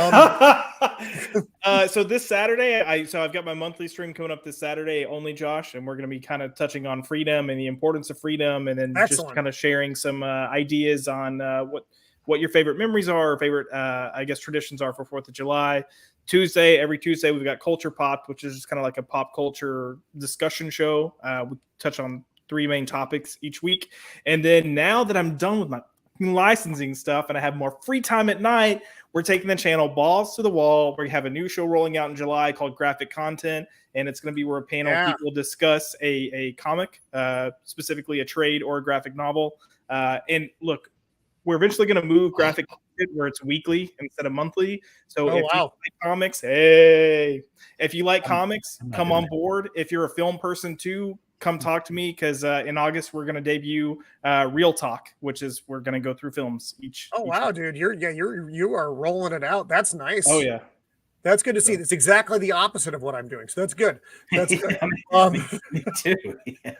this Saturday, I've got my monthly stream coming up this Saturday, only Josh, and we're going to be kind of touching on freedom and the importance of freedom, and then just kind of sharing some ideas on what your favorite memories are, or favorite traditions are for 4th of July. Every Tuesday, we've got Culture Popped, which is just kind of like a pop culture discussion show. We touch on 3 main topics each week. And then now that I'm done with my licensing stuff and I have more free time at night, we're taking the channel balls to the wall. We have a new show rolling out in July called Graphic Content, and it's going to be where a panel of people discuss a comic, specifically a trade or a graphic novel. And look, we're eventually going to move graphic it where it's weekly instead of monthly. So if you wow. like comics, hey, if you like comics, come on board. If you're a film person too, come talk to me because in August we're going to debut Real Talk, which is we're going to go through films each. Wow, dude, you are rolling it out. That's nice. Oh yeah, that's good to see. That's exactly the opposite of what I'm doing. So that's good. That's good. Me too. Yeah.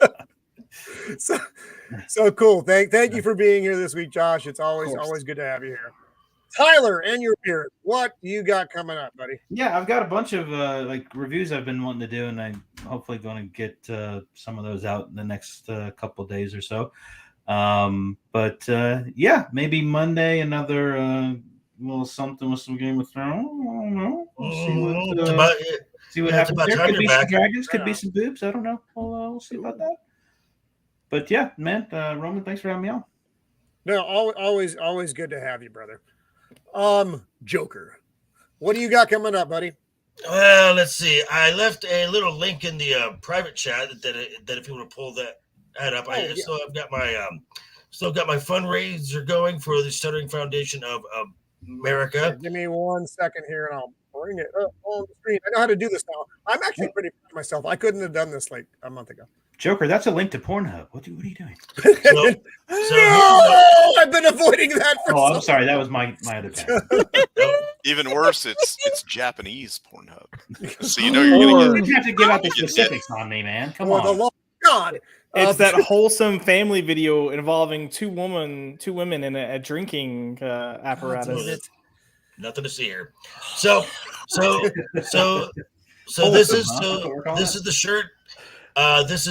So cool. Thank you for being here this week, Josh. It's always good to have you here. Tyler and your beard, what do you got coming up, buddy? Yeah, I've got a bunch of like reviews I've been wanting to do, and I'm hopefully going to get some of those out in the next couple of days or so. But yeah, maybe Monday another little something with some Game of Thrones. I don't know. We'll see what happens there. Could be some dragons, could be some boobs. I don't know. We'll see about that. But yeah, man, Roman, thanks for having me on. No, always good to have you, brother. Joker, what do you got coming up, buddy? Well, let's see. I left a little link in the private chat that if you want to pull that up, I still have got my fundraiser going for the Stuttering Foundation of America. Give me 1 second here, and I'll bring it up on the screen. I know how to do this now. I'm actually pretty proud of myself. I couldn't have done this like a month ago. Joker, that's a link to Pornhub. What are you doing? No, I've been avoiding that for I'm sorry. That was my other tab. Even worse, it's Japanese Pornhonub. So you know you're going to You have to give out the specifics on me, man. Come on. The law, God. It's that wholesome family video involving two women in a drinking apparatus. Nothing to see here. So this is the shirt. This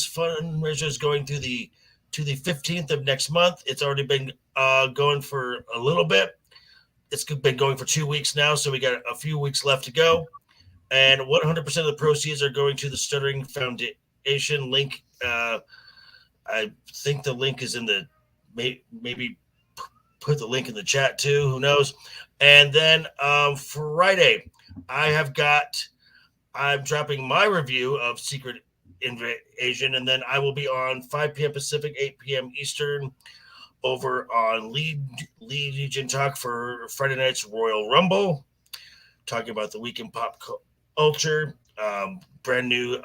fundraiser is going to the 15th of next month. It's already been going for a little bit. It's been going for 2 weeks now, so we got a few weeks left to go. And 100% of the proceeds are going to the Stuttering Foundation link. I think the link is in the maybe put the link in the chat too. Who knows? And then Friday, I'm dropping my review of Secret Invasion, and then I will be on 5 p.m. Pacific, 8 p.m. Eastern over on Legion Talk for Friday night's Royal Rumble, talking about the week in pop culture. Brand new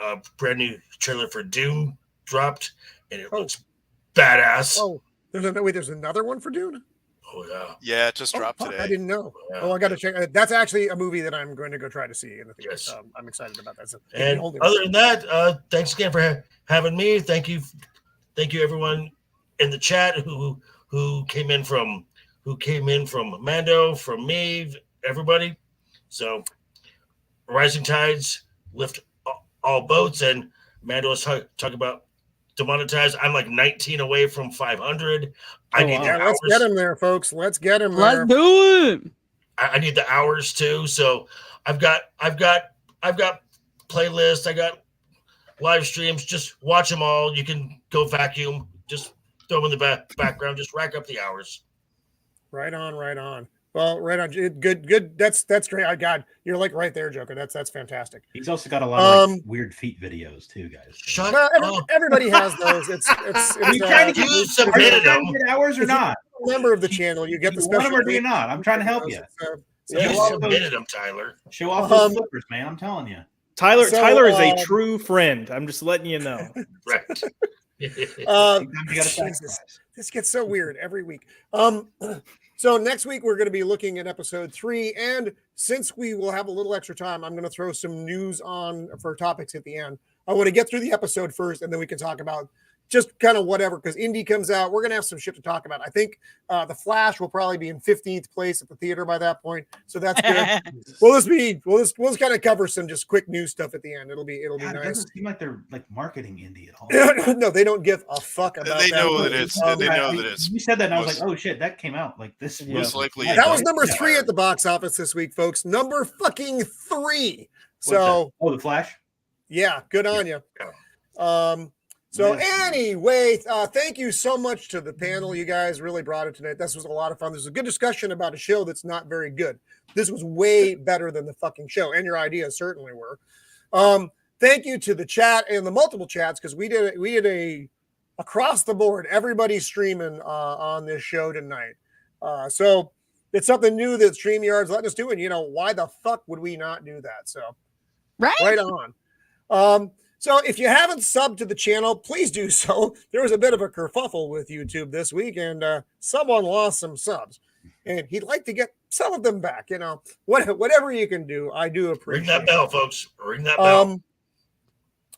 trailer for Dune dropped, and it looks badass. Oh, there's another one for Dune? Oh, yeah. Yeah, it just dropped today. I didn't know. Yeah. Oh, I got to check. That's actually a movie that I'm going to go try to see in the theater. Yes. I'm excited about that. And other than that, thanks again for having me. Thank you everyone in the chat who came in from Mando, from me, everybody. So rising tides lift all boats, and Mando was talking about demonetized. I'm like 19 away from 500. I need the hours. Let's get him there, folks. Let's get him there. Let's do it. I need the hours too. So I've got playlists. I got live streams. Just watch them all. You can go vacuum. Just throw them in the background. Just rack up the hours. Right on. Well, right on. Good. That's great. God, you're like right there, Joker. That's fantastic. He's also got a lot of weird feet videos too, guys. Everybody has those. It's you trying to get hours or not? A member of the channel, you get the special. Or do you not? I'm trying to help you. You submitted them, Tyler. Show off those flippers, man. I'm telling you. Tyler is a true friend. I'm just letting you know. Right. This gets so weird every week. So next week we're going to be looking at episode 3, and since we will have a little extra time, I'm going to throw some news on for topics at the end. I want to get through the episode first, and then we can talk about just kind of whatever, because Indy comes out. We're going to have some shit to talk about. I think The Flash will probably be in 15th place at the theater by that point, so that's good. we'll just kind of cover some just quick news stuff at the end. It'll be nice. It doesn't seem like they're like marketing Indy at all. No, they don't give a fuck about they that. Know that it's. They know that it's. You said that, and I was like, "Oh shit, that came out like this." Most likely, that was number 3 at the box office this week, folks. Number fucking 3. So, The Flash. Yeah, good on you. So anyway, thank you so much to the panel. You guys really brought it tonight. This was a lot of fun. This was a good discussion about a show that's not very good. This was way better than the fucking show, and your ideas certainly were. Thank you to the chat and the multiple chats, because we did a across the board. Everybody's streaming on this show tonight. So it's something new that StreamYard's letting us do. And, why the fuck would we not do that? So right on. So if you haven't subbed to the channel, please do so. There was a bit of a kerfuffle with YouTube this week, and someone lost some subs. And he'd like to get some of them back. Whatever you can do, I do appreciate. Ring that bell, folks. Ring that bell.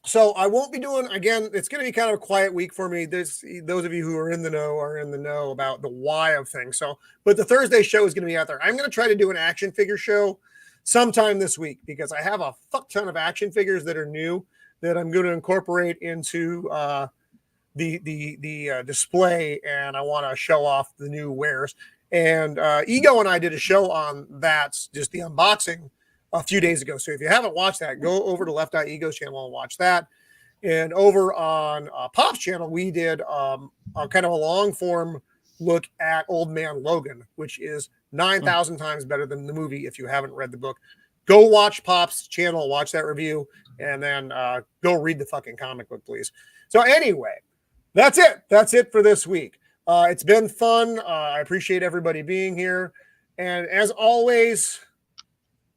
So I won't be doing, again, it's going to be kind of a quiet week for me. Those of you who are in the know about the why of things. But the Thursday show is going to be out there. I'm going to try to do an action figure show sometime this week because I have a fuck ton of action figures that are new that I'm going to incorporate into the display, and I want to show off the new wares. And Ego and I did a show on that, just the unboxing, a few days ago. So if you haven't watched that, go over to Left Eye Ego's channel and watch that. And over on Pop's channel, we did a kind of a long form look at Old Man Logan, which is 9,000 times better than the movie. If you haven't read the book, go watch Pop's channel, watch that review, and then go read the fucking comic book, please. So anyway, that's it. That's it for this week. It's been fun. I appreciate everybody being here. And as always,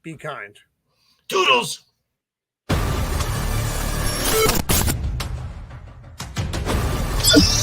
be kind. Doodles. you